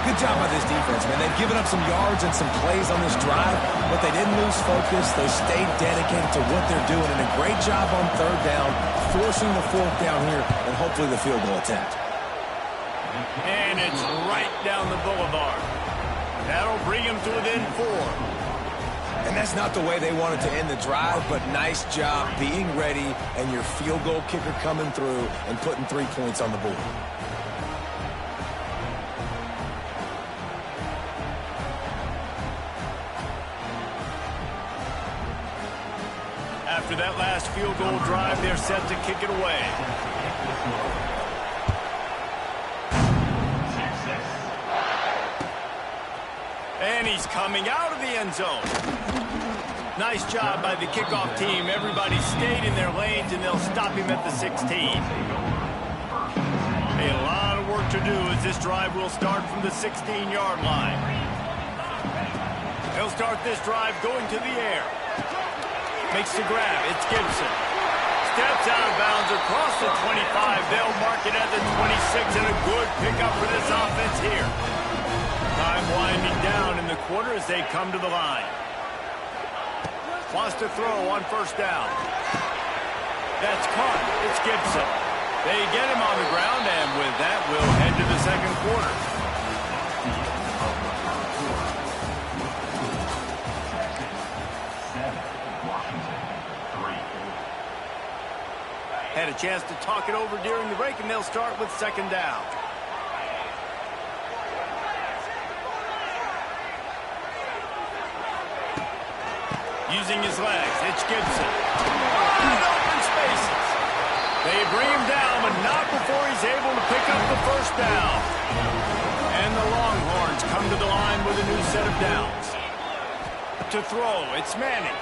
Good job by this defense, man. They've given up some yards and some plays on this drive, but they didn't lose focus. They stayed dedicated to what they're doing, and a great job on third down, forcing the fourth down here, and hopefully the field goal attempt. And it's right down the boulevard. That'll bring him to within 4. And that's not the way they wanted to end the drive, but nice job being ready and your field goal kicker coming through and putting 3 points on the board. After that last field goal drive, they're set to kick it away. And he's coming out of the end zone. Nice job by the kickoff team. Everybody stayed in their lanes, and they'll stop him at the 16. A lot of work to do as this drive will start from the 16-yard line. He'll start this drive going to the air. Makes the grab. It's Gibson. steps out of bounds across the 25. They'll mark it at the 26, and a good pickup for this offense here. Time winding down in the quarter as they come to the line. Wants to throw on first down. That's caught. It's Gibson. They get him on the ground, and with that, we'll head to the second quarter. Had a chance to talk it over during the break, and they'll start with second down. Using his legs, it's Gibson. Wide open spaces. They bring him down, but not before he's able to pick up the first down. And the Longhorns come to the line with a new set of downs. To throw, it's Manning.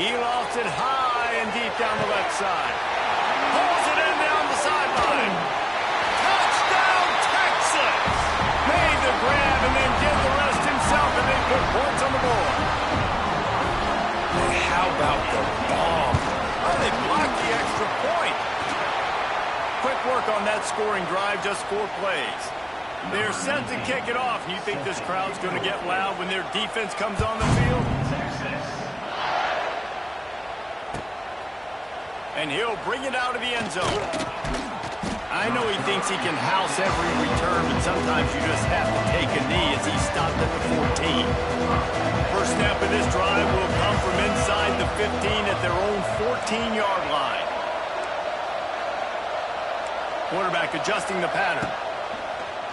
He lost it high and deep down the left side. Pulls it in down the sideline. Touchdown, Texas! Made the grab and then did the rest himself, and they put points on the board. And how about the bomb? Well, they blocked the extra point. Quick work on that scoring drive, just 4 plays. They're set to kick it off, and you think this crowd's going to get loud when their defense comes on the field? And he'll bring it out of the end zone. I know he thinks he can house every return, but sometimes you just have to take a knee as he stopped at the 14. First snap of this drive will come from inside the 15 at their own 14-yard line. Quarterback adjusting the pattern.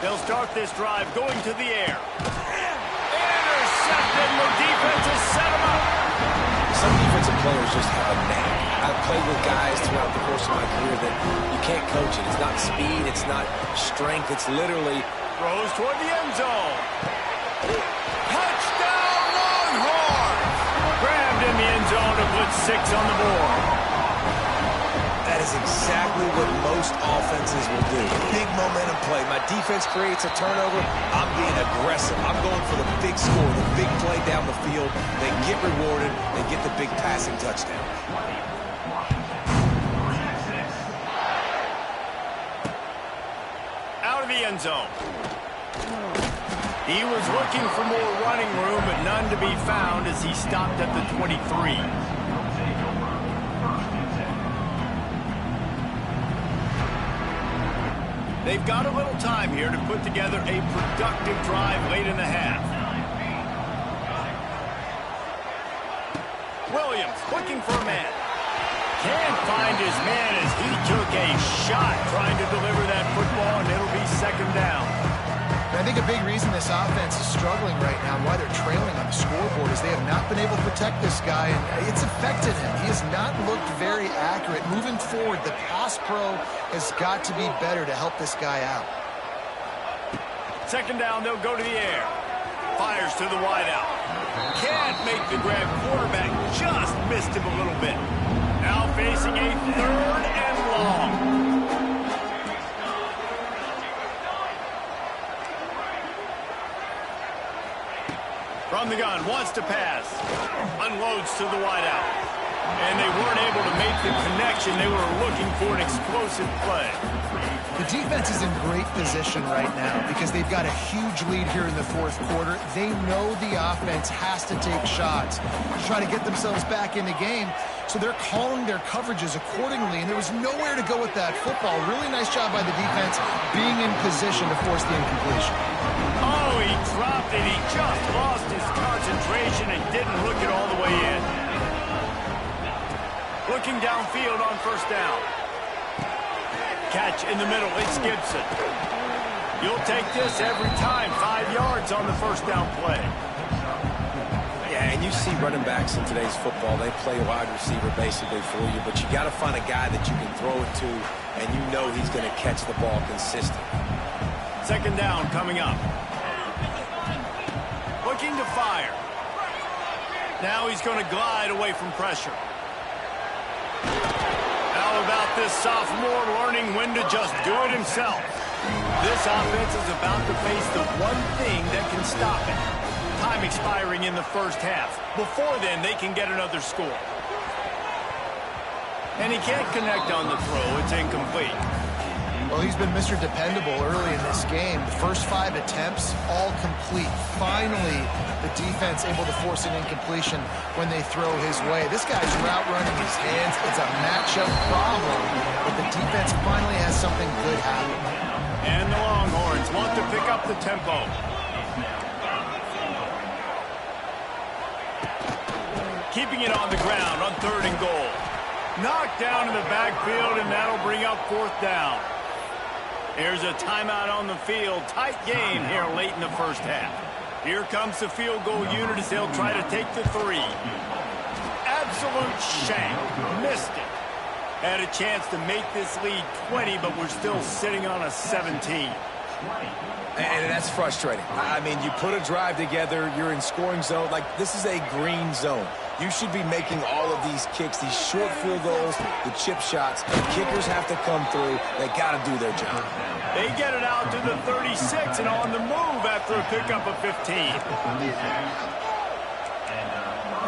They'll start this drive going to the air. Intercepted. The defense has set him up. Some defensive players just have a knack. I've played with guys throughout the course of my career that you can't coach it. It's not speed. It's not strength. It's literally... Throws toward the end zone. Touchdown, Longhorns! Grabbed in the end zone to put 6 on the board. That is exactly what most offenses will do. Big momentum play. My defense creates a turnover. I'm being aggressive. I'm going for the big score, the big play down the field. They get rewarded. They get the big passing touchdown. Out of the end zone. He was looking for more running room, but none to be found as he stopped at the 23. They've got a little time here to put together a productive drive late in the half. Williams looking for a man. Can't find his man as he took a shot trying to deliver that football, and it'll be second down. I think a big reason this offense is struggling right now, why they're trailing on the scoreboard, is they have not been able to protect this guy, and it's affected him. He has not looked very accurate. Moving forward, the pass pro has got to be better to help this guy out. Second down, they'll go to the air. Fires to the wideout. Can't make the grab. Quarterback just missed him a little bit. Now facing a 3rd and long. From the gun, wants to pass. Unloads to the wideout. And they weren't able to make the connection. They were looking for an explosive play. The defense is in great position right now because they've got a huge lead here in the 4th quarter. They know the offense has to take shots to try to get themselves back in the game. So they're calling their coverages accordingly, and there was nowhere to go with that football. Really nice job by the defense being in position to force the incompletion. Oh, he dropped it. He just lost his concentration and didn't look it all the way in. Looking downfield on first down. Catch in the middle. It's Gibson. You'll take this every time. 5 yards on the first down play. Yeah, and you see running backs in today's football, they play wide receiver basically for you, but you got to find a guy that you can throw it to, and you know he's going to catch the ball consistently. Second down coming up. Looking to fire. Now he's going to glide away from pressure. How about this sophomore learning when to just do it himself? This offense is about to face the one thing that can stop it. Time expiring in the first half. Before then, they can get another score. And he can't connect on the throw. It's incomplete. Well, he's been Mr. Dependable early in this game. The first 5 attempts, all complete. Finally, the defense able to force an incompletion when they throw his way. This guy's route running his hands. It's a matchup problem, but the defense finally has something good happen. And the Longhorns want to pick up the tempo. Keeping it on the ground on 3rd and goal. Knocked down in the backfield, and that'll bring up 4th down. There's a timeout on the field. Tight game here late in the first half. Here comes the field goal unit as they'll try to take the 3. Absolute shank. Missed it. Had a chance to make this lead 20, but we're still sitting on a 17. And that's frustrating. I mean, you put a drive together, you're in scoring zone. Like, this is a green zone. You should be making all of these kicks, these short field goals, the chip shots. The kickers have to come through. They got to do their job. They get it out to the 36 and on the move after a pickup of 15.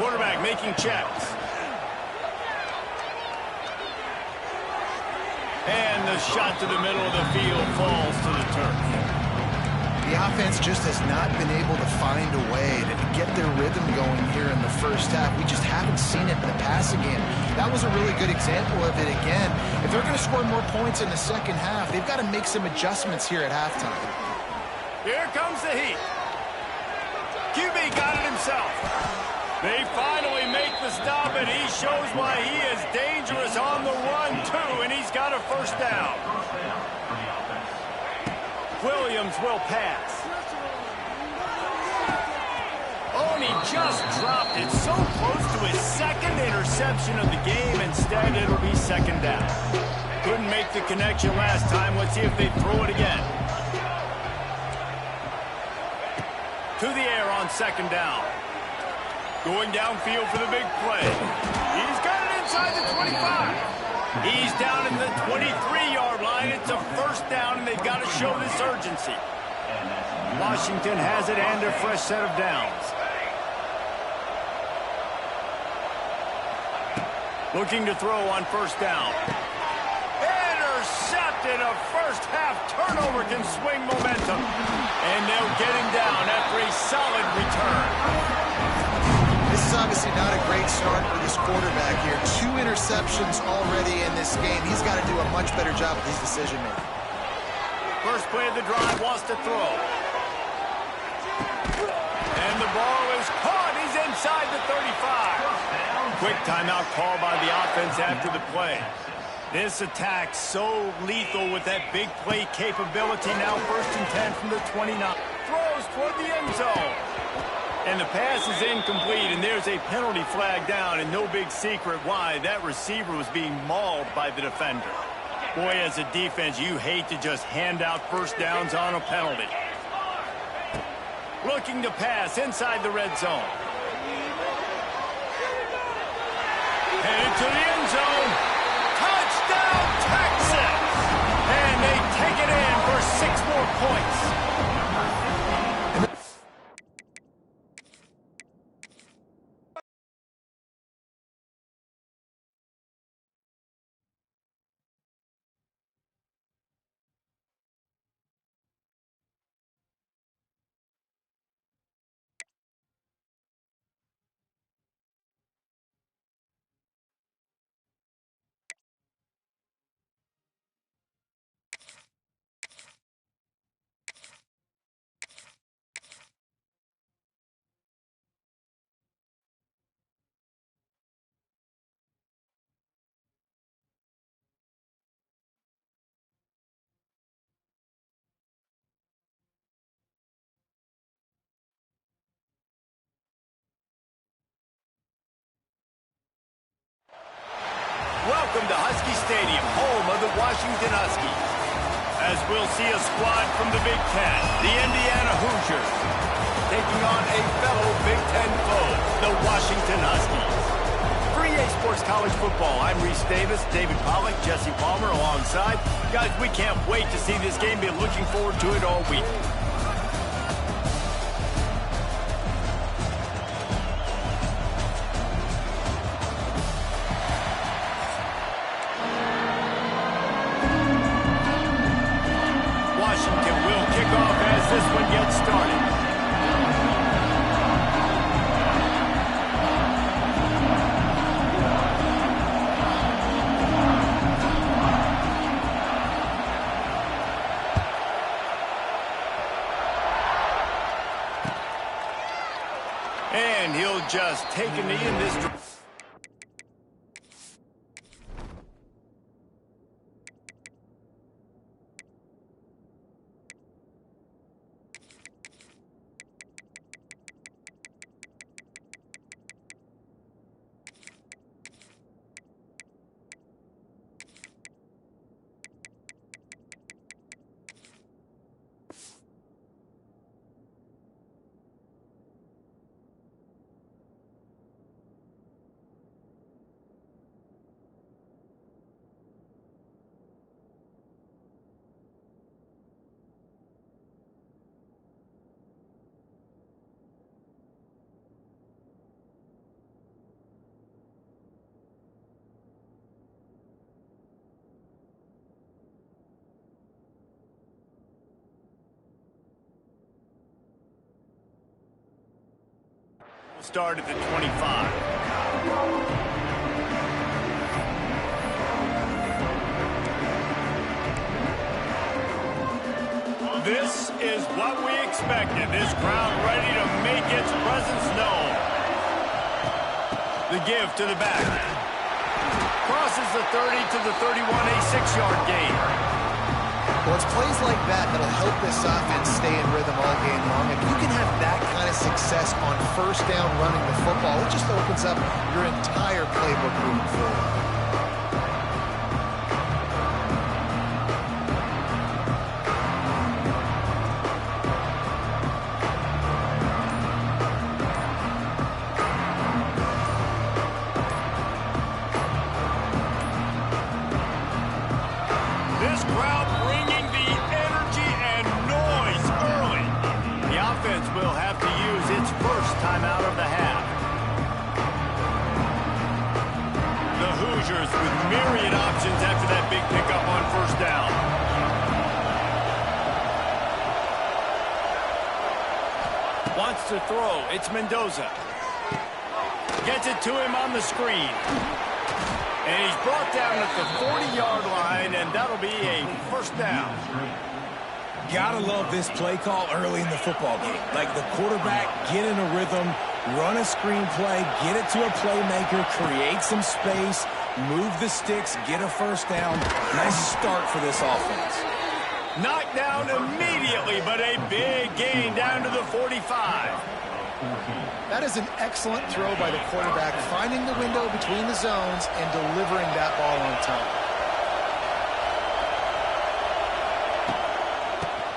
Quarterback making checks. And the shot to the middle of the field falls to the turf. The offense just has not been able to find a way to get their rhythm going here in the first half. We just haven't seen it in the passing game. That was a really good example of it again. If they're going to score more points in the second half, they've got to make some adjustments here at halftime. Here comes the heat. QB got it himself. They finally make the stop, and he shows why he is dangerous on the run, too, and he's got a 1st down. Williams will pass. Oh, and he just dropped it so close to his 2nd interception of the game. Instead, it'll be 2nd down. Couldn't make the connection last time. Let's see if they throw it again. To the air on 2nd down. Going downfield for the big play. He's got it inside the 25. He's down in the 23-yard line. It's a 1st down, and they've got to show this urgency. Washington has it and a fresh set of downs. Looking to throw on 1st down. Intercepted. A first-half turnover can swing momentum. And they'll get him down after a solid return. This is obviously not a great start for this quarterback here. 2 interceptions already in this game. He's got to do a much better job with his decision-making. First play of the drive, wants to throw. And the ball is caught. He's inside the 35. Quick timeout call by the offense after the play. This attack so lethal with that big play capability. Now 1st and 10 from the 29. Throws toward the end zone. And the pass is incomplete, and there's a penalty flag down, and no big secret why. That receiver was being mauled by the defender. Boy, as a defense, you hate to just hand out 1st downs on a penalty. Looking to pass inside the red zone. Headed to the end zone. Touchdown, Texas! And they take it in for 6 more points. Welcome to Husky Stadium, home of the Washington Huskies. As we'll see a squad from the Big Ten, the Indiana Hoosiers, taking on a fellow Big Ten foe, the Washington Huskies. For EA Sports College Football, I'm Reese Davis, David Pollack, Jesse Palmer alongside. Guys, we can't wait to see this game. Been looking forward to it all week. And he'll just take a knee in this. Start at the 25. This is what we expected. This crowd ready to make its presence known. The give to the back. Crosses the 30 to the 31, a 6-yard gain. Well, it's plays like that that'll help this offense stay in rhythm all game long. If you can have that kind of success on first down running the football, it just opens up your entire playbook moving forward. With myriad options after that big pickup on first down. Wants to throw. It's Mendoza. Gets it to him on the screen. And he's brought down at the 40-yard line, and that'll be a first down. Gotta love this play call early in the football game. Like the quarterback, get in a rhythm, run a screen play, get it to a playmaker, create some space, move the sticks, get a first down. Nice start for this offense. Knocked down immediately, but a big gain down to the 45. That is an excellent throw by the quarterback, finding the window between the zones and delivering that ball on time.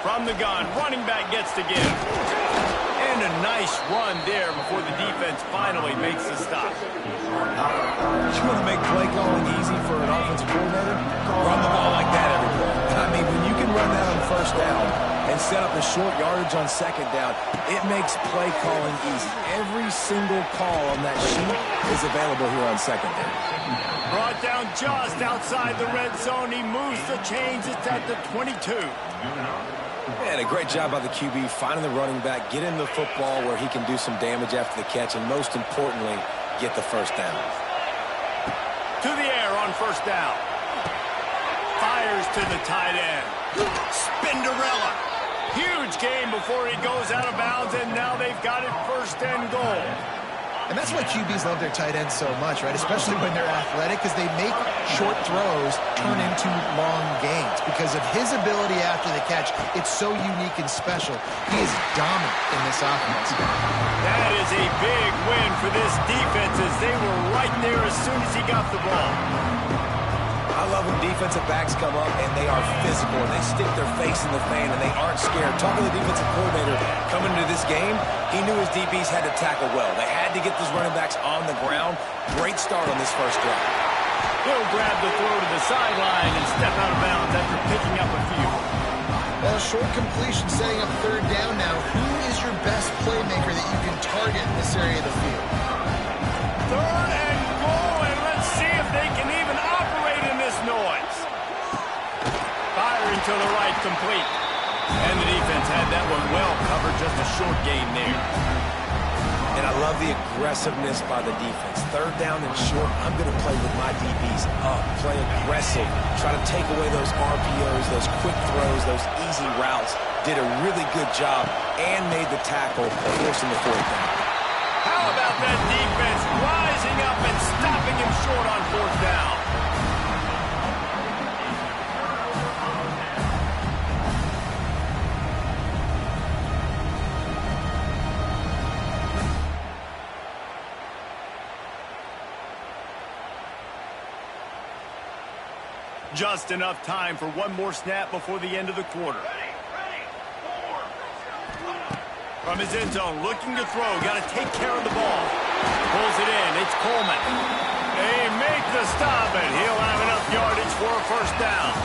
From the gun, running back gets to give. And a nice run there before the defense finally makes the stop. You want to make play calling easy for an offensive coordinator? Run the ball like that every play. I mean, when you can run that on first down and set up a short yardage on second down, it makes play calling easy. Every single call on that sheet is available here on second down. Brought down just outside the red zone. He moves the chains. It's at the 22. And a great job by the QB finding the running back, get in the football where he can do some damage after the catch, and most importantly, get the first down. To the air on first down. Fires to the tight end. Spinderella. Huge game before he goes out of bounds, and now they've got it first and goal. And that's why QBs love their tight ends so much, right? Especially when they're athletic, because they make short throws turn into long gains. Because of his ability after the catch, it's so unique and special. He is dominant in this offense. That is a big win for this defense, as they were right there as soon as he got the ball. I love when defensive backs come up and they are physical and they stick their face in the fan and they aren't scared. Talking to the defensive coordinator coming into this game, he knew his DBs had to tackle well. They had to get those running backs on the ground. Great start on this first drive. He'll grab the throw to the sideline and step out of bounds after picking up a few. Well, short completion setting up third down now. Who is your best playmaker that you can target in this area of the field? Third and goal, and let's see if they can even operate in this noise. Firing to the right, complete. And the defense had that one well covered, just a short gain there. And I love the aggressiveness by the defense. Third down and short, I'm going to play with my DBs up, play aggressive, try to take away those RPOs, those quick throws, those easy routes. Did a really good job and made the tackle, forcing the fourth down. How about that defense rising up and stopping him short on 4th down? Just enough time for one more snap before the end of the quarter. From his end zone, looking to throw. Got to take care of the ball. Pulls it in. It's Coleman. They make the stop, and he'll have enough yardage for a 1st down.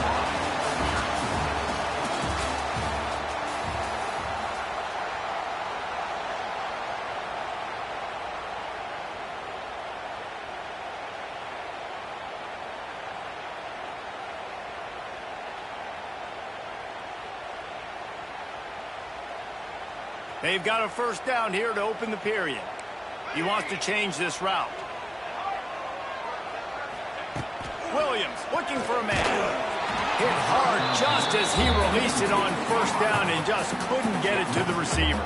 They've got a 1st down here to open the period. He wants to change this route. Williams looking for a man. Hit hard just as he released it on 1st down and just couldn't get it to the receiver.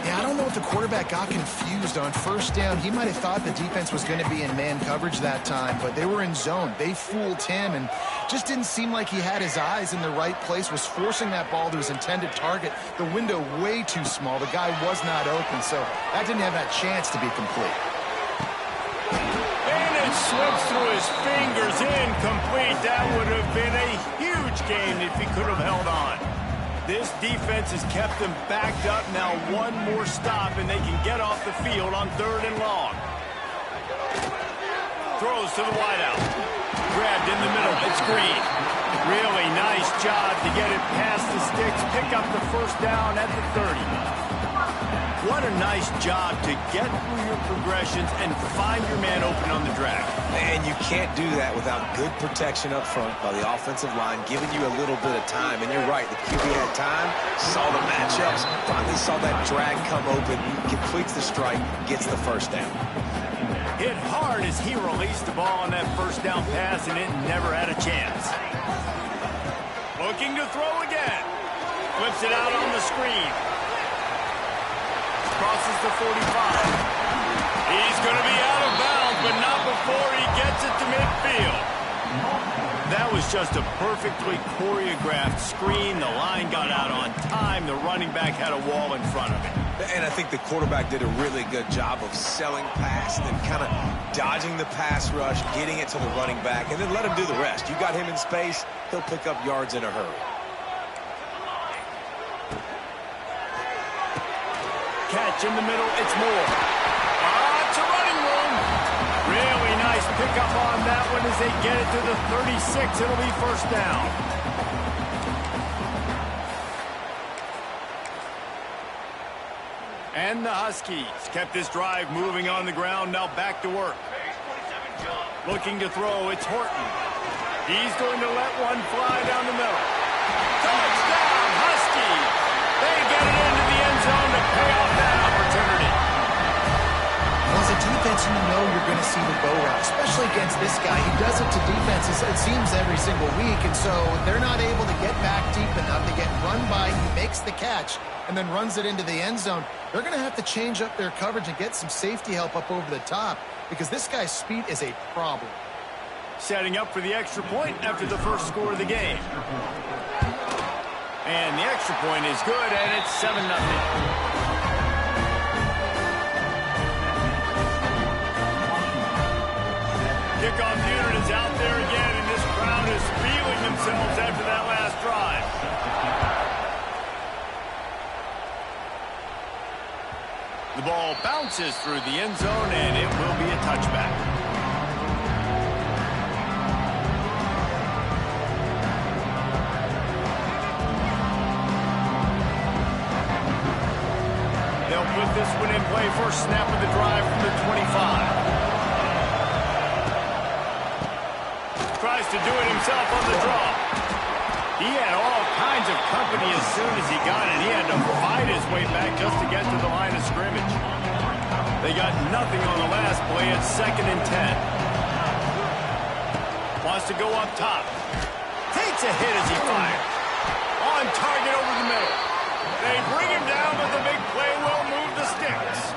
Yeah, I don't know if the quarterback got confused on 1st down. He might have thought the defense was going to be in man coverage that time, but they were in zone. They fooled him and just didn't seem like he had his eyes in the right place, was forcing that ball to his intended target. The window way too small. The guy was not open, so that didn't have that chance to be complete. And it slips through his fingers, incomplete. That would have been a huge gain if he could have held on. This defense has kept them backed up. Now one more stop, and they can get off the field on 3rd and long. Throws to the wideout. Grabbed in the middle. It's Green. Really nice job to get it past the sticks. Pick up the 1st down at the 30. What a nice job to get through your progressions and find your man open on the drag. And you can't do that without good protection up front by the offensive line, giving you a little bit of time. And you're right, the QB had time, saw the matchups, finally saw that drag come open, completes the strike, gets the 1st down. Hit hard as he released the ball on that 1st down pass, and it never had a chance. Looking to throw again. Flips it out on the screen. Crosses the 45. He's going to be out of bounds, but not before he gets it to midfield. That was just a perfectly choreographed screen. The line got out on time. The running back had a wall in front of him. And I think the quarterback did a really good job of selling past and kind of dodging the pass rush, getting it to the running back, and then let him do the rest. You got him in space, he'll pick up yards in a hurry. Catch in the middle, it's Moore. It's a running room. Really nice pickup on that one as they get it to the 36. It'll be 1st down. And the Huskies kept this drive moving on the ground, now back to work. Looking to throw, it's Horton. He's going to let one fly down the middle. Touchdown, Huskies! They get it into the end zone to pay off that opportunity. Well, as a defense, you know you're going to see the go route, especially against this guy. He does it to defenses, it seems, every single week, and so they're not able to get back deep enough. They get run by, he makes the catch, and then runs it into the end zone. They're going to have to change up their coverage and get some safety help up over the top because this guy's speed is a problem. Setting up for the extra point after the first score of the game. And the extra point is good, and it's 7-0. Kickoff unit is out there again, and this crowd is feeling themselves after that last drive. The ball bounces through the end zone, and it will be a touchback. They'll put this one in play. First snap of the drive from the 25. Tries to do it himself on the draw. He had all kinds of company as soon as he got it. He had to fight his way back just to get to the line of scrimmage. They got nothing on the last play. It's 2nd and 10. Wants to go up top. Takes a hit as he fires. On target over the middle. They bring him down, but the big play will move the sticks.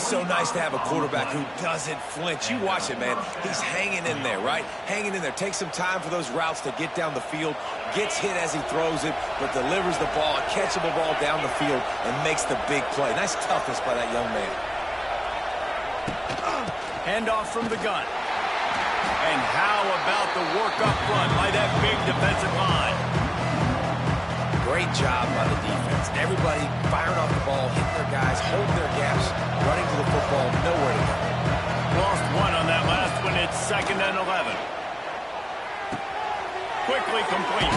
so nice to have a quarterback who doesn't flinch. You watch it, man. He's hanging in there, right? Hanging in there. Takes some time for those routes to get down the field. Gets hit as he throws it, but delivers the ball, a catchable ball down the field, and makes the big play. Nice toughness by that young man. Handoff from the gun. And how about the work up front by that big defensive line? Great job by the defense. Everybody firing off the ball, hitting their guys, holding their gaps, running to the football, nowhere to go. Lost one on that last one. It's 2nd and 11. Quickly complete.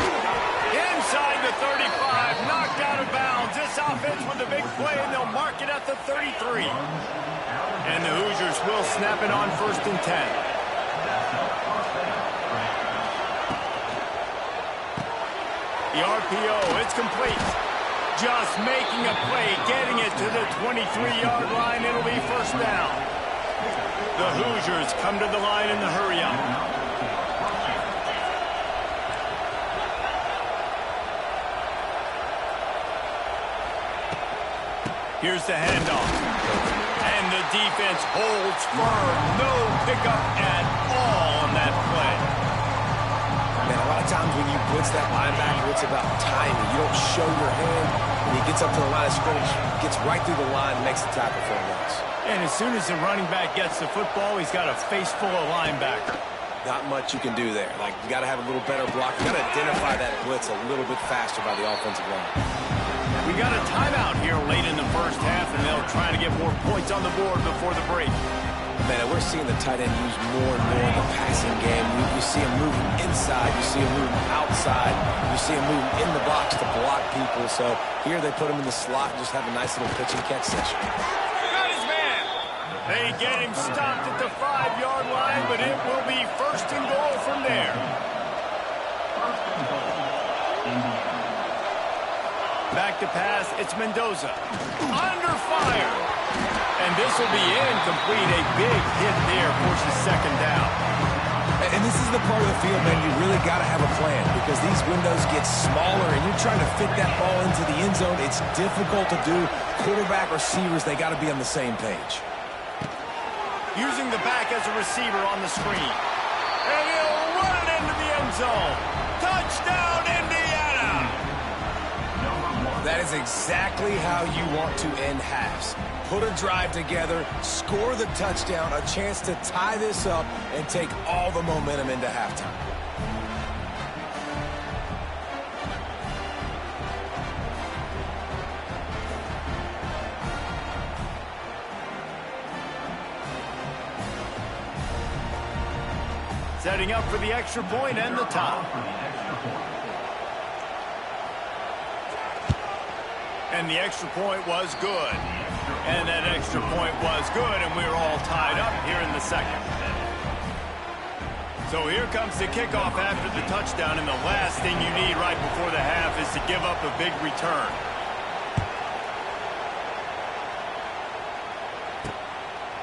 Inside the 35, knocked out of bounds. This offense with a big play, and they'll mark it at the 33. And the Hoosiers will snap it on 1st and 10. The RPO, it's complete. Just making a play, getting it to the 23-yard line. It'll be 1st down. The Hoosiers come to the line in the hurry-up. Here's the handoff. And the defense holds firm. No pickup at all on that play. Man, a lot of times when you blitz that linebacker, it's about timing. You don't show your hand. When he gets up to the line of scrimmage, gets right through the line, makes the tackle for a loss. And as soon as the running back gets the football, he's got a face full of linebacker. Not much you can do there. Like, you got to have a little better block. You got to identify that blitz a little bit faster by the offensive line. We got a timeout here late in the 1st half, and they'll try to get more points on the board before the break. Man, we're seeing the tight end used more and more in the passing game. You see him moving inside. You see him moving outside. You see him moving in the box to block people. So here they put him in the slot and just have a nice little pitch and catch session. Got his man. They get him stopped at the 5-yard line, but it will be 1st and goal from there. Back to pass, it's Mendoza. Under fire. And this will be incomplete. A big hit there forces 2nd down. And this is the part of the field, man, you really got to have a plan because these windows get smaller and you're trying to fit that ball into the end zone. It's difficult to do. Quarterback, receivers, they got to be on the same page. Using the back as a receiver on the screen. And he'll run it into the end zone. Touchdown, Indiana! That is exactly how you want to end halves. Put a drive together, score the touchdown, a chance to tie this up, and take all the momentum into halftime. Setting up for the extra point and the tie. And the extra point was good. And that extra point was good, and we're all tied up here in the 2nd. So here comes the kickoff after the touchdown, and the last thing you need right before the half is to give up a big return.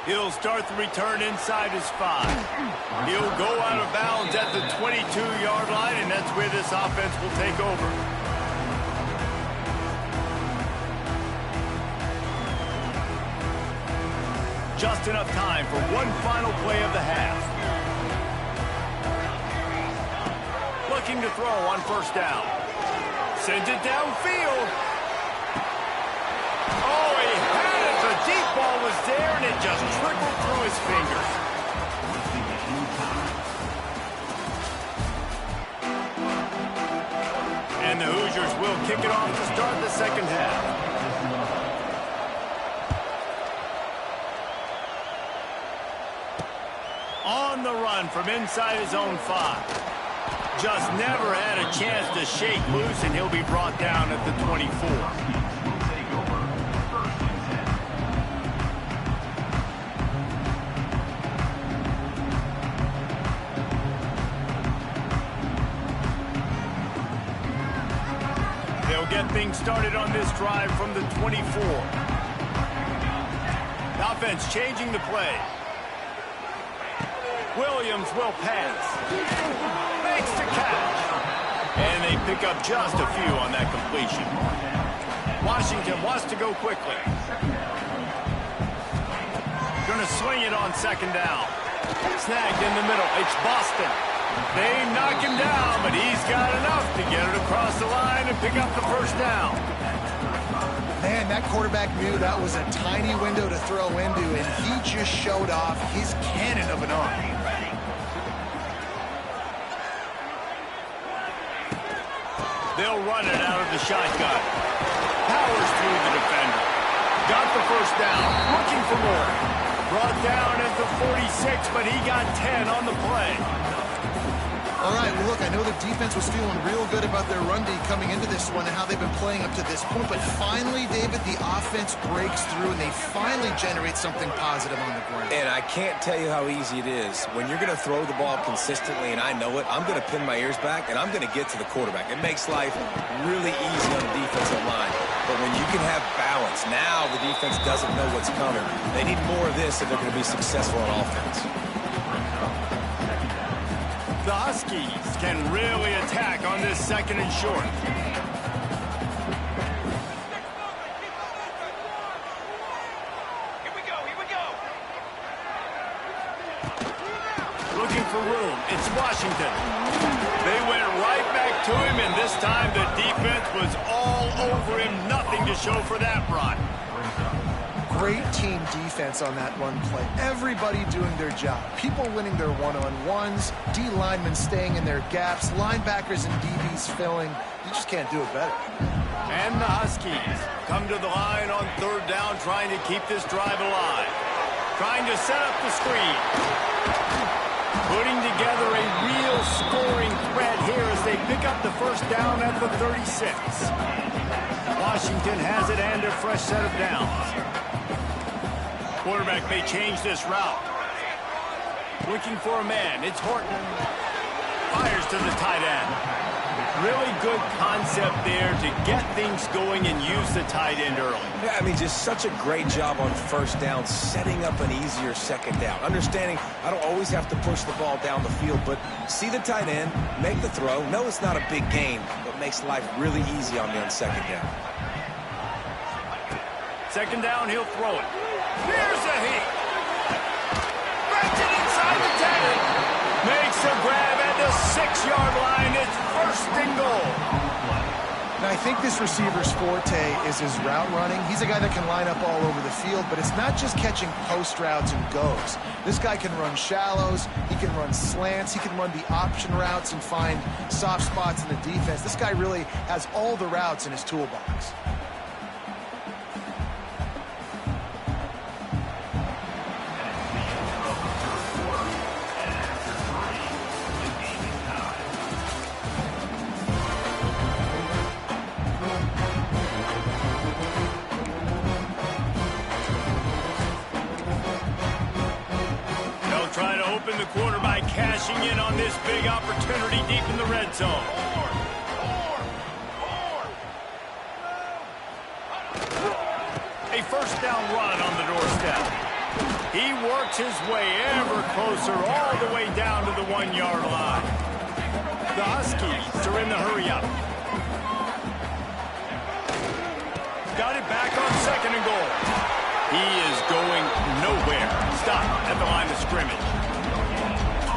He'll start the return inside his 5. He'll go out of bounds at the 22-yard line, and that's where this offense will take over. Just enough time for one final play of the half. Looking to throw on 1st down. Sends it downfield. Oh, he had it. The deep ball was there, and it just trickled through his fingers. And the Hoosiers will kick it off to start the 2nd half. On the run from inside his own 5. Just never had a chance to shake loose, and he'll be brought down at the 24. They'll get things started on this drive from the 24. The offense changing the play. Williams will pass. Makes the catch. And they pick up just a few on that completion. Washington wants to go quickly. going to swing it on second down. Snagged in the middle. It's Boston. They knock him down, but he's got enough to get it across the line and pick up the first down. Man, that quarterback knew that was a tiny window to throw into, and he just showed off his cannon of an arm. They'll run it out of the shotgun. Powers through the defender. Got the first down. Looking for more. Brought down at the 46, but he got 10 on the play. All right, well, look, I know the defense was feeling real good about their run D coming into this one and how they've been playing up to this point, but finally, David, the offense breaks through and they finally generate something positive on the ground. And I can't tell you how easy it is. When you're going to throw the ball consistently, and I know it, I'm going to pin my ears back, and I'm going to get to the quarterback. It makes life really easy on the defensive line. But when you can have balance, now the defense doesn't know what's coming. They need more of this if they're going to be successful on offense. The Huskies can really attack on this second and short. Here we go. Looking for room. It's Washington. They went right back to him, and this time the defense was all over him. Nothing to show for that run. Great team defense on that run play. Everybody doing their job. People winning their one-on-ones, D linemen staying in their gaps, linebackers and DBs filling. You just can't do it better. And the Huskies come to the line on third down, trying to keep this drive alive. Trying to set up the screen. Putting together a real scoring threat here as they pick up the first down at the 36. Washington has it and a fresh set of downs. Quarterback may change this route. Looking for a man. It's Horton. Fires to the tight end. Really good concept there to get things going and use the tight end early. Yeah, I mean, just such a great job on first down, setting up an easier second down. Understanding I don't always have to push the ball down the field, but see the tight end, make the throw. No, it's not a big gain, but makes life really easy on me on second down. Second down, he'll throw it. Here's a heat. Breaks it inside the 10. Makes a grab at the 6-yard line. It's first and goal. Now, I think this receiver's forte is his route running. He's a guy that can line up all over the field, but it's not just catching post routes and goes. This guy can run shallows, he can run slants, he can run the option routes and find soft spots in the defense. This guy really has all the routes in his toolbox. The quarter by cashing in on this big opportunity deep in the red zone. A first down run on the doorstep. He works his way ever closer all the way down to the 1-yard line. The Huskies are in the hurry up. Got it back on second and goal. He is going nowhere. Stop at the line of scrimmage.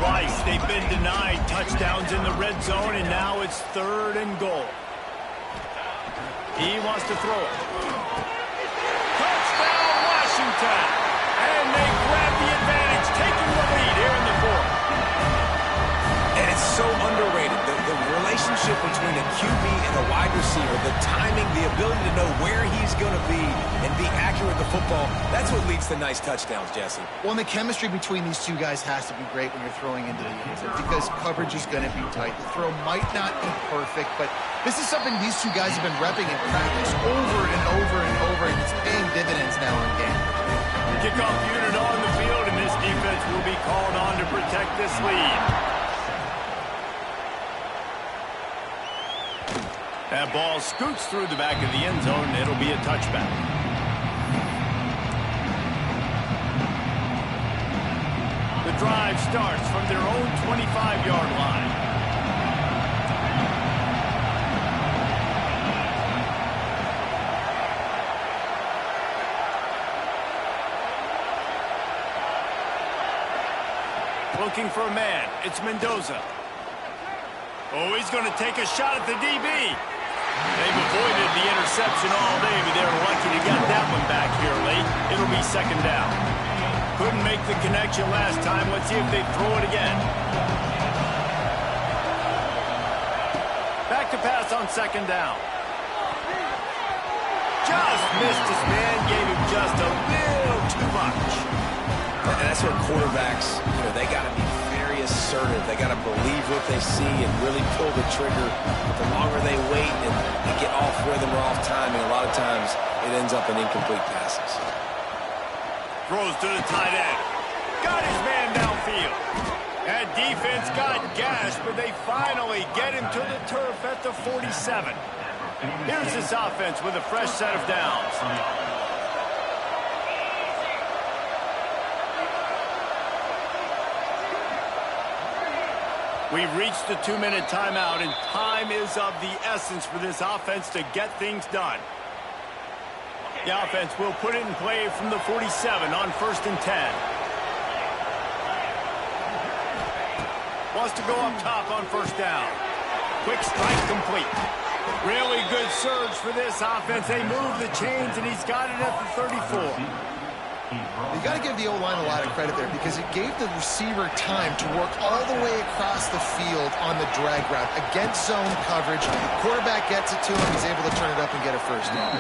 Twice they've been denied touchdowns in the red zone, and now it's third and goal. He wants to throw it. Touchdown, Washington! And they grab the advantage, taking the lead here in the fourth. And it's so underrated. The relationship between a QB and a wide receiver, the timing, the ability to know where he's going to be and be accurate with the football, that's what leads to nice touchdowns, Jesse. Well, and the chemistry between these two guys has to be great when you're throwing into the end zone because coverage is going to be tight. The throw might not be perfect, but this is something these two guys have been repping in practice over and over and over, and it's paying dividends now in game. Kickoff unit on the field, and this defense will be called on to protect this lead. That ball scoots through the back of the end zone, and it'll be a touchback. The drive starts from their own 25-yard line. Looking for a man. It's Mendoza. Oh, he's going to take a shot at the DB. They've avoided the interception all day, but they're lucky to get that one back here late. It'll be second down. Couldn't make the connection last time. Let's see if they throw it again. Back to pass on second down. Just missed his man. Gave him just a little too much. And that's where quarterbacks, they got to be very assertive. They got to believe what they see and really pull the trigger. But the longer they wait and they get off rhythm or off timing, a lot of times it ends up in incomplete passes. Throws to the tight end. Got his man downfield. That defense got gashed, but they finally get him to the turf at the 47. Here's this offense with a fresh set of downs. We've reached the 2-minute timeout, and time is of the essence for this offense to get things done. The offense will put it in play from the 47 on 1st and 10. Wants to go up top on 1st down. Quick strike complete. Really good surge for this offense. They move the chains, and he's got it at the 34. You got to give the O-line a lot of credit there because it gave the receiver time to work all the way across the field on the drag route against zone coverage. Quarterback gets it to him. He's able to turn it up and get a first down.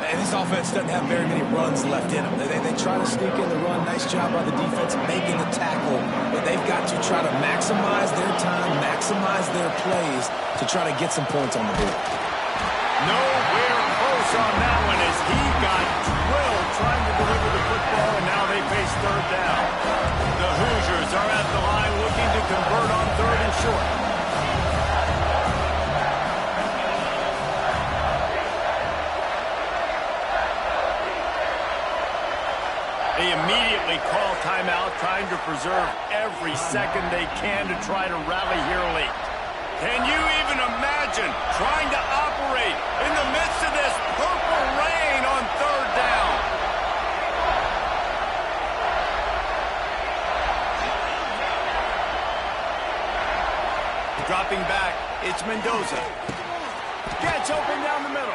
And this offense doesn't have very many runs left in them. They try to sneak in the run. Nice job by the defense making the tackle. But they've got to try to maximize their time, maximize their plays to try to get some points on the board. Nowhere close on that one as he got drilled trying to deliver the football, and now they face 3rd down. The Hoosiers are at the line looking to convert on 3rd and short. They immediately call timeout, trying to preserve every second they can to try to rally here late. Can you even imagine trying to operate in the midst of this purple rain on 3rd down? Dropping back, it's Mendoza. Gets open down the middle.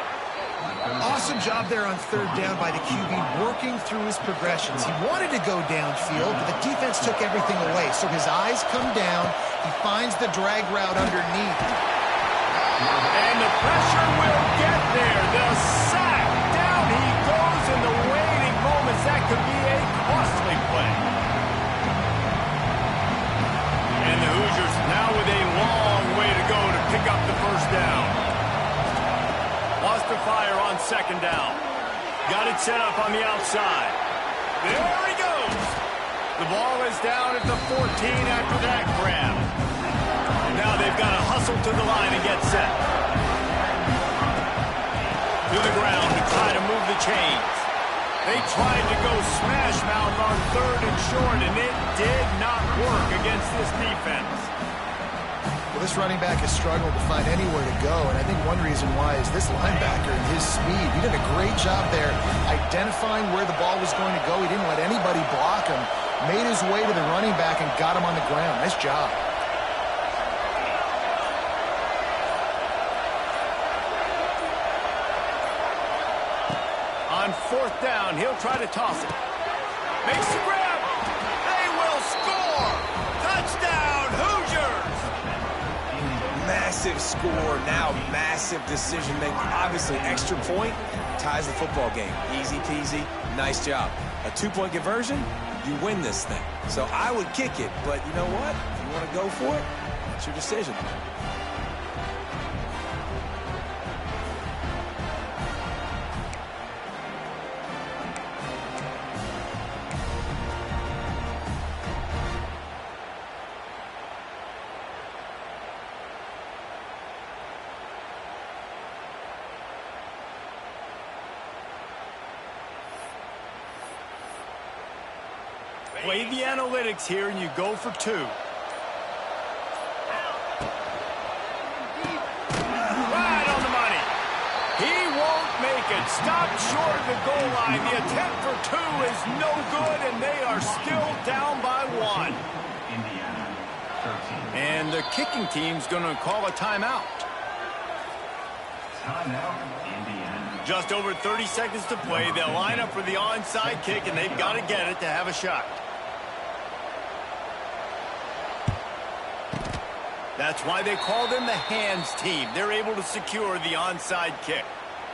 Awesome job there on 3rd down by the QB, working through his progressions. He wanted to go downfield, but the defense took everything away. So his eyes come down. He finds the drag route underneath. And the pressure will get there. The sack. Down he goes in the waiting moments. That could be a costly play. And the Hoosiers now with a long way to go to pick up the 1st down. Lost to fire on 2nd down. Got it set up on the outside. There he goes. The ball is down at the 14 after that grab. Now they've got to hustle to the line and get set. To the ground to try to move the chains. They tried to go smash mouth on 3rd and short, and it did not work against this defense. Well, this running back has struggled to find anywhere to go, and I think one reason why is this linebacker and his speed. He did a great job there identifying where the ball was going to go. He didn't let anybody block him. Made his way to the running back and got him on the ground. Nice job. On 4th down, he'll try to toss it. Makes the grab. They will score. Touchdown, Hoosiers. Massive score, now massive decision making. Obviously, extra point ties the football game. Easy peasy, nice job. A 2-point conversion, you win this thing. So I would kick it, but you know what? If you want to go for it, it's your decision. Play the analytics here, and you go for 2. Right on the money. He won't make it. Stopped short of the goal line. The attempt for 2 is no good, and they are still down by 1. And the kicking team's going to call a timeout. Timeout, Indiana. Just over 30 seconds to play. They'll line up for the onside kick, and they've got to get it to have a shot. That's why they call them the hands team. They're able to secure the onside kick.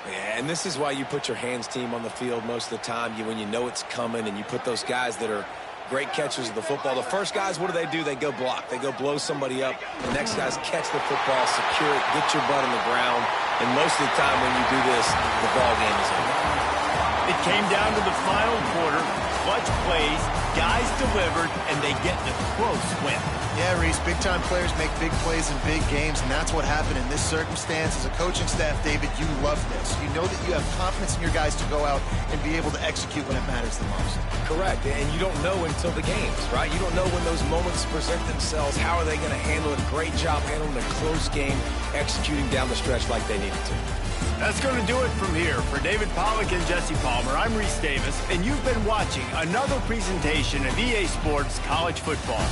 Yeah, and this is why you put your hands team on the field most of the time when you know it's coming, and you put those guys that are great catchers of the football. The first guys, what do? They go block. They go blow somebody up. The next guys catch the football, secure it, get your butt in the ground. And most of the time when you do this, the ball game is over. It came down to the final quarter. Clutch plays, guys delivered, and they get the close win. Yeah, Reese, big-time players make big plays in big games, and that's what happened in this circumstance. As a coaching staff, David, you love this. You know that you have confidence in your guys to go out and be able to execute when it matters the most. Correct, and you don't know until the games, right? You don't know when those moments present themselves. How are they going to handle it? Great job handling a close game, executing down the stretch like they needed to. That's going to do it from here. For David Pollack and Jesse Palmer, I'm Reese Davis, and you've been watching another presentation of EA Sports College Football.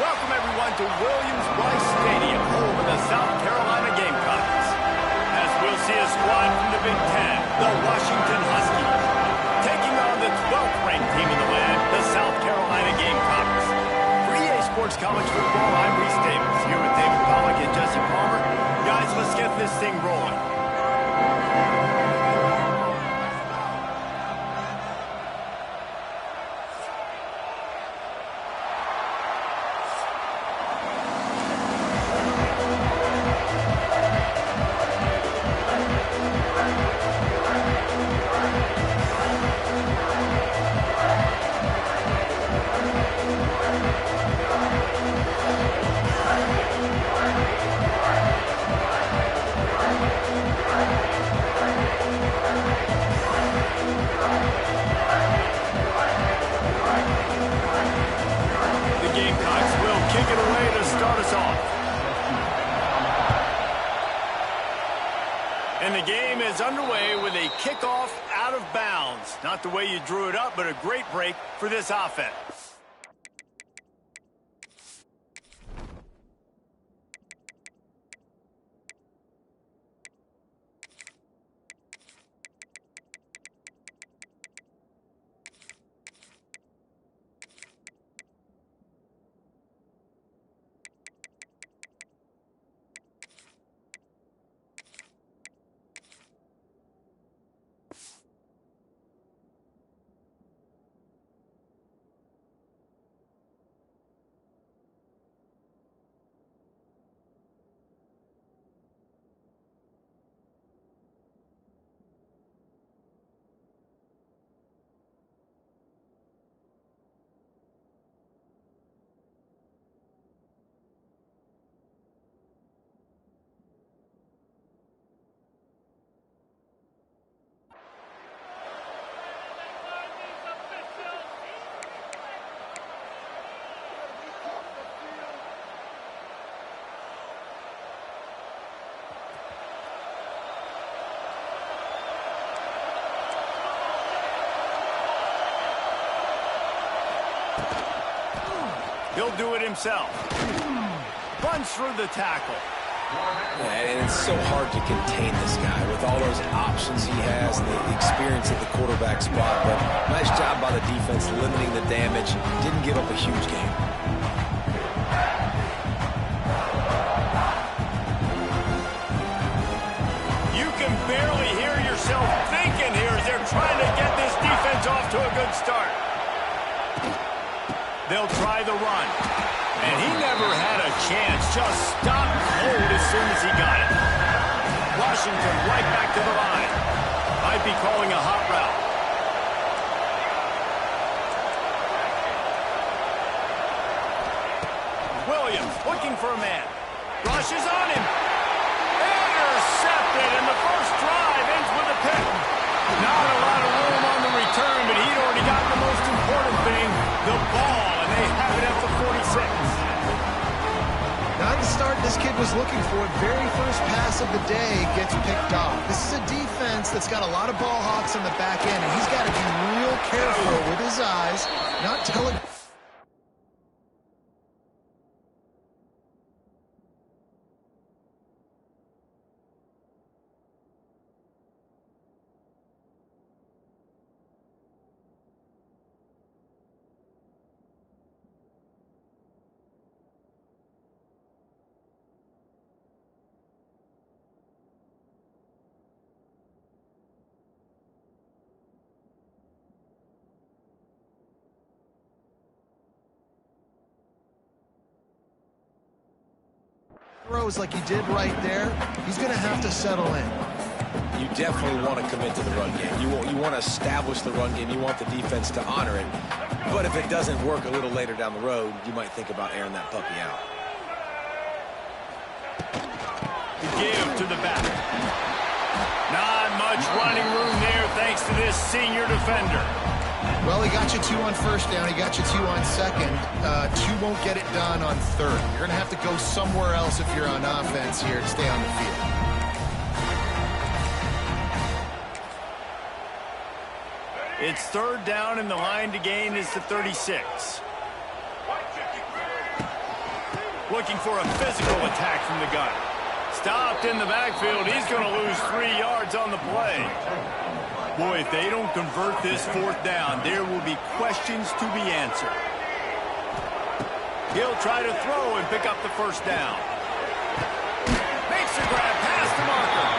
Welcome, everyone, to Williams-Brice Stadium, home of the South Carolina Gamecocks. As we'll see a squad from the Big Ten, the Washington Huskies, taking on the 12th-ranked team in the land, the South Carolina Gamecocks. For EA Sports College Football, I'm Reese Davis, here with David Pollack and Jesse Palmer. Guys, let's get this thing rolling. And the game is underway with a kickoff out of bounds. Not the way you drew it up, but a great break for this offense. He'll do it himself. Runs through the tackle. Yeah, and it's so hard to contain this guy with all those options he has and the experience at the quarterback spot. But nice job by the defense limiting the damage. Didn't give up a huge game. You can barely hear yourself thinking here as they're trying to get this defense off to a good start. They'll try the run. And he never had a chance. Just stopped cold as soon as he got it. Washington right back to the line. Might be calling a hot route. Williams looking for a man. Rushes on him. Intercepted, and the first drive ends with a pick. Not a lot of room on the return, but he'd already got the most important thing, the ball. They have it at the 46. Not the start this kid was looking for. Very first pass of the day gets picked off. This is a defense that's got a lot of ball hawks in the back end, and he's got to be real careful with his eyes, not telling... throws like he did right there, he's going to have to settle in. You definitely want to commit to the run game. You want to establish the run game. You want the defense to honor it. But if it doesn't work a little later down the road, you might think about airing that puppy out. Give to the back. Not much running room there thanks to this senior defender. Well, he got you 2 on first down. He got you 2 on second. 2 won't get it done on third. You're going to have to go somewhere else if you're on offense here to stay on the field. It's third down, and the line to gain is the 36. Looking for a physical attack from the gun. Stopped in the backfield. He's going to lose 3 yards on the play. Boy, if they don't convert this 4th down, there will be questions to be answered. He'll try to throw and pick up the 1st down. Makes the grab past the marker.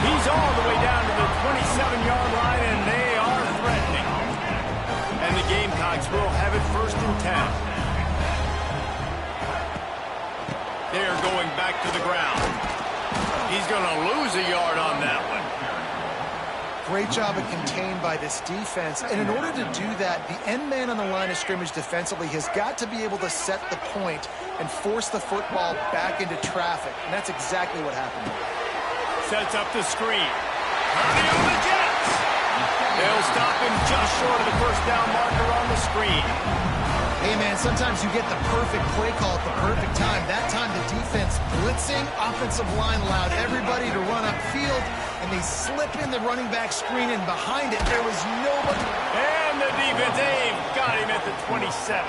He's all the way down to the 27-yard line, and they are threatening. And the Gamecocks will have it 1st and 10. They are going back to the ground. He's going to lose a yard on that one. Great job of contained by this defense. And in order to do that, the end man on the line of scrimmage defensively has got to be able to set the point and force the football back into traffic. And that's exactly what happened. Sets up the screen. Hurry on the Jets. They'll stop him just short of the 1st down marker on the screen. Hey, man, sometimes you get the perfect play call at the perfect time. That time the defense blitzing, offensive line allowed everybody to run upfield, and they slip in the running back screen, and behind it, there was nobody. And the defense, they've got him at the 27.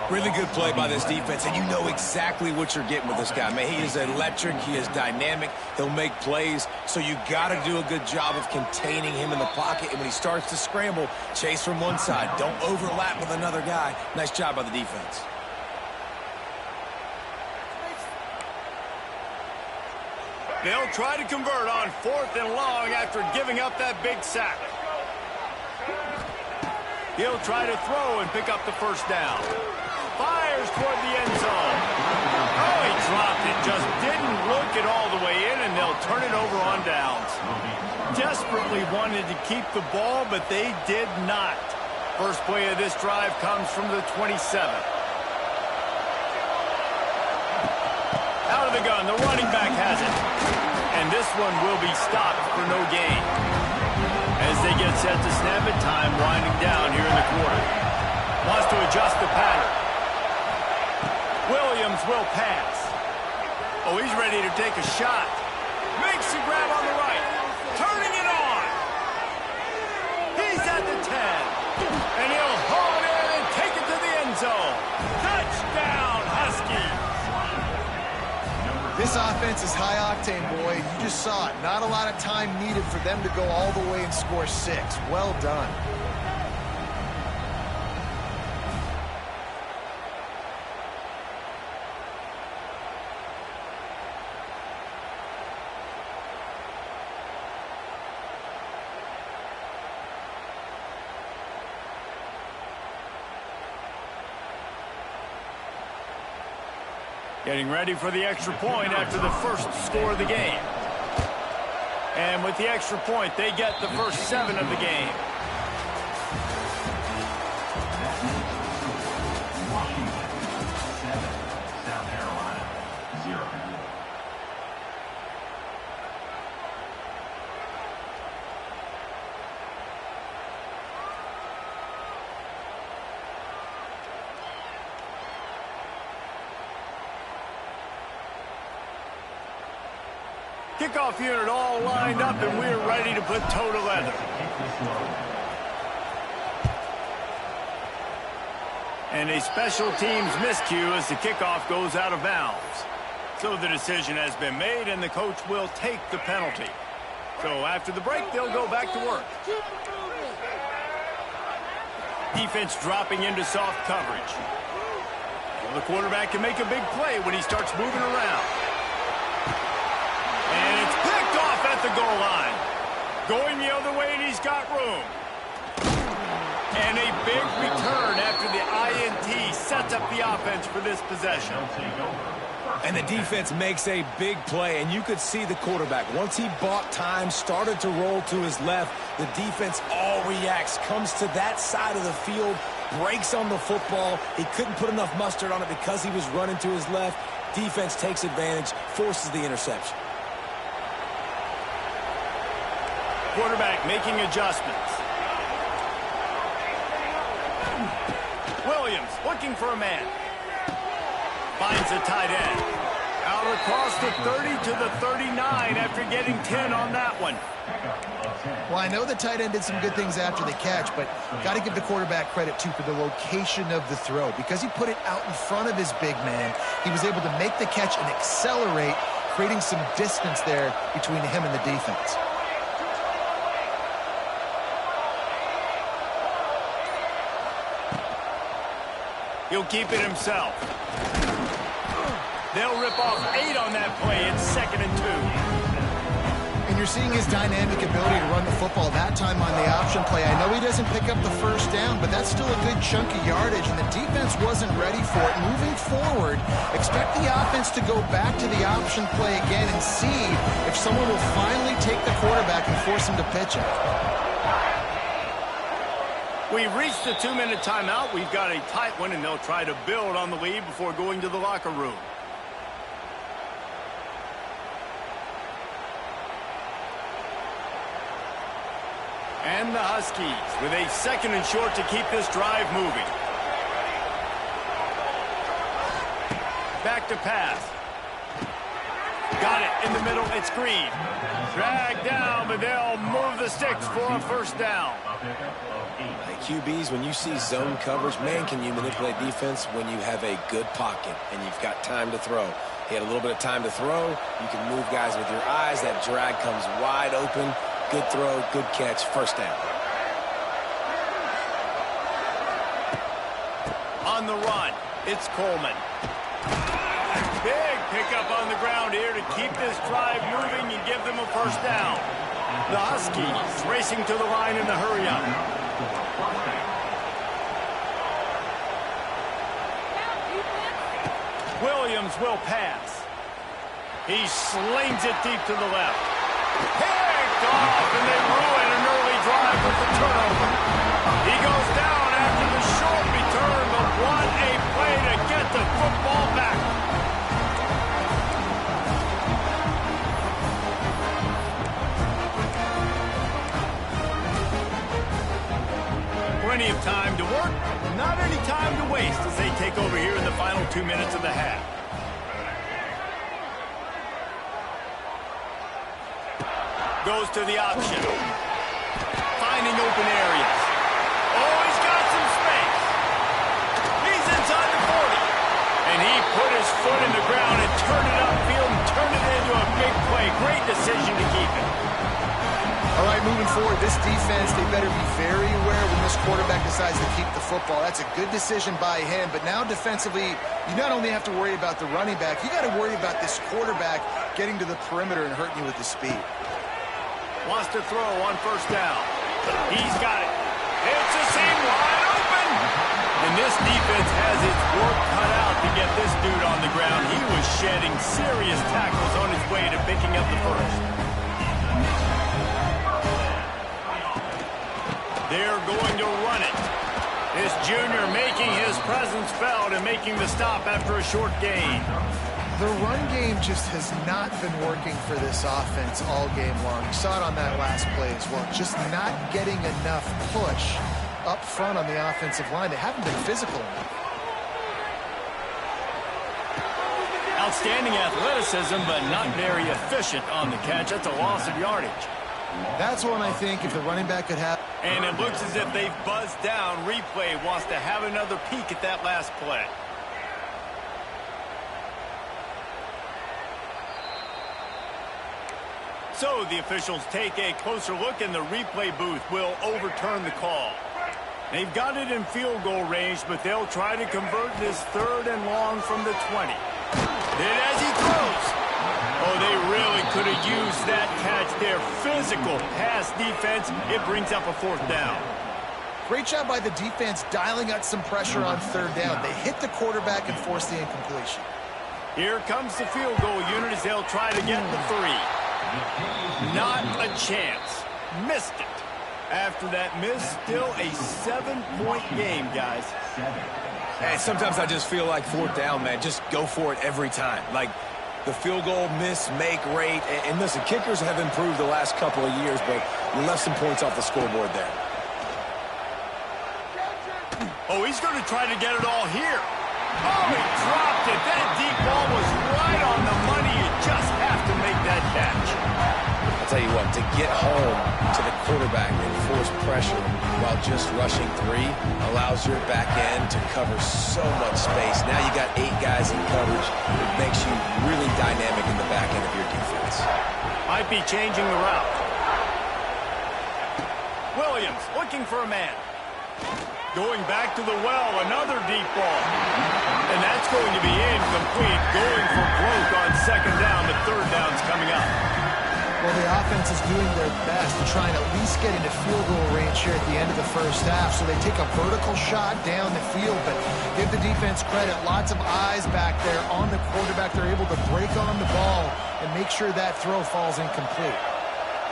Really good play by this defense, and you know exactly what you're getting with this guy. Man, he is electric. He is dynamic. He'll make plays, so you got to do a good job of containing him in the pocket. And when he starts to scramble, chase from one side. Don't overlap with another guy. Nice job by the defense. They'll try to convert on 4th and long after giving up that big sack. He'll try to throw and pick up the 1st down. Fires toward the end zone. Oh, he dropped it. Just didn't look it all the way in, and they'll turn it over on downs. Desperately wanted to keep the ball, but they did not. First play of this drive comes from the 27. Out of the gun, the running back has it. And this one will be stopped for no gain. As they get set to snap it, time winding down here in the quarter. Wants to adjust the pattern. Williams will pass. Oh, he's ready to take a shot. Makes the grab on the right. Turning it on. He's at the 10. And he'll haul it in and take it to the end zone. Touchdown, Huskies. This offense is high octane, boy. You just saw it. Not a lot of time needed for them to go all the way and score 6. Well done. Getting ready for the extra point after the first score of the game. And with the extra point, they get the first 7 of the game. South Carolina, 0. Kickoff unit all lined up, and we're ready to put toe to leather. And a special teams miscue as the kickoff goes out of bounds. So the decision has been made, and the coach will take the penalty. So after the break, they'll go back to work. Defense dropping into soft coverage. Well, the quarterback can make a big play when he starts moving around. And it's picked off at the goal line. Going the other way, and he's got room. And a big return after the INT sets up the offense for this possession. And the defense makes a big play, and you could see the quarterback. Once he bought time, started to roll to his left, the defense all reacts, comes to that side of the field, breaks on the football. He couldn't put enough mustard on it because he was running to his left. Defense takes advantage, forces the interception. Quarterback making adjustments. Williams looking for a man. Finds a tight end. Out across the 30 to the 39 after getting 10 on that one. Well, I know the tight end did some good things after the catch, but got to give the quarterback credit, too, for the location of the throw. Because he put it out in front of his big man, he was able to make the catch and accelerate, creating some distance there between him and the defense. He'll keep it himself. They'll rip off 8 on that play. It's 2nd and 2. And you're seeing his dynamic ability to run the football that time on the option play. I know he doesn't pick up the first down, but that's still a good chunk of yardage, and the defense wasn't ready for it. Moving forward, expect the offense to go back to the option play again and see if someone will finally take the quarterback and force him to pitch it. We've reached the 2-minute timeout. We've got a tight one, and they'll try to build on the lead before going to the locker room. And the Huskies with a 2nd and short to keep this drive moving. Back to pass. Got it in the middle. It's Green. Dragged down, but they'll move the sticks for a first down. Hey, QBs, when you see zone coverage, man, can you manipulate defense when you have a good pocket and you've got time to throw. He had a little bit of time to throw. You can move guys with your eyes. That drag comes wide open. Good throw, good catch, first down. On the run, it's Coleman. Big pickup on the ground here to keep this drive moving and give them a first down. The Huskies racing to the line in the hurry-up. Williams will pass. He slings it deep to the left. Picked off, and they ruin an early drive with the turnover. He goes down after the short return, but what a play to get the football back. Plenty of time to work, not any time to waste as they take over here in the final 2 minutes of the half. Goes to the option. Finding open areas. Oh, he's got some space. He's inside the 40. And he put his foot in the ground and turned it upfield and turned it into a big play. Great decision to keep it. All right, moving forward, this defense, they better be very aware when this quarterback decides to keep the football. That's a good decision by him, but now defensively, you not only have to worry about the running back, you got to worry about this quarterback getting to the perimeter and hurting you with the speed. Wants to throw on first down. He's got it. It's a seam wide open. And this defense has its work cut out to get this dude on the ground. He was shedding serious tackles on his way to picking up the first. They're going to run it. This junior making his presence felt and making the stop after a short gain. The run game just has not been working for this offense all game long. You saw it on that last play as well. Just not getting enough push up front on the offensive line. They haven't been physical enough. Outstanding athleticism, but not very efficient on the catch. That's a loss of yardage. That's one I think if the running back could have. And it looks as if they've buzzed down. Replay wants to have another peek at that last play. So the officials take a closer look, and the replay booth will overturn the call. They've got it in field goal range, but they'll try to convert this 3rd and long from the 20. Then as he throws, oh, they really could have used that catch there. Physical pass defense. It brings up a 4th down. Great job by the defense dialing out some pressure on 3rd down. They hit the quarterback and forced the incompletion. Here comes the field goal unit as they'll try to get the 3. Not a chance. Missed it. After that miss, still a 7-point game, guys. Hey, sometimes I just feel like 4th down, man. Just go for it every time. Like the field goal miss-make rate. And listen, kickers have improved the last couple of years, but you left some points off the scoreboard there. Oh, he's going to try to get it all here. Oh, he dropped it. That deep ball was right on the money. You just have to make that catch. I'll tell you what, to get home to the quarterback and force pressure while just rushing 3 allows your back end to cover so much space. Now you got 8 guys in coverage. It makes you really dynamic in the back end of your defense. Might be changing the route. Williams looking for a man. Going back to the well, another deep ball. And that's going to be incomplete. Going for broke on second down. The third down's coming up. Well, the offense is doing their best to try and at least get into field goal range here at the end of the first half. So they take a vertical shot down the field, but give the defense credit. Lots of eyes back there on the quarterback. They're able to break on the ball and make sure that throw falls incomplete.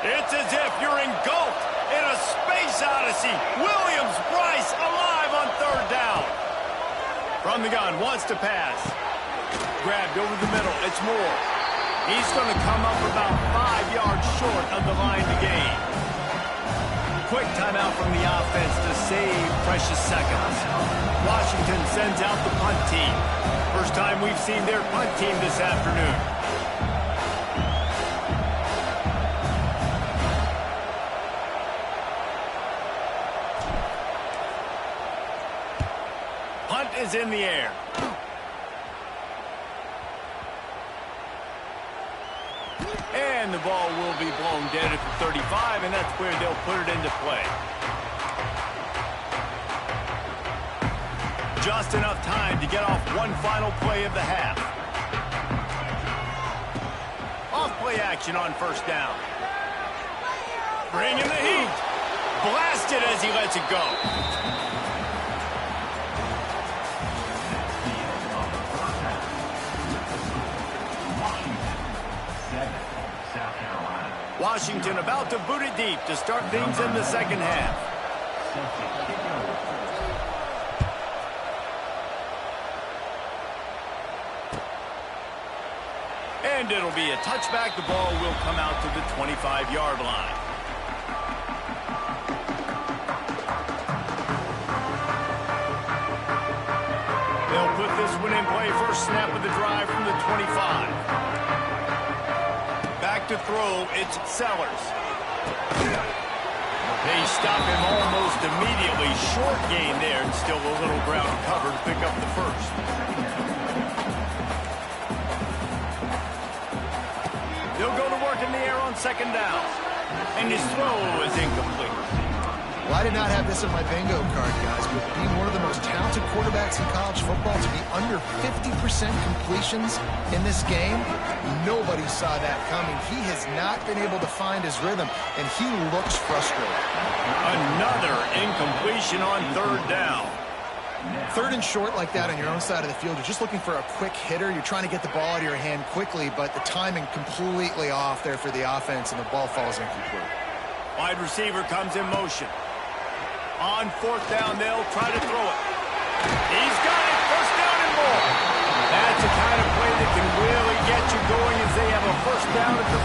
It's as if you're engulfed in a space odyssey. Williams, Bryce alive on third down. From the gun, wants to pass. Grabbed over the middle. It's Moore. He's going to come up about 5 yards short of the line to gain. Quick timeout from the offense to save precious seconds. Washington sends out the punt team. First time we've seen their punt team this afternoon. Punt is in the air. And the ball will be blown dead at the 35, and that's where they'll put it into play. Just enough time to get off one final play of the half. Off play action on first down. Bring in the heat. Blasted as he lets it go. Washington about to boot it deep to start things in the second half. And it'll be a touchback. The ball will come out to the 25-yard line. They'll put this one in play. First snap of the drive from the 25. Back to throw, it's Sellers. They stop him almost immediately. Short gain there, and still a little ground cover to pick up the first. They'll go to work in the air on second down. And his throw is incomplete. Well, I did not have this on my bingo card, guys, but being one of the most talented quarterbacks in college football to be under 50% completions in this game, nobody saw that coming. He has not been able to find his rhythm, and he looks frustrated. Another incompletion on third down. Third and short like that on your own side of the field, you're just looking for a quick hitter. You're trying to get the ball out of your hand quickly, but the timing completely off there for the offense, and the ball falls incomplete. Wide receiver comes in motion. On fourth down, they'll try to throw it. He's got it. First down and more. That's the kind of play that can really get you going as they have a first down at the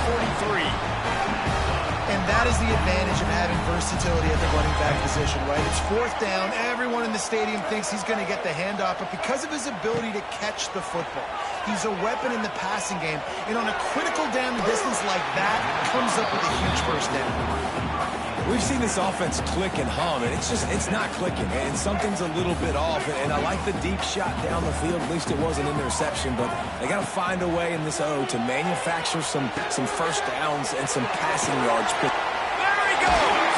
43. And that is the advantage of having versatility at the running back position, right? It's fourth down. Everyone in the stadium thinks he's going to get the handoff, but because of his ability to catch the football, he's a weapon in the passing game. And on a critical down distance like that, comes up with a huge first down. We've seen this offense click and hum, and it's not clicking, and something's a little bit off. And I like the deep shot down the field. At least it was an interception, but they got to find a way in this O to manufacture some first downs and some passing yards. There he goes!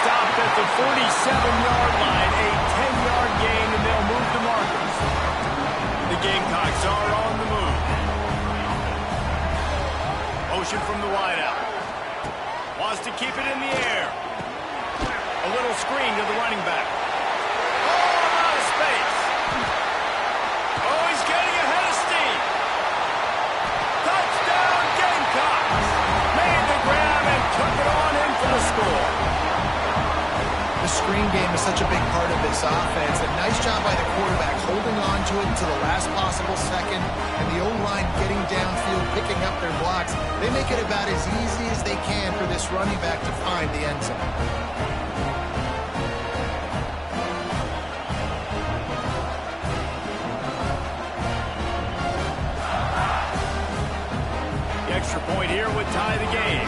Stopped at the 47-yard line, a 10-yard gain, and they'll move the markers. The Gamecocks are on the move. Motion from the wideout. Wants to keep it in the air. A little screen to the running back. Oh, out of space. Oh, he's getting ahead of steam. Touchdown, Gamecocks. Made the grab and took it on in for the score. The screen game is such a big part of this offense. A nice job by the quarterback holding on to it until the last possible second, and the O-line getting downfield, picking up their blocks. They make it about as easy as they can for this running back to find the end zone. would tie the game.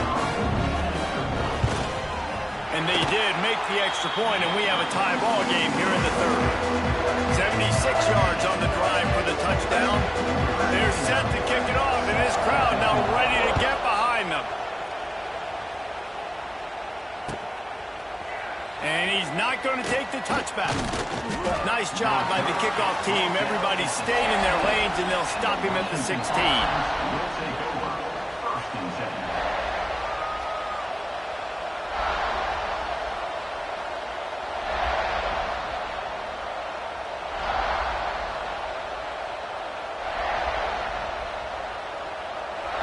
And they did make the extra point, and we have a tie ball game here in the third. 76 yards on the drive for the touchdown. They're set to kick it off, and this crowd now ready to get behind them. And he's not going to take the touchback. Nice job by the kickoff team. Everybody staying in their lanes, and they'll stop him at the 16.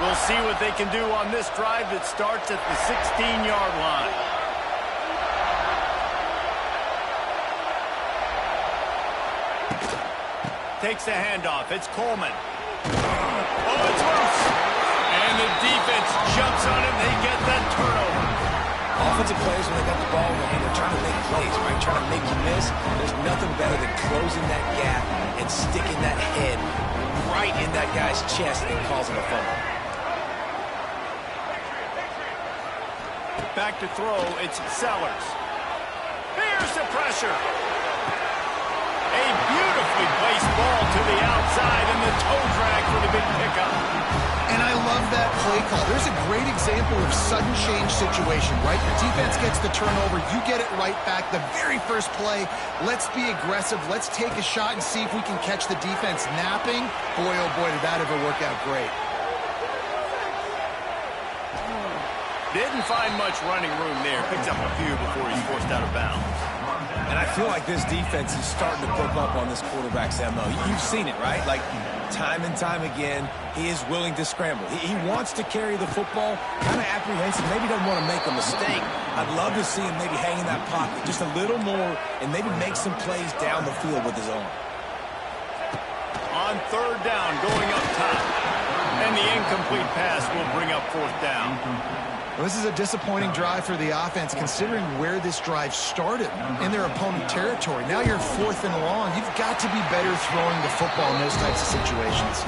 We'll see what they can do on this drive that starts at the 16-yard line. Takes the handoff. It's Coleman. Oh, it's loose. And the defense jumps on him. They get that turnover. Offensive players, when they got the ball in their hand, they're trying to make plays, right? Trying to make you miss. There's nothing better than closing that gap and sticking that head right in that guy's chest and causing a fumble. Back to throw. It's Sellers. Here's the pressure. A beautifully placed ball to the outside and the toe drag for the big pickup. And I love that play call. There's a great example of sudden change situation, right? Your defense gets the turnover. You get it right back. The very first play, let's be aggressive. Let's take a shot and see if we can catch the defense napping. Boy, oh boy, did that ever work out great. Didn't find much running room there. Picks up a few before he's forced out of bounds. And I feel like this defense is starting to pick up on this quarterback's MO. You've seen it, right? Like, time and time again, he is willing to scramble. He wants to carry the football, kind of apprehensive, maybe doesn't want to make a mistake. I'd love to see him maybe hang in that pocket just a little more and maybe make some plays down the field with his arm. On third down, going up top. And the incomplete pass will bring up fourth down. Well, this is a disappointing drive for the offense, considering where this drive started in their opponent territory. Now you're fourth and long. You've got to be better throwing the football in those types of situations.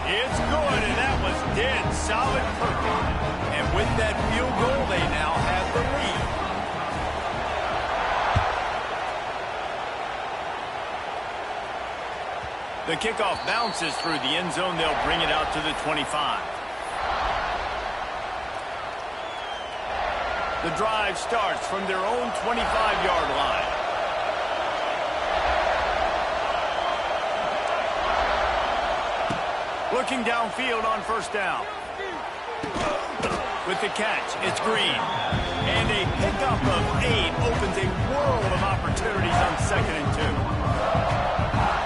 It's good, and that was dead solid perfect. And with that field goal, they now have the lead. The kickoff bounces through the end zone. They'll bring it out to the 25. The drive starts from their own 25-yard line. Looking downfield on first down. With the catch, it's Green. And a pickup of 8 opens a world of opportunities on 2nd and 2.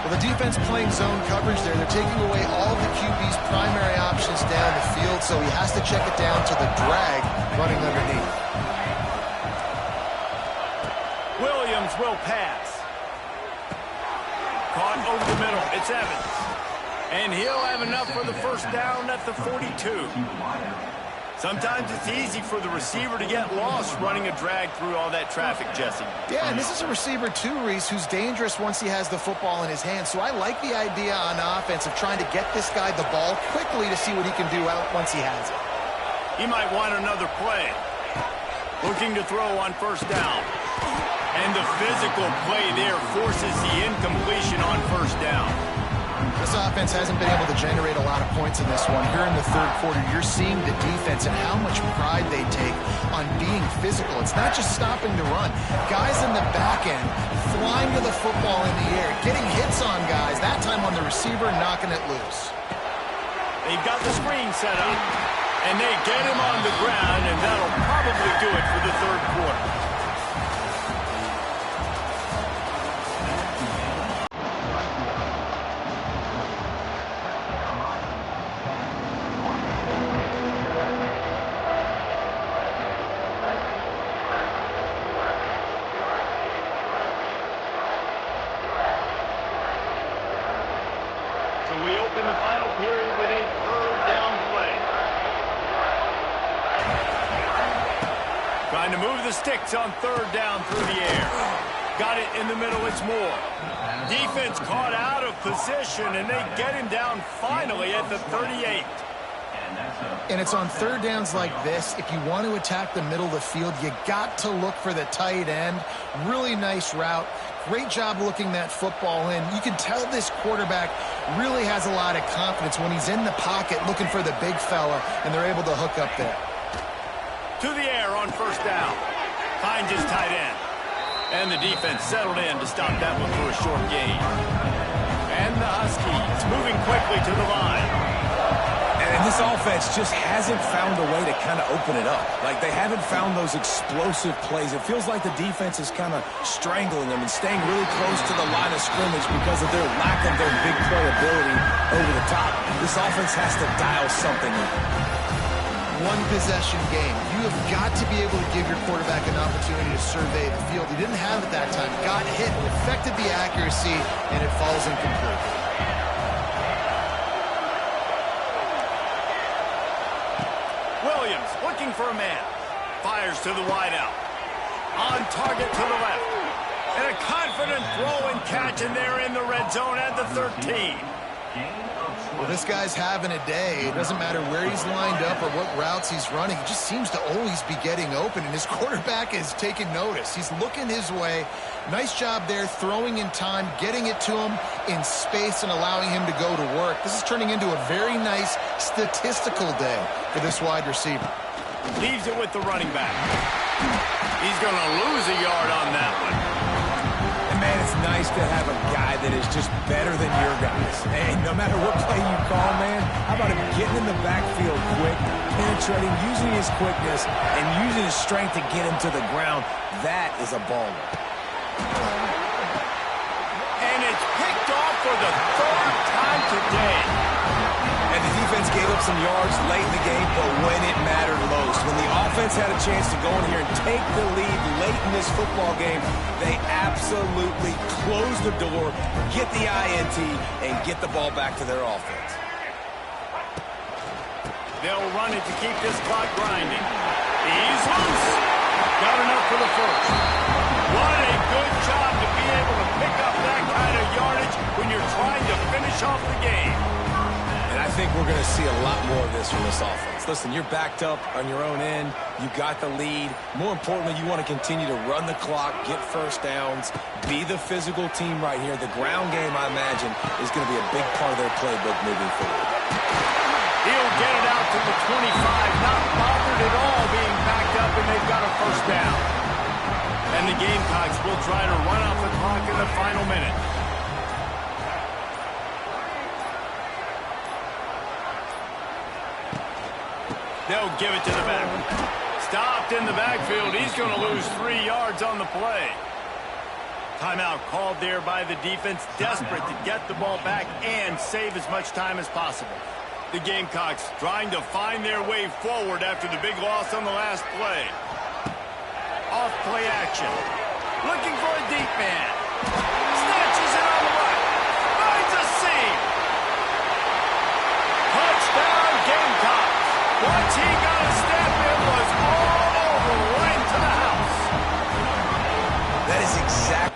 Well, the defense playing zone coverage there. They're taking away all the QB's primary options down the field, so he has to check it down to the drag running underneath. Williams will pass. Caught over the middle. It's Evans. And he'll have enough for the first down at the 42. Sometimes it's easy for the receiver to get lost running a drag through all that traffic, Jesse. Yeah, and this is a receiver too, Reese, who's dangerous once he has the football in his hands. So I like the idea on offense of trying to get this guy the ball quickly to see what he can do out once he has it. He might want another play. Looking to throw on first down. And the physical play there forces the incompletion on first down. This offense hasn't been able to generate a lot of points in this one. Here in the third quarter, you're seeing the defense and how much pride they take on being physical. It's not just stopping the run. Guys in the back end flying to the football in the air, getting hits on guys, that time on the receiver, knocking it loose. They've got the screen set up, and they get him on the ground, and that'll probably do it for the third quarter. In the final period with a third down play. Trying to move the sticks on third down through the air. Got it in the middle, it's Moore. Defense caught out of position, and they get him down finally at the 38. And it's on third downs like this. If you want to attack the middle of the field, you got to look for the tight end. Really nice route. Great job looking that football in. You can tell this quarterback really has a lot of confidence when he's in the pocket looking for the big fella, and they're able to hook up there. To the air on first down. Finds his tight end. And the defense settled in to stop that one for a short gain. And the Huskies moving quickly to the line. And this offense just hasn't found a way to kind of open it up. Like, they haven't found those explosive plays. It feels like the defense is kind of strangling them and staying really close to the line of scrimmage because of their lack of their big play ability over the top. This offense has to dial something in. One possession game. You have got to be able to give your quarterback an opportunity to survey the field. He didn't have it that time. Got hit, affected the accuracy, and it falls incomplete. Williams looking for a man. Fires to the wideout. On target to the left. And a confident throw and catch, and they're in the red zone at the 13. Well, this guy's having a day. It doesn't matter where he's lined up or what routes he's running. He just seems to always be getting open, and his quarterback is taking notice. He's looking his way. Nice job there, throwing in time, getting it to him in space and allowing him to go to work. This is turning into a very nice statistical day for this wide receiver. Leaves it with the running back. He's going to lose a yard on that one. Man, it's nice to have a guy that is just better than your guys. Hey, no matter what play you call, man, how about him getting in the backfield quick, penetrating, using his quickness, and using his strength to get him to the ground? That is a baller. And it's picked off for the third time today. And the defense gave up some yards late in the game, but when it mattered most, when the offense had a chance to go in here and take the lead late in this football game, they absolutely closed the door, get the INT, and get the ball back to their offense. They'll run it to keep this clock grinding. He's loose. Got enough for the first. What a good job to be able to pick up that kind of yardage when you're trying to finish off the game. And I think we're going to see a lot more of this from this offense. Listen, you're backed up on your own end. You got the lead. More importantly, you want to continue to run the clock, get first downs, be the physical team right here. The ground game, I imagine, is going to be a big part of their playbook moving forward. He'll get it out to the 25, not bothered at all being backed up, and they've got a first down. And the Gamecocks will try to run off the clock in the final minute. They'll give it to the back. Stopped in the backfield. He's going to lose 3 yards on the play. Timeout called there by the defense, desperate to get the ball back and save as much time as possible. The Gamecocks trying to find their way forward after the big loss on the last play. Off play action. Looking for a deep man. Snatches it on the right. Finds a seam. Touchdown Gamecocks. Once he got a step, it was all over, right to the house. That is exactly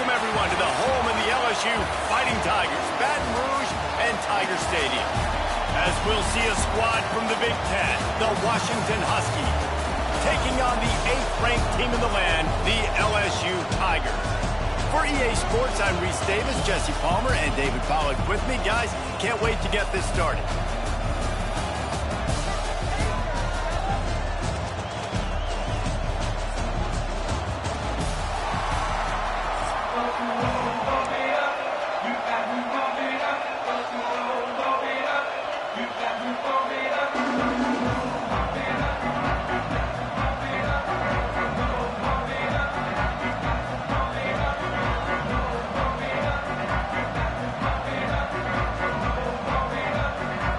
Welcome, everyone, to the home of the LSU Fighting Tigers, Baton Rouge and Tiger Stadium. As we'll see a squad from the Big Ten, the Washington Huskies, taking on the 8th-ranked team in the land, the LSU Tigers. For EA Sports, I'm Reese Davis, Jesse Palmer, and David Pollack with me. Guys, can't wait to get this started.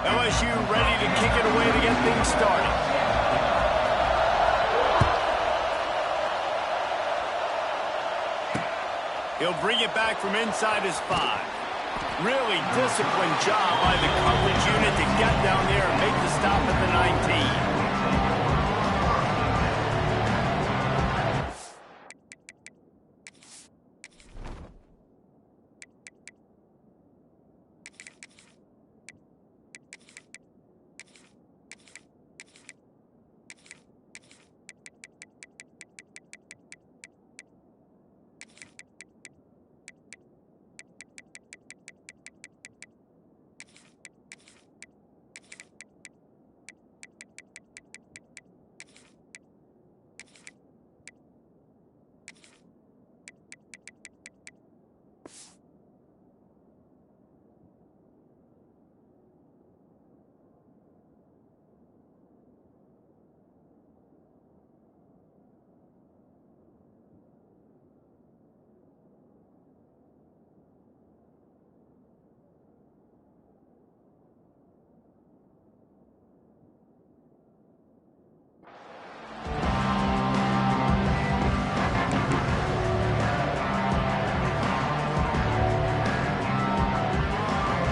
LSU ready to kick it away to get things started. He'll bring it back from inside his 5. Really disciplined job by the coverage unit to get down there and make the stop at the 19.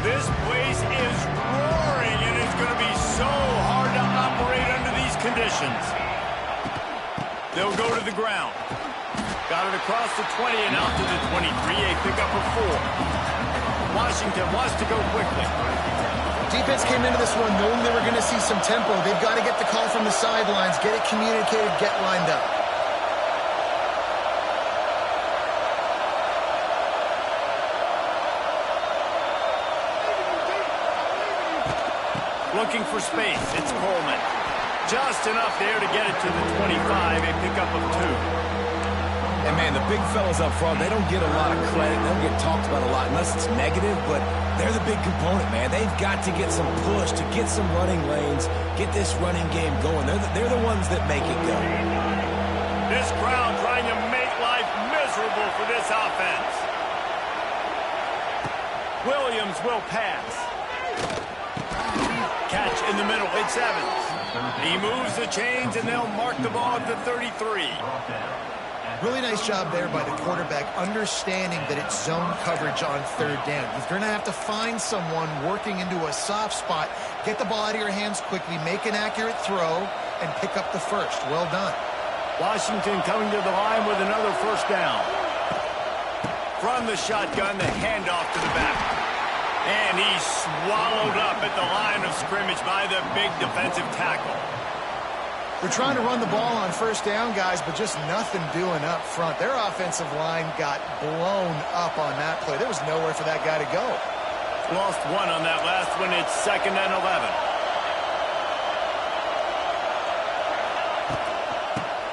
This place is roaring, and it's going to be so hard to operate under these conditions. They'll go to the ground. Got it across the 20 and out to the 23, a pickup of 4. Washington wants to go quickly. Defense came into this one knowing they were going to see some tempo. They've got to get the call from the sidelines, get it communicated, get lined up. Looking for space, it's Coleman. Just enough there to get it to the 25, a pickup of 2. And, man, the big fellas up front, they don't get a lot of credit. They don't get talked about a lot unless it's negative, but they're the big component, man. They've got to get some push, to get some running lanes, get this running game going. They're the ones that make it go. This crowd trying to make life miserable for this offense. Williams will pass. Catch in the middle, it's Evans. He moves the chains, and they'll mark the ball at the 33. Really nice job there by the quarterback, understanding that it's zone coverage on 3rd down. You're going to have to find someone working into a soft spot, get the ball out of your hands quickly, make an accurate throw, and pick up the first. Well done. Washington coming to the line with another first down. From the shotgun, the handoff to the back. And he's swallowed up at the line of scrimmage by the big defensive tackle. They're trying to run the ball on 1st down, guys, but just nothing doing up front. Their offensive line got blown up on that play. There was nowhere for that guy to go. Lost 1 on that last one. It's 2nd and 11.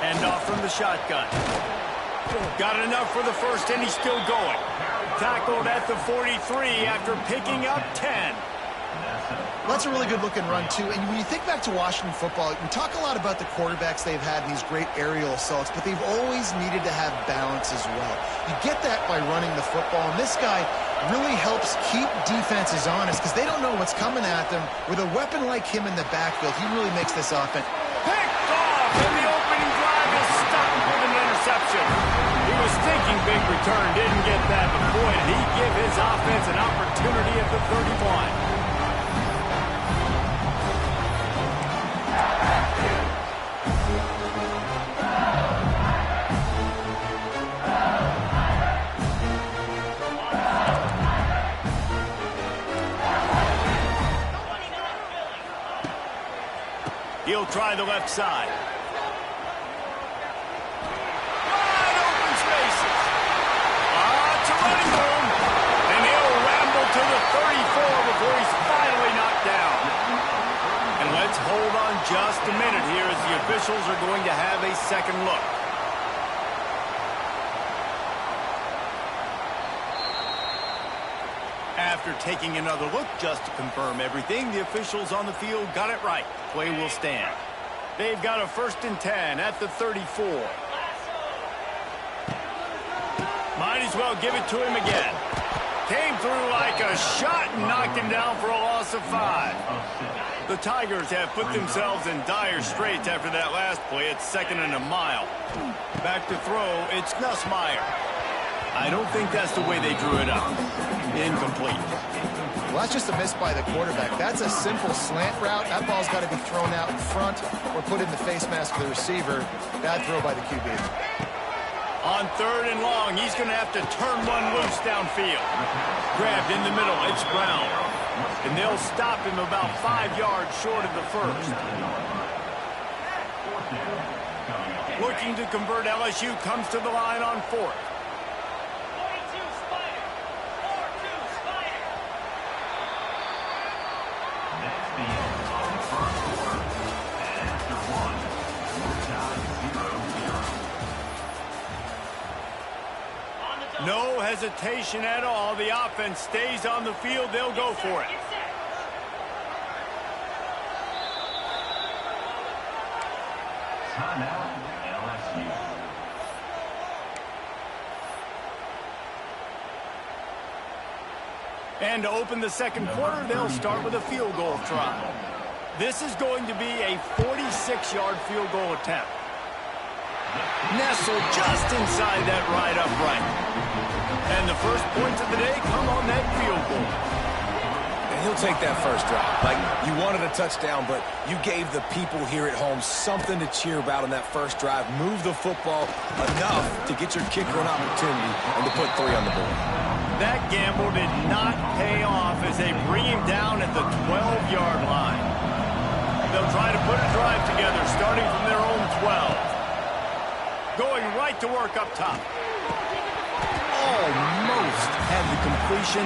Handoff from the shotgun. Got enough for the first, and he's still going. Tackled at the 43 after picking up 10. Well, that's a really good-looking run, too. And when you think back to Washington football, we talk a lot about the quarterbacks they've had in these great aerial assaults, but they've always needed to have balance as well. You get that by running the football, and this guy really helps keep defenses honest because they don't know what's coming at them. With a weapon like him in the backfield, he really makes this offense. Picked off, and the opening drive is stopped with an interception. He was thinking big return, didn't get that, but boy, did he give his offense an opportunity at the 31. He'll try the left side. Wide open spaces. It's a running room. And he'll ramble to the 34 before he's finally knocked down. And let's hold on just a minute here as the officials are going to have a second look. After taking another look just to confirm everything, the officials on the field got it right. Play will stand. They've got a 1st and 10 at the 34. Might as well give it to him again. Came through like a shot and knocked him down for a loss of 5. The Tigers have put themselves in dire straits after that last play. It's 2nd and a mile. Back to throw, it's Nussmeier. I don't think that's the way they drew it up. Incomplete. Well, that's just a miss by the quarterback. That's a simple slant route. That ball's got to be thrown out in front or put in the face mask of the receiver. Bad throw by the QB. On 3rd and long, he's going to have to turn one loose downfield. Grabbed in the middle, it's Brown. And they'll stop him about 5 yards short of the 1st. Looking to convert, LSU comes to the line on 4th. No hesitation at all. The offense stays on the field. They'll go for it. Timeout, LSU. And to open the second quarter, they'll start with a field goal try. This is going to be a 46-yard field goal attempt. Nestled just inside that right upright. And the first points of the day come on that field goal. And he'll take that first drive. Like, you wanted a touchdown, but you gave the people here at home something to cheer about on that first drive. Move the football enough to get your kicker an opportunity and to put 3 on the board. That gamble did not pay off as they bring him down at the 12-yard line. They'll try to put a drive together starting from their own 12. Going right to work up top. Almost had the completion,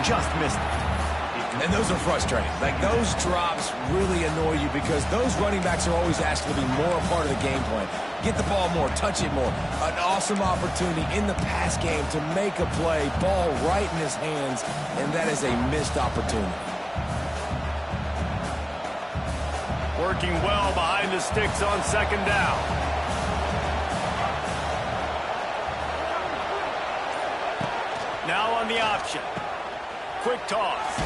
just missed it. And those are frustrating. Like, those drops really annoy you because those running backs are always asked to be more a part of the game plan. Get the ball more, touch it more. An awesome opportunity in the pass game to make a play, ball right in his hands, and that is a missed opportunity. Working well behind the sticks on 2nd down. Now on the option. Quick toss.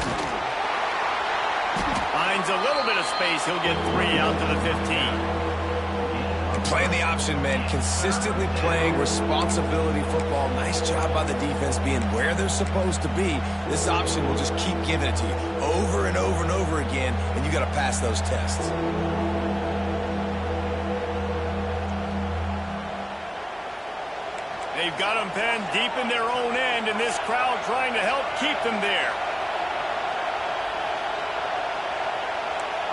Finds a little bit of space. He'll get 3 out to the 15. Playing the option, man. Consistently playing responsibility football. Nice job by the defense being where they're supposed to be. This option will just keep giving it to you over and over and over again, and you got to pass those tests. They've got them penned deep in their own end, and this crowd trying to help keep them there.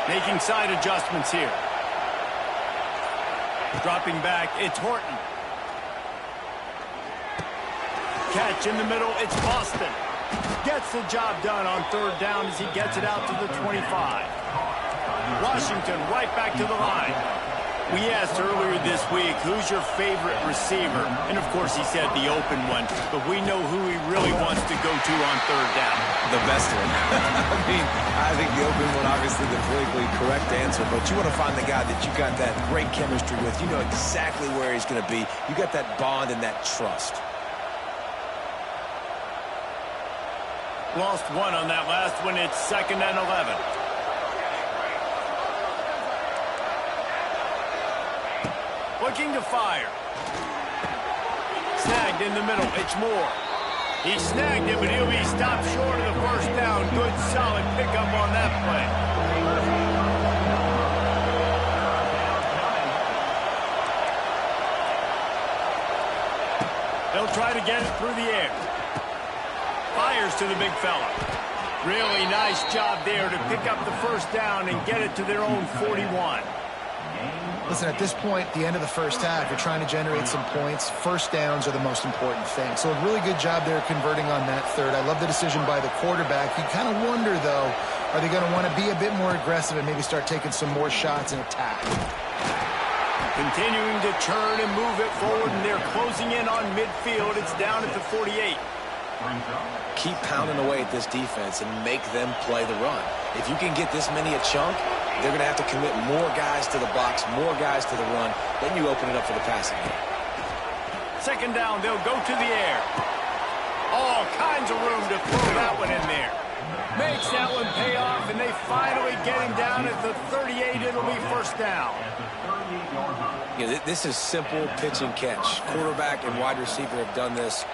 Making side adjustments here. Dropping back, it's Horton. Catch in the middle, it's Boston. Gets the job done on 3rd down as he gets it out to the 25. Washington right back to the line. We asked earlier this week, who's your favorite receiver? And, of course, he said the open one. But we know who he really wants to go to on 3rd down. The best one. I think the open one, obviously, the politically correct answer. But you want to find the guy that you got that great chemistry with. You know exactly where he's going to be. You got that bond and that trust. Lost 1 on that last one. It's 2nd and 11. Looking to fire. Snagged in the middle. It's Moore. He snagged it, but he'll be stopped short of the 1st down. Good, solid pickup on that play. They'll try to get it through the air. Fires to the big fella. Really nice job there to pick up the 1st down and get it to their own 41. Listen, at this point, the end of the first half, you're trying to generate some points. First downs are the most important thing. So a really good job there converting on that third. I love the decision by the quarterback. You kind of wonder, though, are they going to want to be a bit more aggressive and maybe start taking some more shots and attack? Continuing to turn and move it forward, and they're closing in on midfield. It's down at the 48. Keep pounding away at this defense and make them play the run. If you can get this many a chunk, they're going to have to commit more guys to the box, more guys to the run. Then you open it up for the passing game. Second down, they'll go to the air. All kinds of room to throw that one in there. Makes that one pay off, and they finally get him down at the 38. It'll be first down. Yeah, this is simple pitch and catch. Quarterback and wide receiver have done this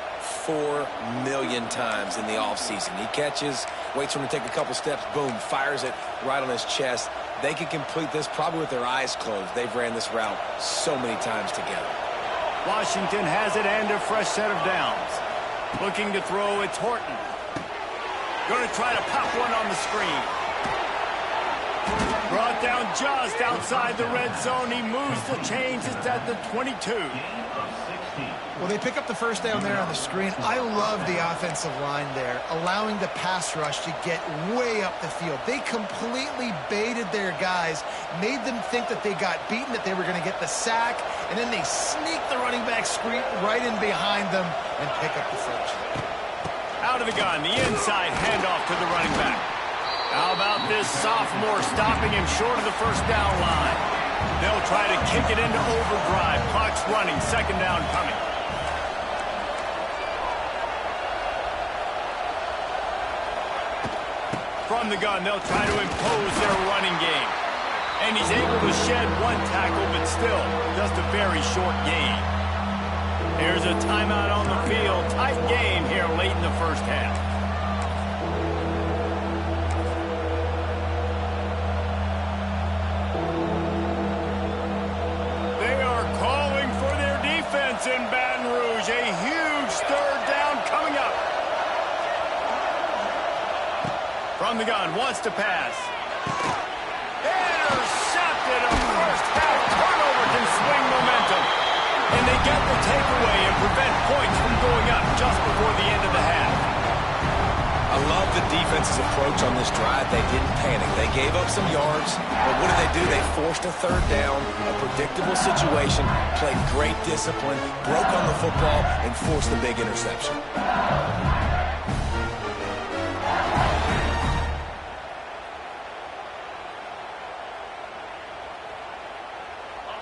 4 million times in the offseason. He catches, waits for him to take a couple steps, boom, fires it right on his chest. They can complete this probably with their eyes closed. They've ran this route so many times together. Washington has it and a fresh set of downs. Looking to throw, it's Horton. Going to try to pop one on the screen. Brought down just outside the red zone. He moves the chains. It's at the 22. Well, they pick up the first down there on the screen. I love the offensive line there, allowing the pass rush to get way up the field. They completely baited their guys, made them think that they got beaten, that they were going to get the sack, and then they sneak the running back screen right in behind them and pick up the first. Out of the gun, the inside handoff to the running back. How about this sophomore stopping him short of the first down line? They'll try to kick it into overdrive. Clock's running, second down coming. From the gun, they'll try to impose their running game. And he's able to shed one tackle, but still, just a very short gain. Here's a timeout on the field. Tight game here late in the first half. They are calling for their defense in Baton Rouge. A huge third down coming up. From the gun, wants to pass. Intercepted. A first half turnover can swing momentum. And they get the takeaway and prevent points from going up just before the end of the half. I love the defense's approach on this drive. They didn't panic. They gave up some yards, but what did they do? They forced a third down, a predictable situation, played great discipline, broke on the football, and forced the big interception.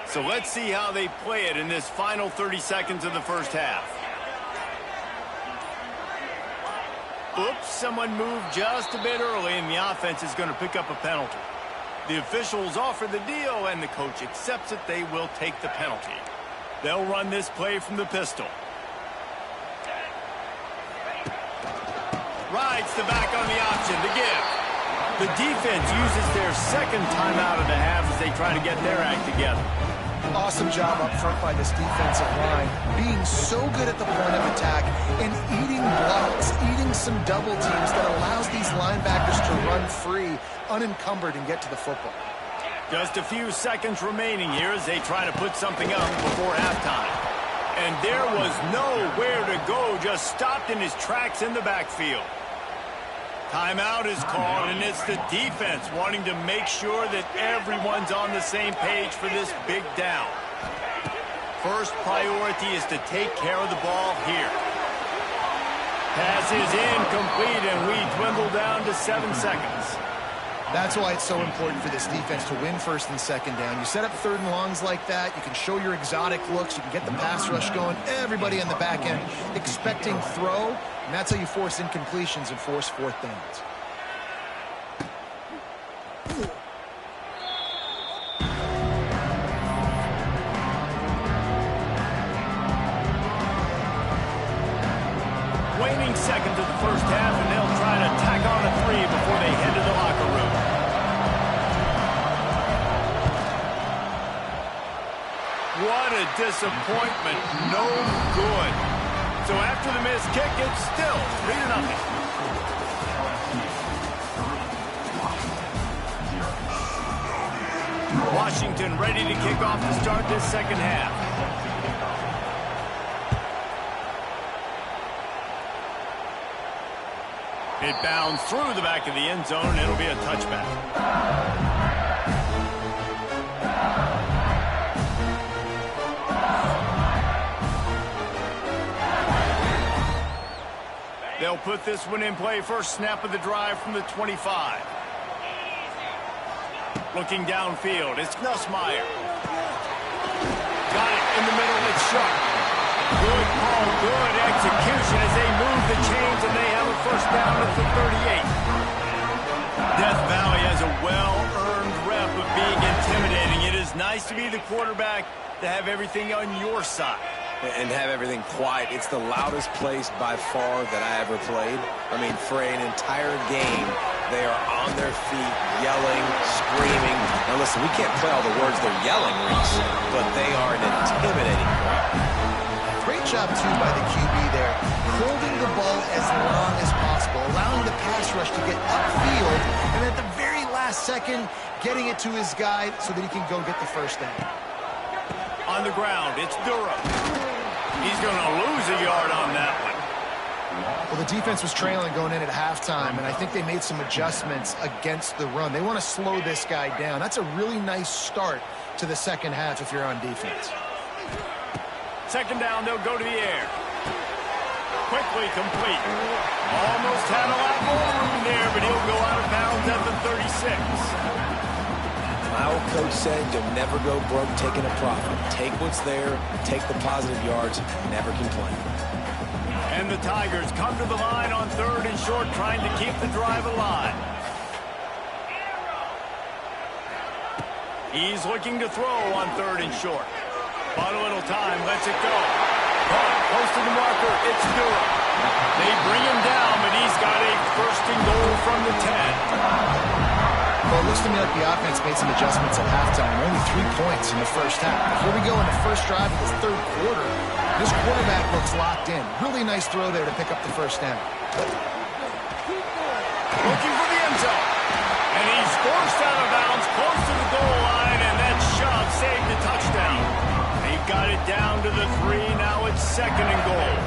So let's see how they play it in this final 30 seconds of the first half. Oops, someone moved just a bit early, and the offense is going to pick up a penalty. The officials offer the deal, and the coach accepts it. They will take the penalty. They'll run this play from the pistol. Rides the back on the option to give. The defense uses their second timeout of the half as they try to get their act together. Awesome job up front by this defensive line, being so good at the point of attack and eating blocks, eating some double teams that allows these linebackers to run free, unencumbered, and get to the football. Just a few seconds remaining here as they try to put something up before halftime. And there was nowhere to go, just stopped in his tracks in the backfield. Timeout is called, and it's the defense wanting to make sure that everyone's on the same page for this big down. First priority is to take care of the ball here. Pass is incomplete, and we dwindle down to 7 seconds. That's why it's so important for this defense to win first and second down. You set up third and longs like that, you can show your exotic looks, you can get the pass rush going, everybody in the back end expecting throw, and that's how you force incompletions and force fourth downs. Waning seconds of the first half, and they'll try to tack on a 3 before they head to the locker room. What a disappointment. No good. So after the missed kick, it's still 3-0. Washington ready to kick off to start this second half. It bounds through the back of the end zone, and it'll be a touchback. They'll put this one in play. First snap of the drive from the 25. Looking downfield, it's Nussmeier. Got it in the middle, it's Sharp. Good call, good execution as they move the chains, and they have a first down at the 38. Death Valley has a well-earned rep of being intimidating. It is nice to be the quarterback, to have everything on your side. And have everything quiet. It's the loudest place by far that I ever played. I mean, for an entire game, they are on their feet, yelling, screaming. Now listen, we can't play all the words they're yelling, Reese, but they are an intimidating crowd. Great job, too, by the QB there, holding the ball as long as possible, allowing the pass rush to get upfield, and at the very last second, getting it to his guy so that he can go get the first down. On the ground, it's Durham. He's going to lose a yard on that one. Well, the defense was trailing going in at halftime, and I think they made some adjustments against the run. They want to slow this guy down. That's a really nice start to the second half if you're on defense. Second down, they'll go to the air. Quickly complete. Almost had a lot more room there, but he'll go out of bounds at the 36. My old coach said you'll never go broke taking a profit. Take what's there, take the positive yards, never complain. And the Tigers come to the line on third and short, trying to keep the drive alive. He's looking to throw on third and short. But a little time, lets it go. Close to the marker, it's Durham. They bring him down, but he's got a first and goal from the 10. Well, it looks to me like the offense made some adjustments at halftime. Only 3 points in the first half. Here we go in the first drive of this third quarter. This quarterback looks locked in. Really nice throw there to pick up the first down. Looking for the end zone. And he's forced out of bounds close to the goal line, and that shove saved the touchdown. They've got it down to the 3. Now it's second and goal.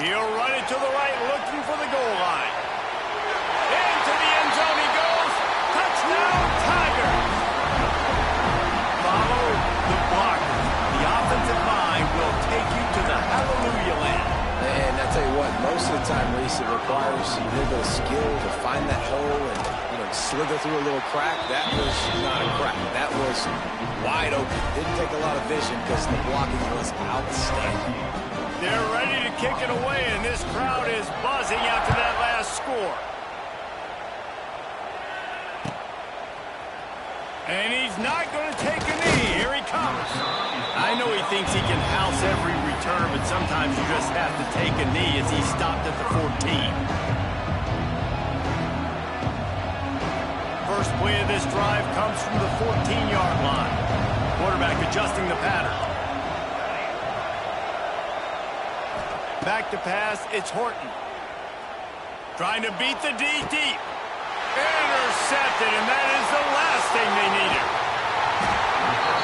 He'll run it to the right, looking for the goal line. Into the end zone he goes. Touchdown, Tigers. Follow the blocker. The offensive line will take you to the hallelujah land. And I tell you what, most of the time, Reese, it requires a little bit of skill to find that hole and slither through a little crack. That was not a crack. That was wide open. Didn't take a lot of vision because the blocking was outstanding. They're ready to kick it away, and this crowd is buzzing after that last score. And he's not going to take a knee. Here he comes. I know he thinks he can house every return, but sometimes you just have to take a knee as he stopped at the 14. First play of this drive comes from the 14-yard line. Quarterback adjusting the pattern. Back to pass, it's Horton. Trying to beat the D deep. Intercepted, and that is the last thing they needed.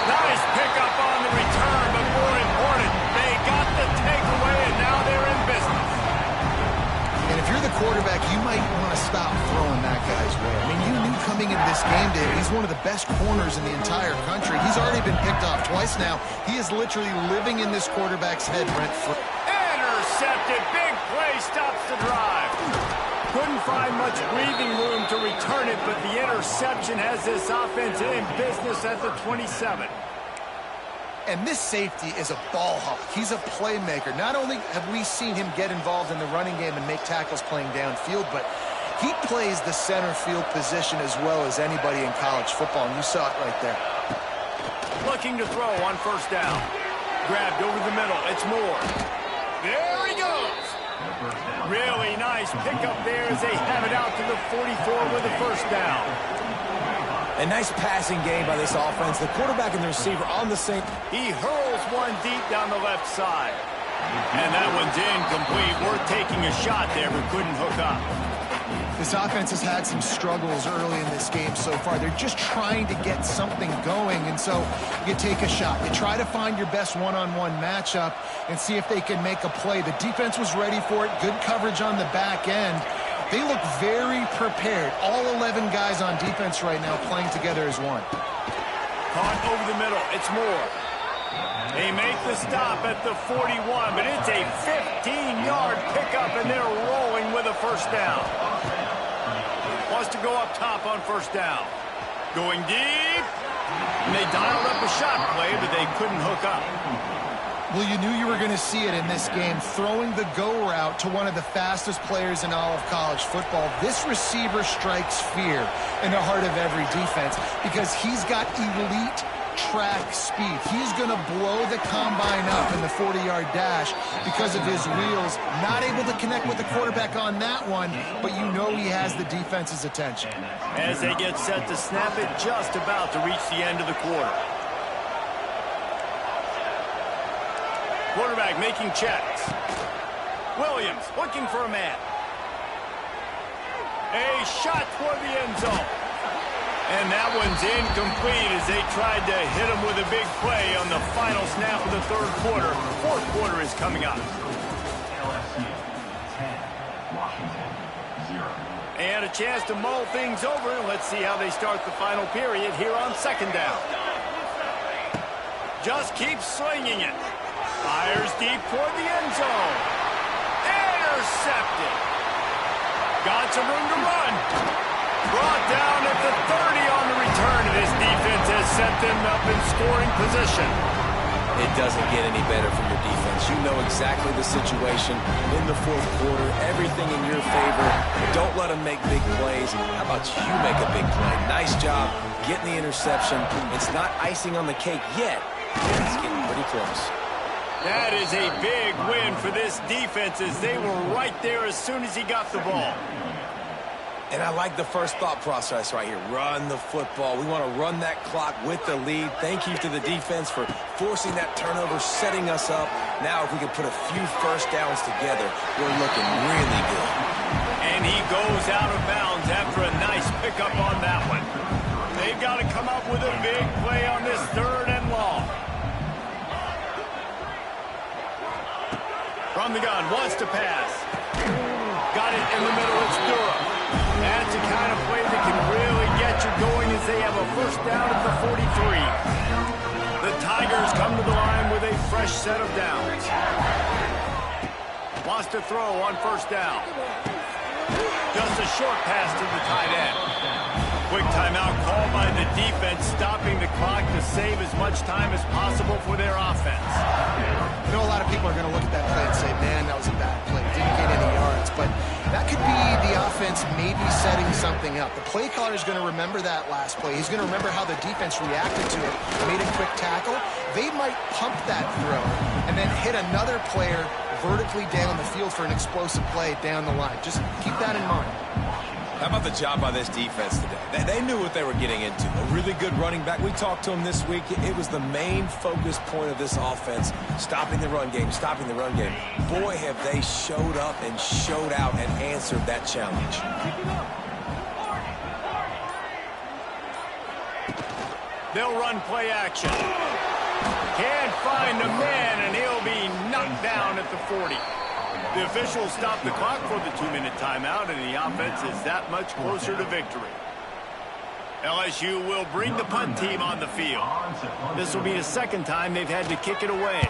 Nice pickup on the return, but more important, they got the takeaway, and now they're in business. And if you're the quarterback, you might want to stop throwing that guy's way. I mean, you knew coming into this game, David, he's one of the best corners in the entire country. He's already been picked off twice now. He is literally living in this quarterback's head rent-free. Intercepted, big play, stops the drive. Couldn't find much breathing room to return it, but the interception has this offense in business at the 27. And this safety is a ball hawk. He's a playmaker. Not only have we seen him get involved in the running game and make tackles playing downfield, but he plays the center field position as well as anybody in college football, and you saw it right there. Looking to throw on first down. Grabbed over the middle. It's Moore. There he goes. Really nice pickup there as they have it out to the 44 with the first down. A nice passing game by this offense. The quarterback and the receiver on the same. He hurls one deep down the left side. And that one's incomplete. Worth taking a shot there, but couldn't hook up. This offense has had some struggles early in this game so far. They're just trying to get something going, and so you take a shot. You try to find your best one-on-one matchup and see if they can make a play. The defense was ready for it. Good coverage on the back end. They look very prepared. All 11 guys on defense right now playing together as one. Caught over the middle. It's Moore. They make the stop at the 41, but it's a 15-yard pickup, and they're rolling with a first down. Wants to go up top on first down. Going deep. And they dialed up a shot play, but they couldn't hook up. Well, you knew you were going to see it in this game, throwing the go route to one of the fastest players in all of college football. This receiver strikes fear in the heart of every defense because he's got elite track speed. He's going to blow the combine up in the 40-yard dash because of his wheels. Not able to connect with the quarterback on that one, but you know he has the defense's attention. As they get set to snap it, just about to reach the end of the quarter. Quarterback making checks. Williams looking for a man. A shot toward the end zone. And that one's incomplete as they tried to hit him with a big play on the final snap of the third quarter. Fourth quarter is coming up. LSU 10, Washington 0. And a chance to mull things over. Let's see how they start the final period here on second down. Just keeps swinging it. Fires deep toward the end zone. Intercepted. Got some room to run. Brought down at the 30 on the return, and this defense has set them up in scoring position. It doesn't get any better from your defense. You know exactly the situation in the fourth quarter, everything in your favor. Don't let them make big plays. How about you make a big play? Nice job getting the interception. It's not icing on the cake yet, but it's getting pretty close. That is a big win for this defense as they were right there as soon as he got the ball. And I like the first thought process right here. Run the football. We want to run that clock with the lead. Thank you to the defense for forcing that turnover, setting us up. Now if we can put a few first downs together, we're looking really good. And he goes out of bounds after a nice pickup on that one. They've got to come up with a big play on this third and long. From the gun, wants to pass. Got it in the middle, it's Durham. That's the kind of play that can really get you going as they have a first down at the 43. The Tigers come to the line with a fresh set of downs. Wants to throw on first down. Just a short pass to the tight end. Quick timeout called by the defense, stopping the clock to save as much time as possible for their offense. I know a lot of people are going to look at that play and say, man, that was a bad play. Didn't get any yards. But that could be the offense maybe setting something up. The play caller is going to remember that last play. He's going to remember how the defense reacted to it, made a quick tackle. They might pump that throw and then hit another player vertically down the field for an explosive play down the line. Just keep that in mind. How about the job by this defense today? They knew what they were getting into. A really good running back. We talked to him this week. It was the main focus point of this offense, stopping the run game, stopping the run game. Boy, have they showed up and showed out and answered that challenge. They'll run play action. Can't find a man, and he'll be knocked down at the 40. The officials stop the clock for the 2-minute timeout, and the offense is that much closer to victory. LSU will bring the punt team on the field. This will be the second time they've had to kick it away.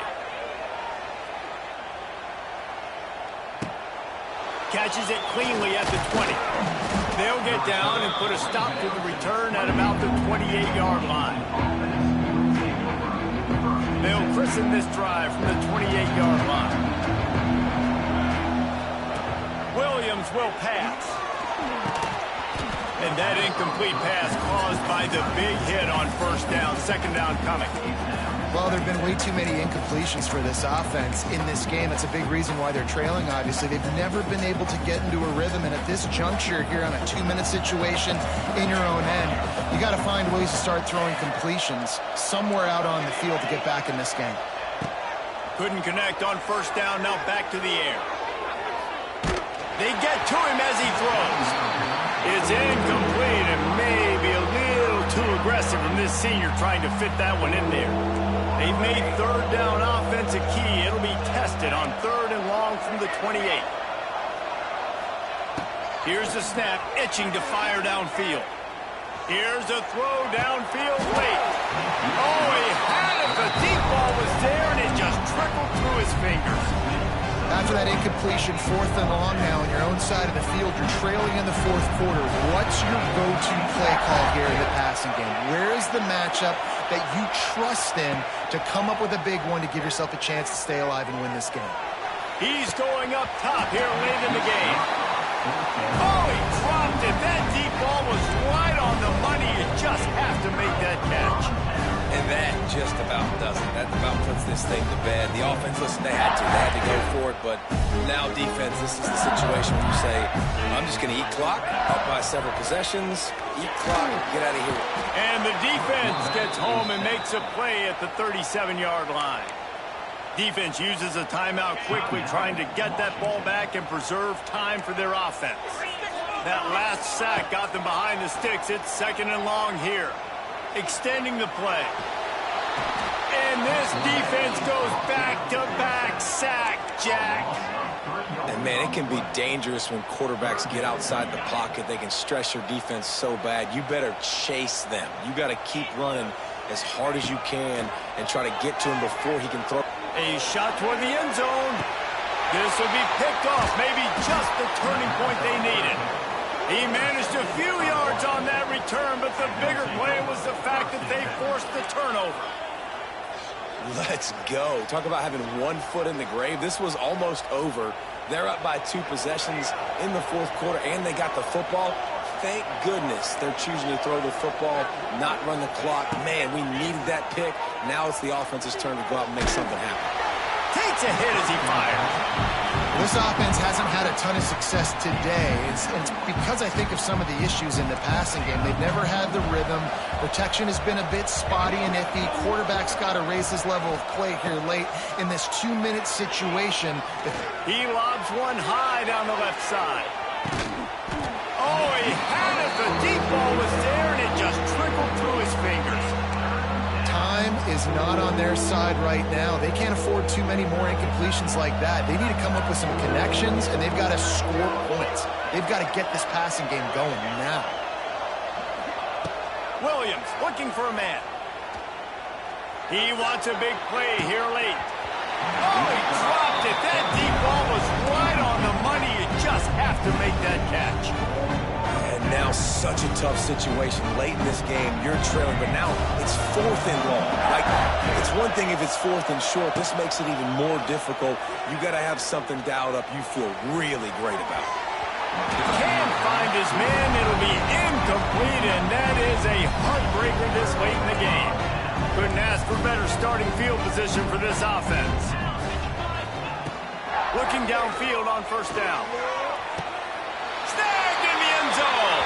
Catches it cleanly at the 20. They'll get down and put a stop to the return at about the 28-yard line. They'll christen this drive from the 28-yard line. Williams will pass. And that incomplete pass caused by the big hit on first down. Second down coming. Well, there have been way too many incompletions for this offense in this game. It's a big reason why they're trailing, obviously. They've never been able to get into a rhythm, and at this juncture here on a 2-minute situation in your own end, you got to find ways to start throwing completions somewhere out on the field to get back in this game. Couldn't connect on first down. Now back to the air. They get to him as he throws. It's incomplete and maybe a little too aggressive from this senior trying to fit that one in there. They've made third down offense a key. It'll be tested on 3rd and long from the 28. Here's the snap, itching to fire downfield. Here's a throw downfield late. Oh, he had it. The deep ball was there, and it just trickled through his fingers. After that incompletion, 4th and long now on your own side of the field, you're trailing in the 4th quarter. What's your go-to play call here in the passing game? Where is the matchup that you trust in to come up with a big one to give yourself a chance to stay alive and win this game? He's going up top here late in the game. Oh, he dropped it. That deep ball was right on the money. You just have to make that catch. And that just about does it. That about puts this thing to bed. The offense, listen, they had to go for it, but now defense, this is the situation where you say, I'm just going to eat clock, up by several possessions, eat clock, get out of here. And the defense gets home and makes a play at the 37-yard line. Defense uses a timeout quickly, trying to get that ball back and preserve time for their offense. That last sack got them behind the sticks. It's 2nd and long here. Extending the play. And this defense goes back-to-back sack, Jack. And, man, it can be dangerous when quarterbacks get outside the pocket. They can stress your defense so bad. You better chase them. You got to keep running as hard as you can and try to get to him before he can throw. A shot toward the end zone. This will be picked off. Maybe just the turning point they needed. He managed a few yards on that return, but the bigger play was the fact that they forced the turnover. Let's go. Talk about having one foot in the grave. This was almost over. They're up by 2 possessions in the 4th quarter, and they got the football. Thank goodness they're choosing to throw the football, not run the clock. Man, we needed that pick. Now it's the offense's turn to go out and make something happen. Takes a hit as he fires. This offense hasn't had a ton of success today. It's because I think of some of the issues in the passing game. They've never had the rhythm. Protection has been a bit spotty and iffy. Quarterback's got to raise his level of play here late in this 2-minute situation. He lobs one high down the left side. Oh, he had it. The deep ball was there, and it just trickled through his fingers. Time is not on their side right now. They can't afford too many more incompletions like that. They need to come up with some connections, and they've got to score points. They've got to get this passing game going now. Williams looking for a man. He wants a big play here late. Oh, he dropped it. That deep ball was right on the money. You just have to make that catch. And now such a tough situation. Late in this game, you're trailing, but now it's 4th and long. Like, it's one thing if it's 4th and short. This makes it even more difficult. You got to have something dialed up you feel really great about. He can't find his man. It'll be incomplete, and that is a heartbreaker this late in the game. Couldn't ask for better starting field position for this offense. Looking downfield on 1st down. Snagged in the end zone.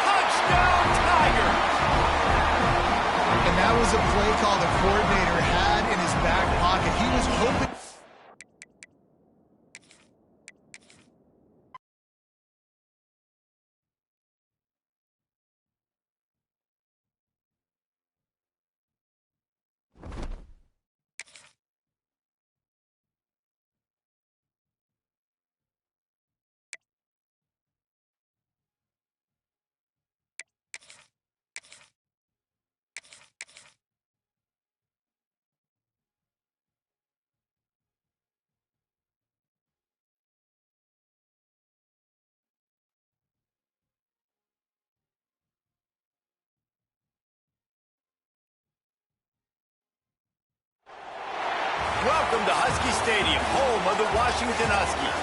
Touchdown, Tigers. And that was a play call the coordinator had in his back pocket. He was hoping. Welcome to Husky Stadium, home of the Washington Huskies.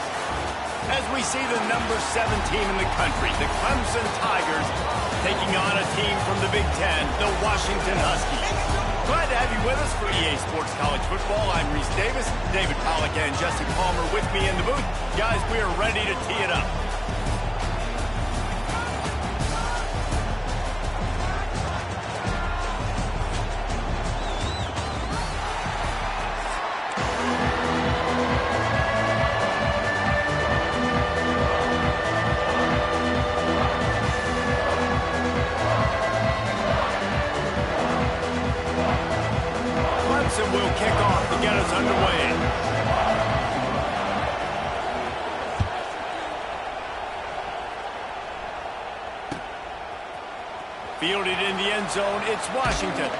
As we see the number 7 team in the country, the Clemson Tigers, taking on a team from the Big Ten, the Washington Huskies. Glad to have you with us for EA Sports College Football. I'm Reese Davis, David Pollack and Jesse Palmer with me in the booth. Guys, we are ready to tee it up. Williamson will kick off to get us underway. Fielded in the end zone, it's Washington.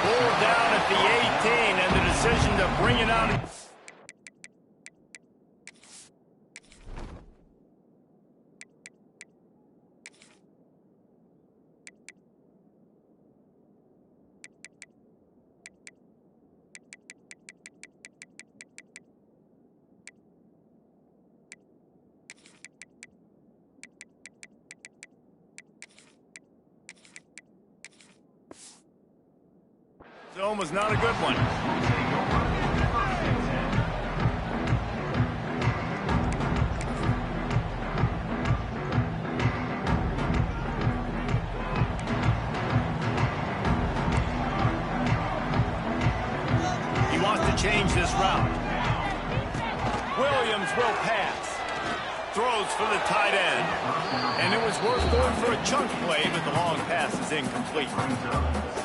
Pulled down at the 18, and the decision to bring it out. Zone was not a good one. He wants to change this route. Williams will pass. Throws for the tight end. And it was worth going for a chunk play, but the long pass is incomplete.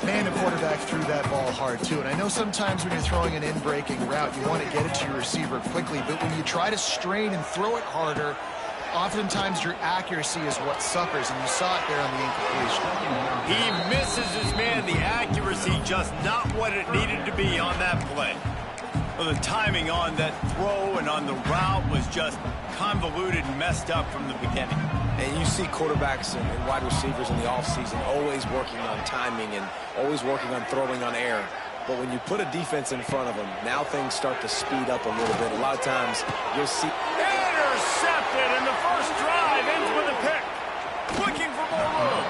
Man, the quarterback threw that ball hard, too. And I know sometimes when you're throwing an in-breaking route, you want to get it to your receiver quickly. But when you try to strain and throw it harder, oftentimes your accuracy is what suffers. And you saw it there on the incompletion. He misses his man. The accuracy just not what it needed to be on that play. Well, the timing on that throw and on the route was just convoluted and messed up from the beginning. And you see quarterbacks and wide receivers in the offseason always working on timing and always working on throwing on air. But when you put a defense in front of them, now things start to speed up a little bit. A lot of times you'll see... Intercepted, and the first drive ends with a pick. Looking for more room.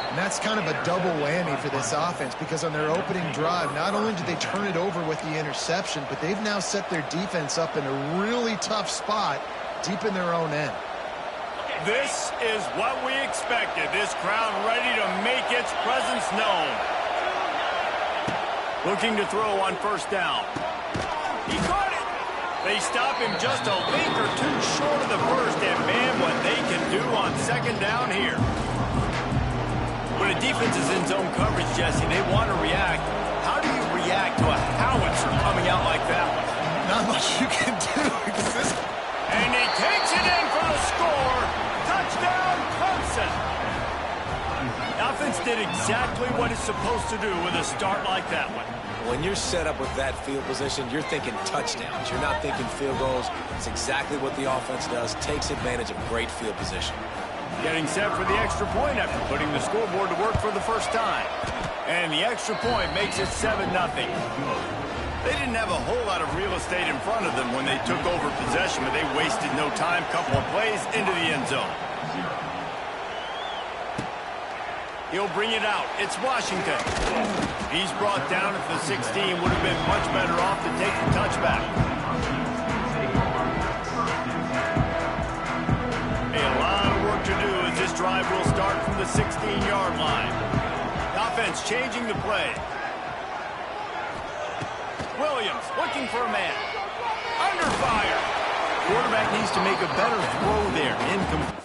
And that's kind of a double whammy for this offense because on their opening drive, not only did they turn it over with the interception, but they've now set their defense up in a really tough spot deep in their own end. This is what we expected. This crowd ready to make its presence known. Looking to throw on first down. He caught it. They stop him just a link or two short of the first, and man, what they can do on second down here. When a defense is in zone coverage, Jesse, they want to react. How do you react to a howitzer coming out like that one? Not much you can do because this... And he takes it in for the score. Touchdown, Clemson. The offense did exactly what it's supposed to do with a start like that one. When you're set up with that field position, you're thinking touchdowns. You're not thinking field goals. It's exactly what the offense does. Takes advantage of great field position. Getting set for the extra point after putting the scoreboard to work for the first time. And the extra point makes it 7-0. They didn't have a whole lot of real estate in front of them when they took over possession, but they wasted no time. Couple of plays into the end zone. He'll bring it out. It's Washington. He's brought down at the 16. Would have been much better off to take the touchback. A lot of work to do as this drive will start from the 16-yard line. The offense changing the play. Williams looking for a man. Under fire. Quarterback needs to make a better throw there. Incomplete.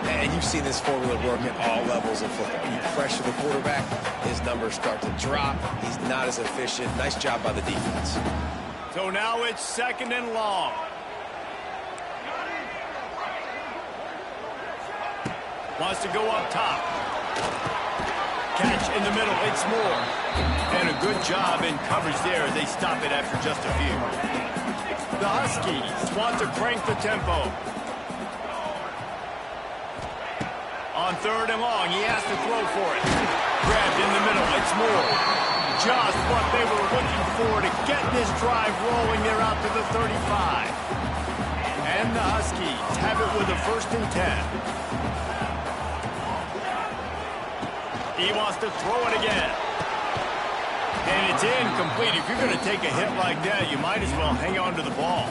And you've seen this formula work at all levels of football. You pressure the quarterback, his numbers start to drop. He's not as efficient. Nice job by the defense. So now it's second and long. Wants to go up top. Catch in the middle. It's Moore. And a good job in coverage there. They stop it after just a few. The Huskies want to crank the tempo. On third and long, he has to throw for it. Grabbed in the middle. It's Moore. Just what they were looking for to get this drive rolling. They're out to the 35. And the Huskies have it with a 1st and 10. He wants to throw it again. And it's incomplete. If you're going to take a hit like that, you might as well hang on to the ball.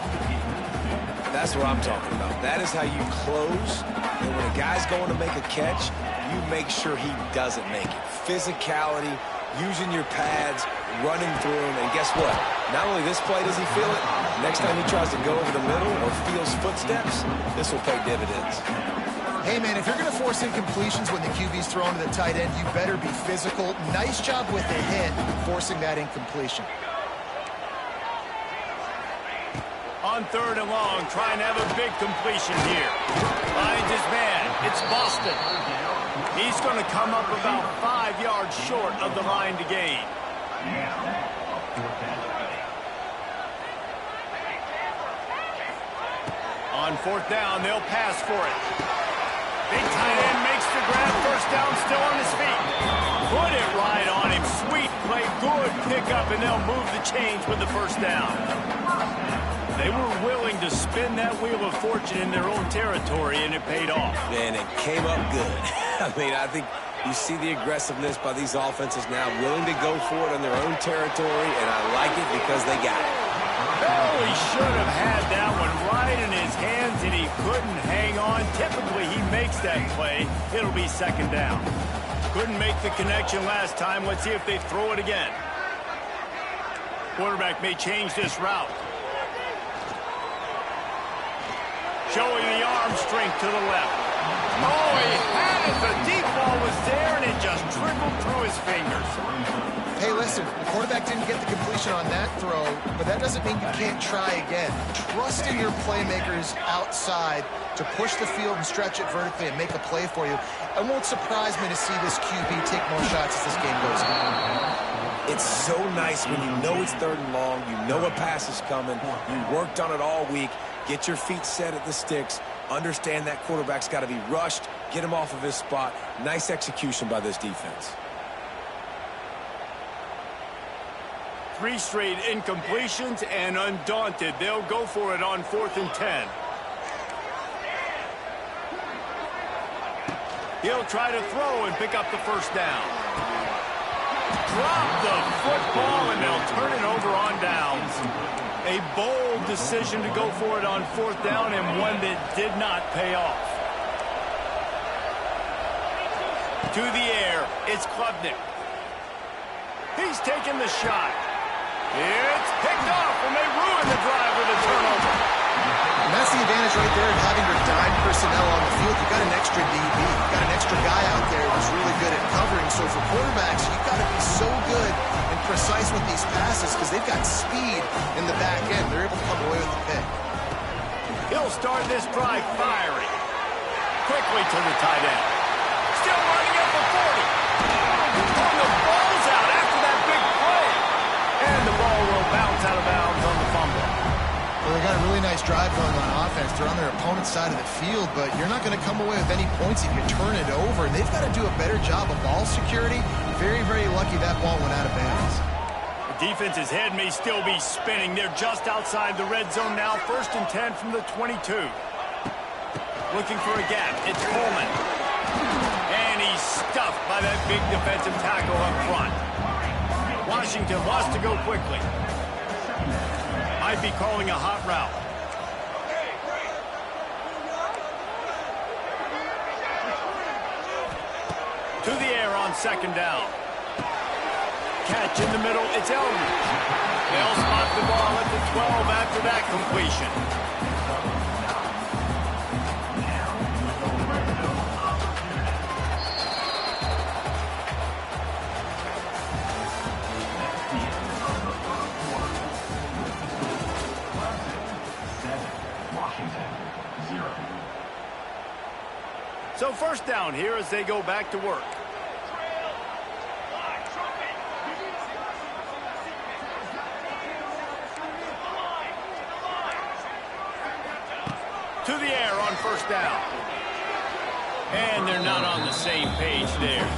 That's what I'm talking about. That is how you close. And when a guy's going to make a catch, you make sure he doesn't make it. Physicality, using your pads, running through him. And guess what? Not only this play does he feel it, Next time he tries to go over the middle or feels footsteps, this will pay dividends. Hey, man, if you're going to force incompletions when the QB's thrown to the tight end, you better be physical. Nice job with the hit, forcing that incompletion. On 3rd and long, trying to have a big completion here. Finds his man. It's Boston. He's going to come up about 5 yards short of the line to gain. On 4th down, they'll pass for it. Big tight end makes the grab. 1st down, still on his feet. Put it right on him. Sweet play, good pickup, and they'll move the chains with the 1st down. They were willing to spin that wheel of fortune in their own territory, and it paid off. And it came up good. I mean, I think you see the aggressiveness by these offenses now, willing to go for it in their own territory, and I like it because they got it. Oh, he should have had that one right in his hands, and he couldn't hang on. Typically, he makes that play. It'll be 2nd down. Couldn't make the connection last time. Let's see if they throw it again. Quarterback may change this route. Showing the arm strength to the left. Oh, he had it. The deep ball was there, and it just trickled through his fingers. Hey, listen, the quarterback didn't get the completion on that throw, but that doesn't mean you can't try again. Trust in your playmakers outside to push the field and stretch it vertically and make a play for you. It won't surprise me to see this QB take more shots as this game goes on. It's so nice when you know it's 3rd and long, you know a pass is coming, you worked on it all week, get your feet set at the sticks, understand that quarterback's got to be rushed, get him off of his spot. Nice execution by this defense. 3 straight incompletions, and undaunted, they'll go for it on 4th and 10. He'll try to throw and pick up the 1st down. Drop the football, and they'll turn it over on downs. A bold decision to go for it on 4th down, and one that did not pay off. To the air, it's Klubnik. He's taking the shot. It's picked off, and they ruin the drive with a turnover. And that's the advantage right there of having your dime personnel on the field. You've got an extra DB. You've got an extra guy out there who's really good at covering. So for quarterbacks, you've got to be so good and precise with these passes because they've got speed in the back end. They're able to come away with the pick. He'll start this drive firing. Quickly to the tight end. Still running up for 40. And the ball's out after that big play. And the ball will bounce out of bounds on the fumble. Well, they got a really nice drive going on offense. They're on their opponent's side of the field, but you're not going to come away with any points if you turn it over. And they've got to do a better job of ball security. Very, very lucky that ball went out of bounds. The defense's head may still be spinning. They're just outside the red zone now. 1st and 10 from the 22. Looking for a gap. It's Coleman. And he's stuffed by that big defensive tackle up front. Washington wants to go quickly. Might be calling a hot route. To the air on 2nd down. Catch in the middle, it's Eldridge. They'll spot the ball at the 12 after that completion. So 1st down here as they go back to work. To the air on 1st down. And they're not on the same page there.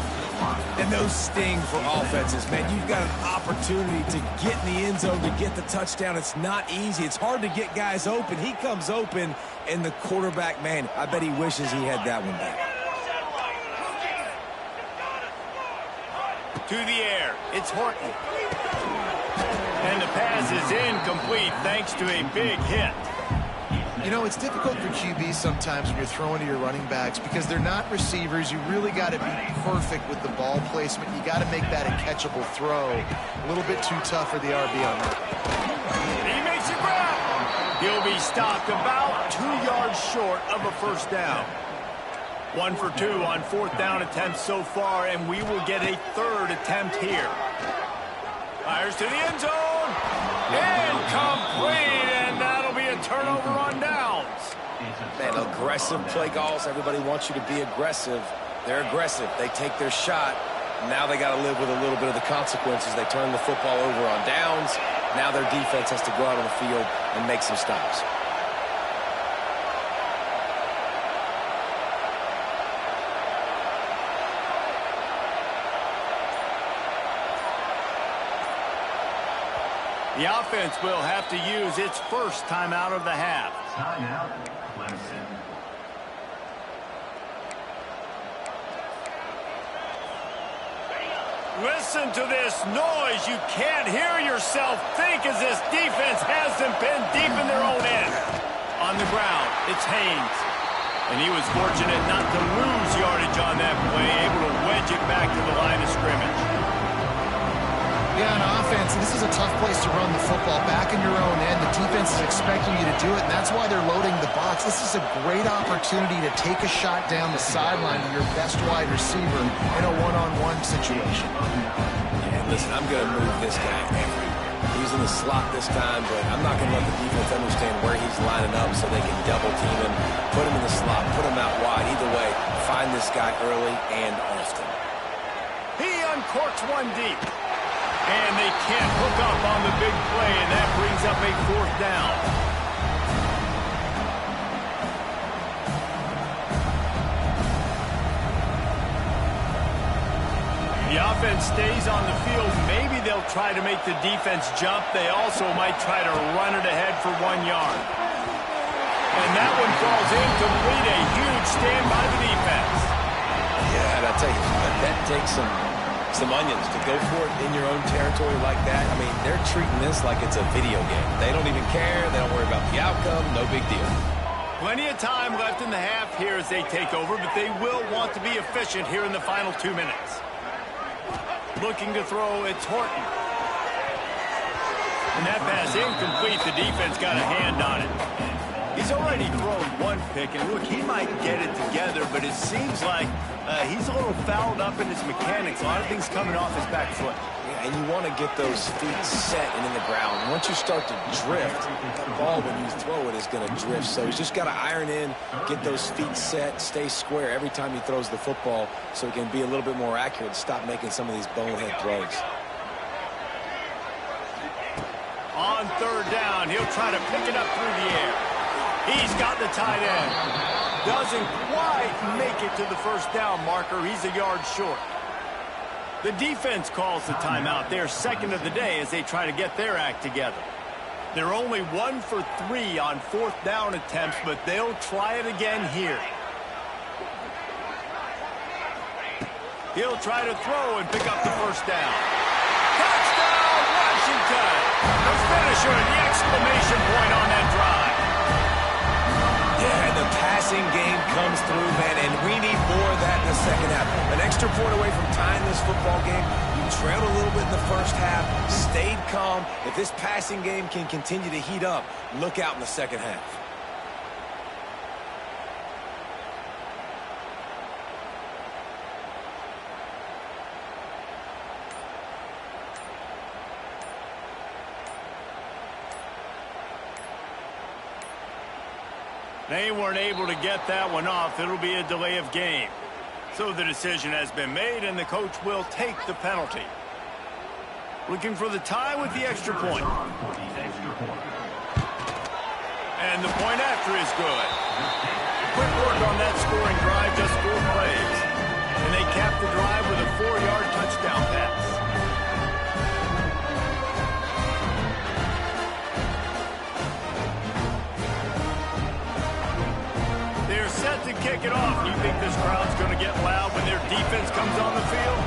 And those sting for offenses, man. You've got an opportunity to get in the end zone, to get the touchdown. It's not easy. It's hard to get guys open. He comes open, and the quarterback, man, I bet he wishes he had that one back. To the air, it's Horton. And the pass is incomplete thanks to a big hit. You know, it's difficult for QBs sometimes when you're throwing to your running backs because they're not receivers. You really got to be perfect with the ball placement. You got to make that a catchable throw. A little bit too tough for the RB on that. He makes a grab. He'll be stopped about 2 yards short of a first down. 1 for 2 on fourth down attempts so far, and we will get a third attempt here. Fires to the end zone. Incomplete, and that'll be a turnover on downs. Man, aggressive play calls. Everybody wants you to be aggressive. They're aggressive. They take their shot. Now they got to live with a little bit of the consequences. They turn the football over on downs. Now their defense has to go out on the field and make some stops. The offense will have to use its first timeout of the half. Timeout, Clemson. Listen to this noise. You can't hear yourself think as this defense has them pinned deep in their own end. On the ground, it's Haynes. And he was fortunate not to lose yardage on that play, able to wedge it back to the line of scrimmage. Yeah, on offense, this is a tough place to run the football. Back in your own end, the defense is expecting you to do it, and that's why they're loading the box. This is a great opportunity to take a shot down the sideline to your best wide receiver in a one-on-one situation. Yeah, listen, I'm going to move this guy everywhere. He's in the slot this time, but I'm not going to let the defense understand where he's lining up so they can double team him, put him in the slot, put him out wide. Either way, find this guy early and often. He uncorks one deep. And they can't hook up on the big play, and that brings up a fourth down. The offense stays on the field. Maybe they'll try to make the defense jump. They also might try to run it ahead for 1 yard. And that one falls incomplete. A huge stand by the defense. Yeah, and I tell you, that takes some onions to go for it in your own territory like that. I mean, they're treating this like it's a video game. They don't even care. They don't worry about the outcome. No big deal. Plenty of time left in the half here as they take over, but they will want to be efficient here in the final 2 minutes. Looking to throw, it's Horton. And that pass incomplete. The defense got a hand on it. He's already thrown one pick, and look, he might get it together, but it seems like he's a little fouled up in his mechanics. A lot of things coming off his back foot. Yeah, and you want to get those feet set and in the ground. Once you start to drift, the ball, when you throw it, is going to drift. So he's just got to iron in, get those feet set, stay square every time he throws the football so he can be a little bit more accurate, stop making some of these bonehead throws. On third down, he'll try to pick it up through the air. He's got the tight end. Doesn't quite make it to the first down marker. He's a yard short. The defense calls the timeout. They're second of the day as they try to get their act together. They're only 1 for 3 on fourth down attempts, but they'll try it again here. He'll try to throw and pick up the first down. Touchdown, Washington! The finisher and the exclamation point on that drive. Yeah, and the passing game comes through, man, and we need more of that in the second half. An extra point away from tying this football game. You trailed a little bit in the first half, stayed calm. If this passing game can continue to heat up, look out in the second half. They weren't able to get that one off. It'll be a delay of game. So the decision has been made, and the coach will take the penalty. Looking for the tie with the extra point. And the point after is good. Quick work on that scoring drive, just 4 plays. And they cap the drive with a 4-yard touchdown pass. They're set to kick it off. You think this crowd's going to get loud when their defense comes on the field?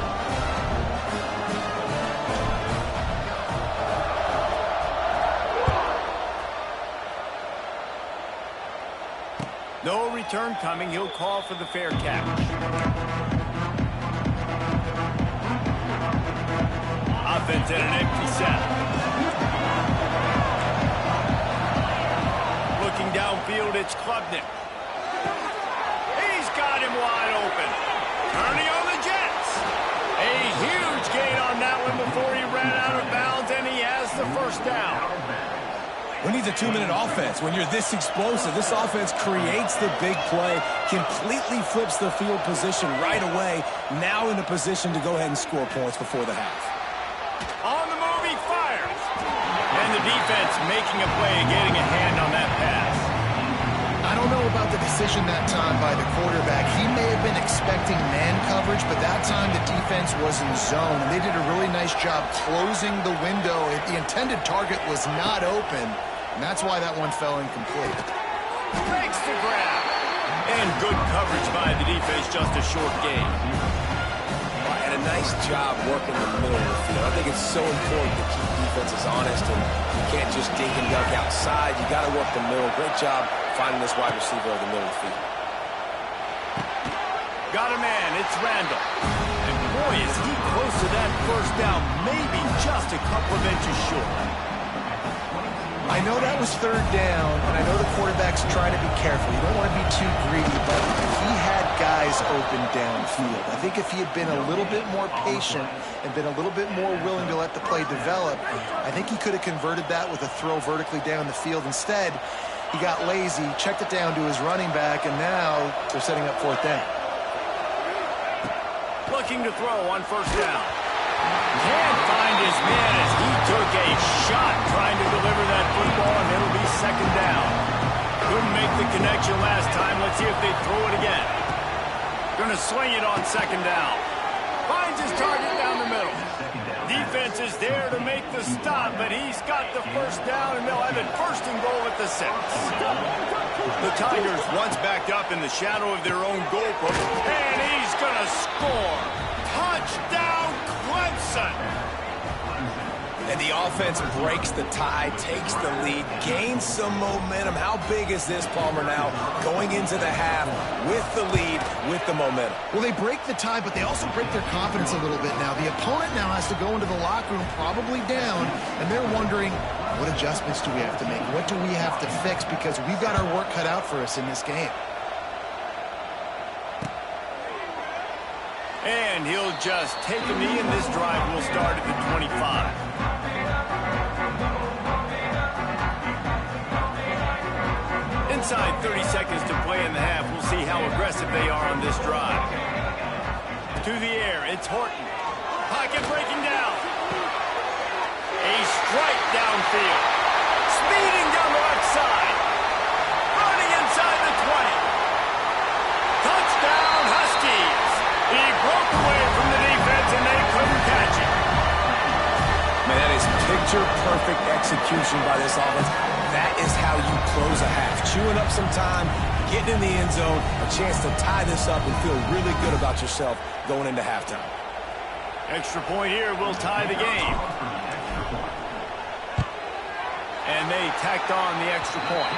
No return coming. He'll call for the fair catch. Offense in an empty set. Looking downfield, it's Klubnik. He's got him wide open. Turning on the Jets. A huge gain on that one before he ran out of bounds, and he has the first down. When he's a 2-minute offense, when you're this explosive, this offense creates the big play, completely flips the field position right away, now in a position to go ahead and score points before the half. On the move, he fires. And the defense making a play, getting a hand on that pass. I don't know about the decision that time by the quarterback. He may have been expecting man coverage, but that time the defense was in zone, and they did a really nice job closing the window. The intended target was not open, and that's why that one fell incomplete. Makes the grab. And good coverage by the defense, just a short gain. And a nice job working the middle of the field. I think it's so important to keep defenses honest, and you can't just dink and dunk outside. You got to work the middle. Great job finding this wide receiver over the middle of the field. Got a man, it's Randall. And boy, is he close to that first down, maybe just a couple of inches short. I know that was third down, and I know the quarterback's trying to be careful. You don't want to be too greedy, but he had guys open downfield. I think if he had been a little bit more patient and been a little bit more willing to let the play develop, I think he could have converted that with a throw vertically down the field. Instead, he got lazy, checked it down to his running back, and now they're setting up fourth down. Looking to throw on first down. Can't find his man as he took a shot trying to deliver that football, and it'll be second down. Couldn't make the connection last time. Let's see if they throw it again. Gonna swing it on second down. Finds his target down the middle. Defense is there to make the stop, but he's got the first down, and they'll have it first and goal at the 6. The Tigers once backed up in the shadow of their own goal post, and he's gonna score. Touchdown, Clemson! And the offense breaks the tie, takes the lead, gains some momentum. How big is this, Palmer, now going into the half with the lead, with the momentum? Well, they break the tie, but they also break their confidence a little bit now. The opponent now has to go into the locker room probably down, and they're wondering, what adjustments do we have to make? What do we have to fix? Because we've got our work cut out for us in this game. And he'll just take a knee, and this drive will start at the 25. Inside 30 seconds to play in the half. We'll see how aggressive they are on this drive. To the air, it's Horton. Pocket breaking down. A strike downfield. Speeding down the left side. Running inside the 20. Touchdown, Huskies. He broke away from the defense, and they couldn't catch him. Man, that is picture-perfect execution by this offense. That is how you close a half. Chewing up some time, getting in the end zone, a chance to tie this up and feel really good about yourself going into halftime. Extra point here will tie the game. And they tacked on the extra point.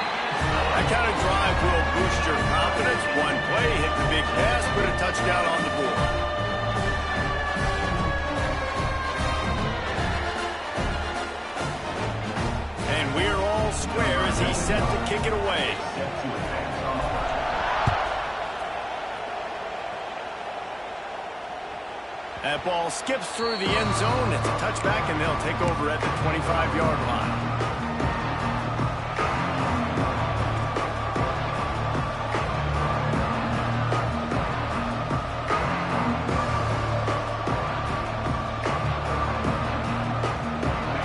That kind of drive will boost your confidence. One play, hit the big pass, put a touchdown on the board. And we're all square as he's set to kick it away. That ball skips through the end zone. It's a touchback, and they'll take over at the 25-yard line.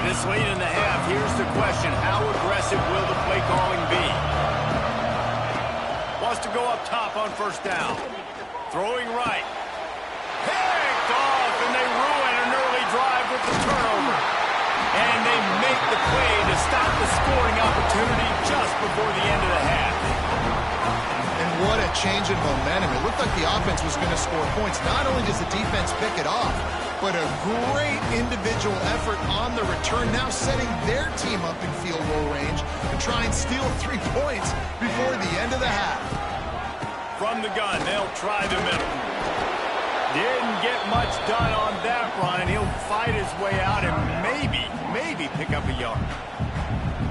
This late in the half, here's the question. How aggressive will the play calling be? Wants to go up top on first down. Throwing right. Picked off, and they ruin an early drive with the turnover. And they make the play to stop the scoring opportunity just before the end of the half. And what a change in momentum. It looked like the offense was going to score points. Not only does the defense pick it off, but a great individual effort on the return, now setting their team up in field goal range to try and steal 3 points before the end of the half. From the gun, they'll try the middle. Didn't get much done on that run. He'll fight his way out and maybe pick up a yard.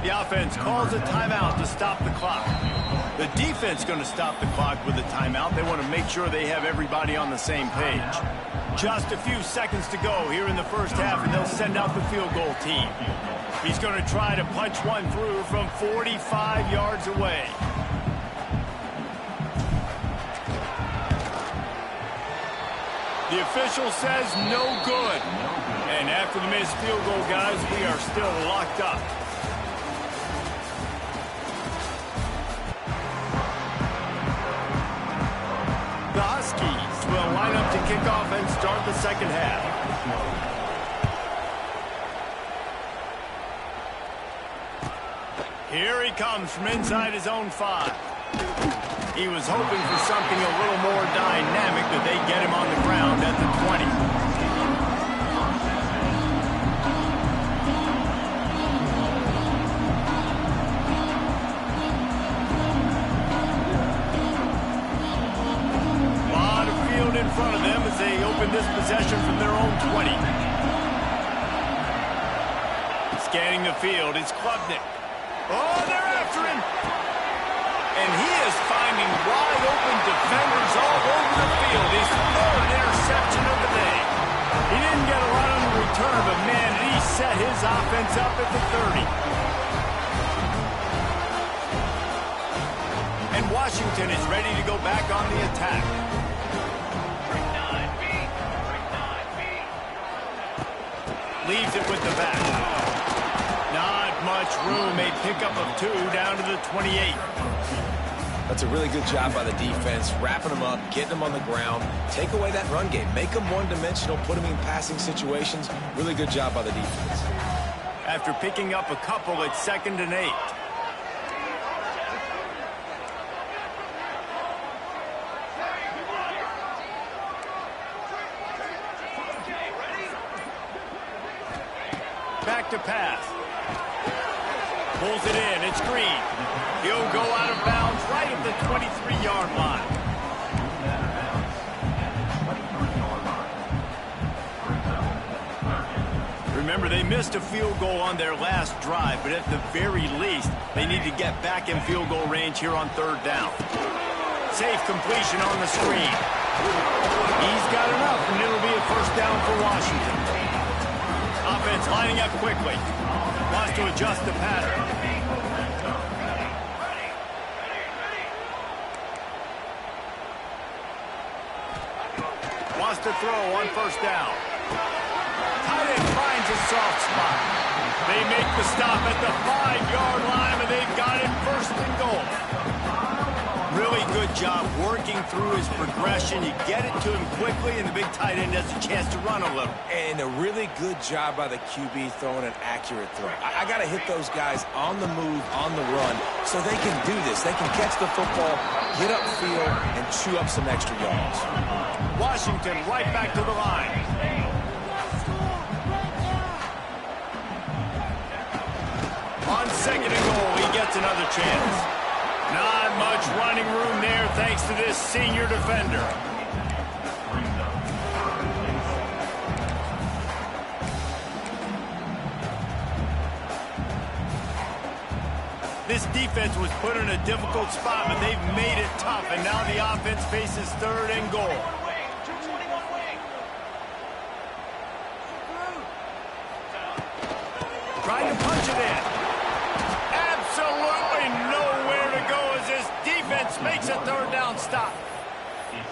The offense calls a timeout to stop the clock. The defense going to stop the clock with a timeout. They want to make sure they have everybody on the same page. Just a few seconds to go here in the first half, and they'll send out the field goal team. He's going to try to punch one through from 45 yards away. The official says no good. And after the missed field goal, guys, we are still locked up. The Huskies will line up to kick off and start the second half. Here he comes from inside his own 5. He was hoping for something a little more dynamic, but they get him on the ground at the 20. A lot of field in front of them as they open this possession from their own 20. Scanning the field, it's Klubnik. Oh, they're after him! And he is finding wide-open defenders all over the field. His third interception of the day. He didn't get a lot on the return, but, man, did he set his offense up at the 30. And Washington is ready to go back on the attack. Leaves it with the back. Not much room. A pickup of 2 down to the 28. That's a really good job by the defense, wrapping them up, getting them on the ground, take away that run game, make them one-dimensional, put them in passing situations. Really good job by the defense. After picking up a couple, it's 2nd and 8. Back to pass. Pulls it in. It's Green. He'll go out of bounds right at the 23-yard line. Remember, they missed a field goal on their last drive, but at the very least, they need to get back in field goal range here on 3rd down. Safe completion on the screen. He's got enough, and it'll be a 1st down for Washington. Offense lining up quickly. Wants to adjust the pattern. Wants to throw on 1st down. Tight end finds a soft spot. They make the stop at the 5-yard line, and they've got it 1st and goal. Really good job working through his progression. You get it to him quickly, and the big tight end has a chance to run a little. And a really good job by the QB throwing an accurate throw. I got to hit those guys on the move, on the run, so they can do this. They can catch the football, get upfield, and chew up some extra yards. Washington right back to the line. On 2nd and goal, he gets another chance. Not much running room there thanks to this senior defender. This defense was put in a difficult spot, but they've made it tough, and now the offense faces 3rd and goal. Trying to punch it in. Absolutely nowhere to go as this defense makes a 3rd down stop.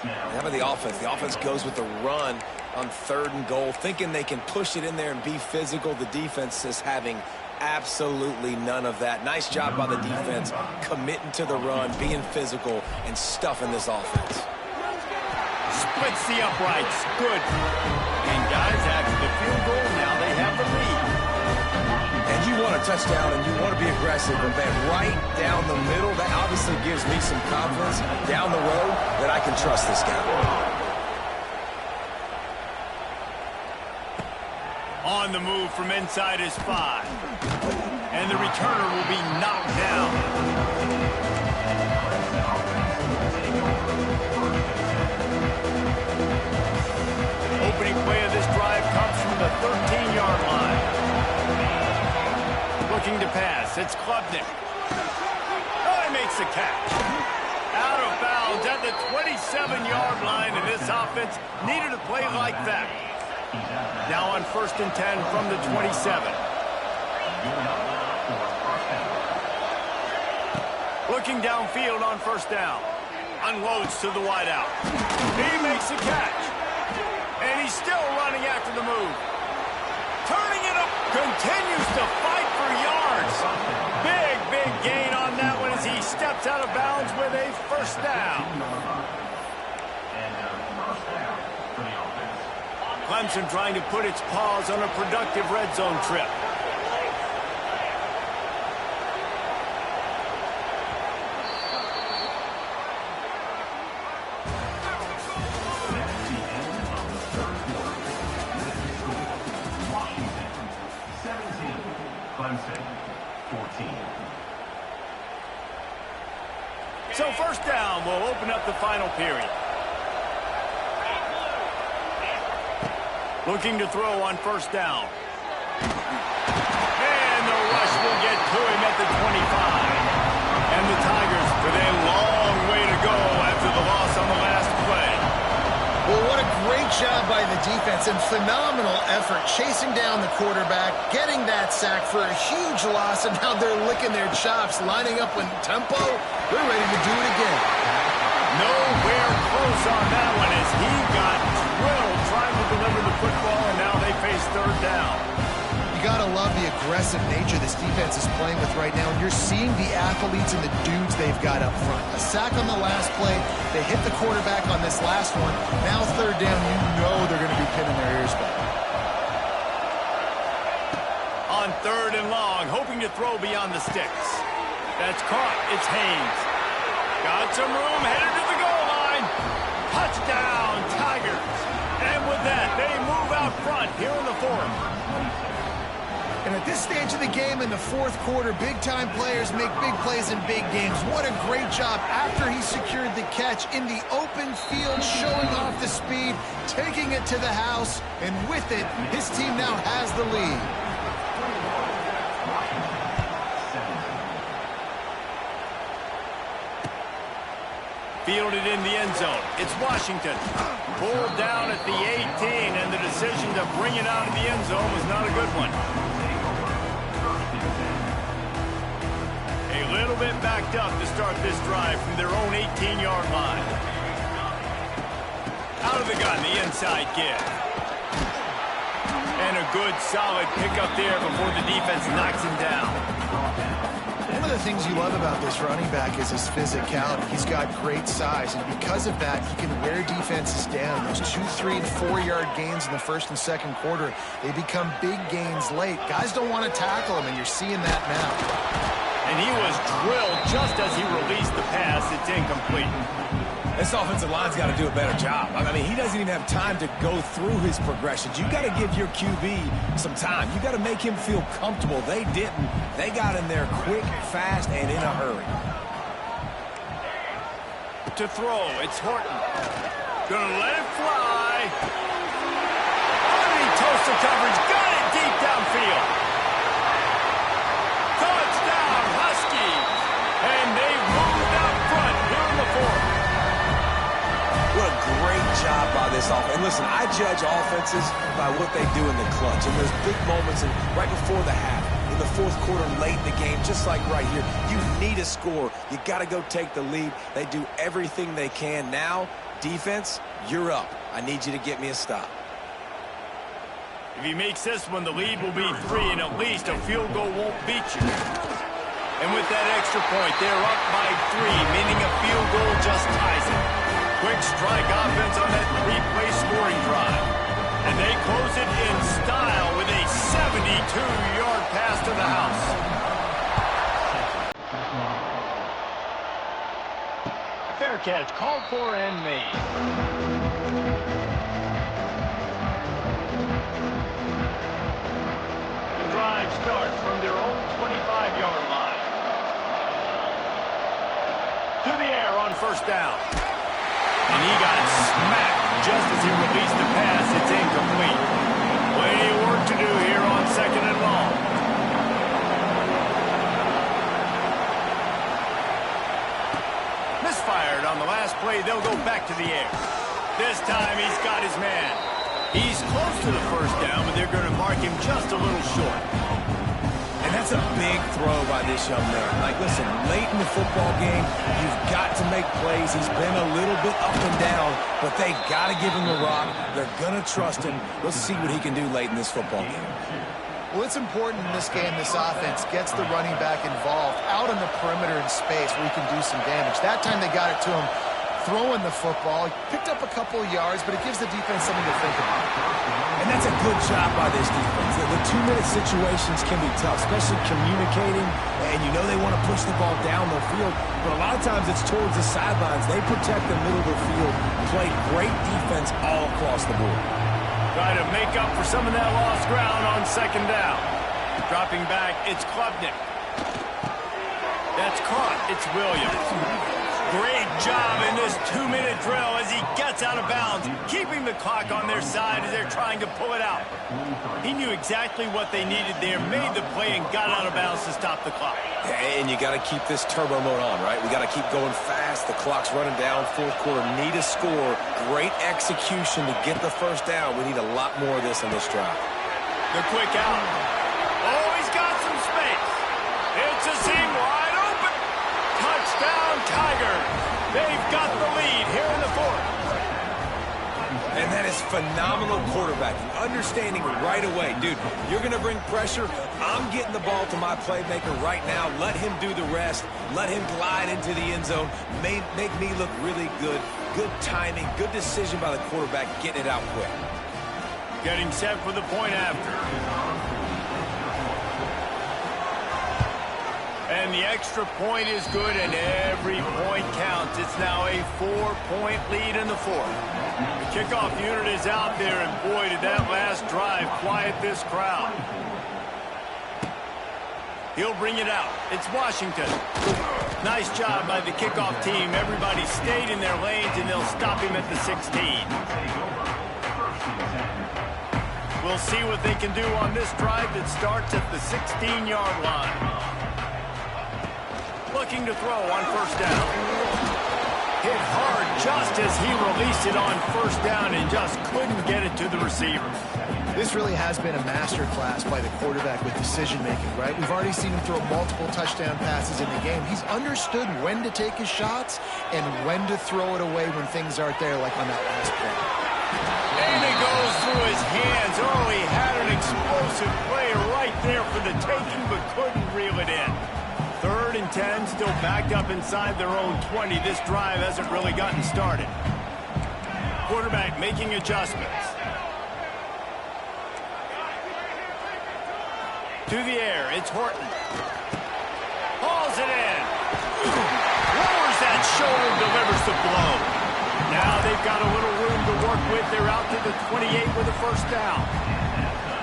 How about the offense? The offense goes with the run on 3rd and goal, thinking they can push it in there and be physical. The defense is having absolutely none of that. Nice job by the defense, committing to the run, being physical, and stuffing this offense. Splits the uprights. Good. And guys, after the field goal, now they have the lead. And you want a touchdown and you want to be aggressive, but man, right down the middle, that obviously gives me some confidence down the road that I can trust this guy. On the move from inside his 5. And the returner will be knocked down. Opening play of this drive comes from the 13-yard line. Looking to pass. It's Klubnik. Oh, he makes the catch. Out of bounds at the 27-yard line, and this offense needed a play like that. Now on 1st and 10 from the 27. Looking downfield on 1st down. Unloads to the wideout. He makes the catch. And he's still running after the move. Turning it up. Continues to fight for yards. Big gain on that one as he steps out of bounds with a 1st down. Clemson trying to put its paws on a productive red zone trip. So 1st down will open up the final period. Looking to throw on 1st down. And the rush will get to him at the 25. And the Tigers with a long way to go after the loss on the last play. Well, what a great job by the defense and phenomenal effort chasing down the quarterback, getting that sack for a huge loss, and now they're licking their chops, lining up in tempo. They're ready to do it again. Nowhere close on that one as he got drilled trying to deliver the football, and now they face 3rd down. You got to love the aggressive nature this defense is playing with right now, and you're seeing the athletes and the dudes they've got up front. A sack on the last play. They hit the quarterback on this last one. Now 3rd down, you know they're going to be pinning their ears back. On 3rd and long, hoping to throw beyond the sticks. That's caught. It's Haynes. Got some room, headed to the goal line. Touchdown, Tigers. And with that, they move out front here in the 4th. And at this stage of the game in the 4th quarter, big-time players make big plays in big games. What a great job after he secured the catch in the open field, showing off the speed, taking it to the house, and with it, his team now has the lead. Fielded in the end zone. It's Washington. Pulled down at the 18, and the decision to bring it out of the end zone was not a good one. A little bit backed up to start this drive from their own 18-yard line. Out of the gun, the inside give. And a good, solid pickup there before the defense knocks him down. One of the things you love about this running back is his physicality. He's got great size, and because of that, he can wear defenses down. Those 2, 3, and 4-yard gains in the 1st and 2nd quarter, they become big gains late. Guys don't want to tackle him, and you're seeing that now. And he was drilled just as he released the pass. It's incomplete. This offensive line's got to do a better job. I mean, he doesn't even have time to go through his progressions. You got to give your QB some time. You got to make him feel comfortable. They didn't. They got in there quick, fast, and in a hurry. To throw, it's Horton. Gonna let it fly. He toasts the coverage. Got it deep downfield. Touchdown, Huskies. And they've moved out front here in the 4th. What a great job by this offense. And listen, I judge offenses by what they do in the clutch. In those big moments and right before the half, in the 4th quarter, late in the game, just like right here, you need a score. You got to go take the lead. They do everything they can. Now, defense, you're up. I need you to get me a stop. If he makes this one, the lead will be 3, and at least a field goal won't beat you. And with that extra point, they're up by 3, meaning a field goal just ties it. Quick strike offense on that 3-play scoring drive. And they close it in style with a 72-yard pass to the house. Fair catch called for and made. The drive starts from their own 25-yard line. To the air on 1st down. And he got smacked just as he released the pass. It's incomplete. Plenty of work to do here on 2nd and long. Misfired on the last play. They'll go back to the air. This time he's got his man. He's close to the first down, but they're going to mark him just a little short. And that's a big throw by this young man. Like, listen, late in the football game, you've got to make plays. He's been a little bit up and down, but they got to give him the rock. They're going to trust him. Let's see what he can do late in this football game. Well, it's important in this game, this offense gets the running back involved out on the perimeter in space where he can do some damage. That time they got it to him throwing the football. He picked up a couple of yards, but it gives the defense something to think about. And that's a good job by this defense. The 2-minute situations can be tough, especially communicating, and you know they want to push the ball down the field, but a lot of times it's towards the sidelines. They protect the middle of the field, play great defense all across the board. Try to make up for some of that lost ground on second down. Dropping back, it's Klubnik. That's caught. It's Williams. Great job in this 2-minute drill as he gets out of bounds, keeping the clock on their side as they're trying to pull it out. He knew exactly what they needed there, made the play, and got out of bounds to stop the clock. And you got to keep this turbo mode on, right? We got to keep going fast. The clock's running down. Fourth quarter, need a score. Great execution to get the first down. We need a lot more of this on this drive. The quick out. Oh, he's got some space. It's a seam wide open. Touchdown, Tigers. They've got the lead here in the fourth. And that is phenomenal quarterbacking. Understanding right away. Dude, you're going to bring pressure. I'm getting the ball to my playmaker right now. Let him do the rest. Let him glide into the end zone. Make me look really good. Good timing. Good decision by the quarterback getting it out quick. Getting set for the point after. And the extra point is good, and every point counts. It's now a 4-point lead in the fourth. The kickoff unit is out there, and boy, did that last drive quiet this crowd. He'll bring it out. It's Washington. Nice job by the kickoff team. Everybody stayed in their lanes, and they'll stop him at the 16. We'll see what they can do on this drive that starts at the 16-yard line. Looking to throw on first down. Hit hard just as he released it on first down and just couldn't get it to the receiver. This really has been a master class by the quarterback with decision-making, right? We've already seen him throw multiple touchdown passes in the game. He's understood when to take his shots and when to throw it away when things aren't there, like on that last play. And it goes through his hands. Oh, he had an explosive play right there for the taking, but couldn't reel it in. 3rd and 10, still backed up inside their own 20. This drive hasn't really gotten started. Quarterback making adjustments. To the air, it's Horton. Hauls it in. Lowers that shoulder, delivers the blow. Now they've got a little room to work with. They're out to the 28 with a first down.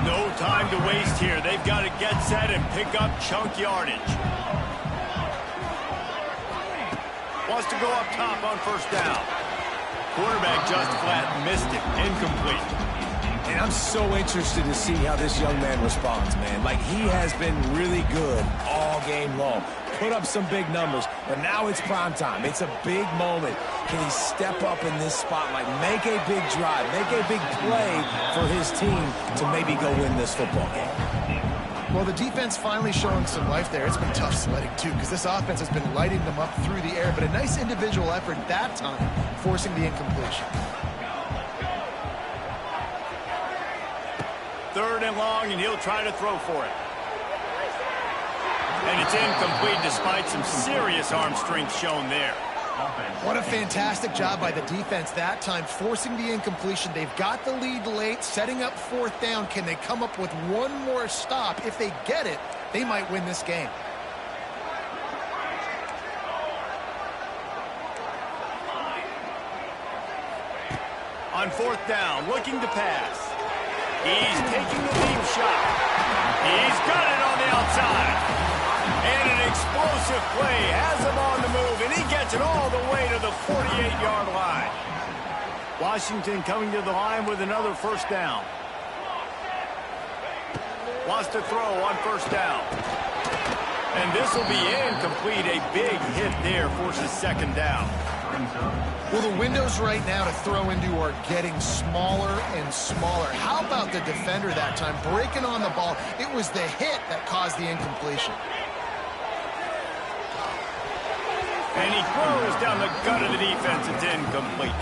No time to waste here. They've got to get set and pick up chunk yardage. Wants to go up top on first down. Quarterback just flat missed it. Incomplete. And I'm so interested to see how this young man responds, man. Like, he has been really good all game long. Put up some big numbers, but now it's prime time. It's a big moment. Can he step up in this spotlight, make a big drive, make a big play for his team to maybe go win this football game? Well, the defense finally showing some life there. It's been tough sledding, too, because this offense has been lighting them up through the air, but a nice individual effort that time, forcing the incompletion. 3rd and long, and he'll try to throw for it. And it's incomplete despite some serious arm strength shown there. What a fantastic job by the defense that time, forcing the incompletion. They've got the lead late, setting up 4th down. Can they come up with one more stop? If they get it, they might win this game. On 4th down, looking to pass. He's taking the deep shot. He's got it on the outside. And an explosive play has him on the move, and he gets it all the way to the 48-yard line. Washington coming to the line with another first down. Wants to throw on first down. And this will be incomplete. A big hit there forces second down. Well, the windows right now to throw into are getting smaller and smaller. How about the defender that time breaking on the ball? It was the hit that caused the incompletion. And he throws down the gut of the defense. It's incomplete.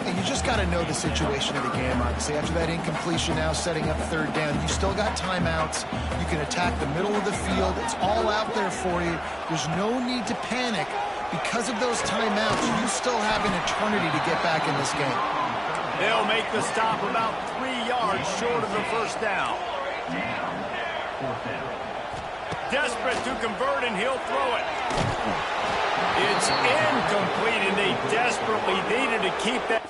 And you just got to know the situation of the game, obviously. After that incompletion now setting up third down, you still got timeouts. You can attack the middle of the field. It's all out there for you. There's no need to panic. Because of those timeouts, you still have an eternity to get back in this game. They'll make the stop about 3 yards short of the first down. Desperate to convert, and he'll throw it. It's incomplete, and they desperately needed to keep that.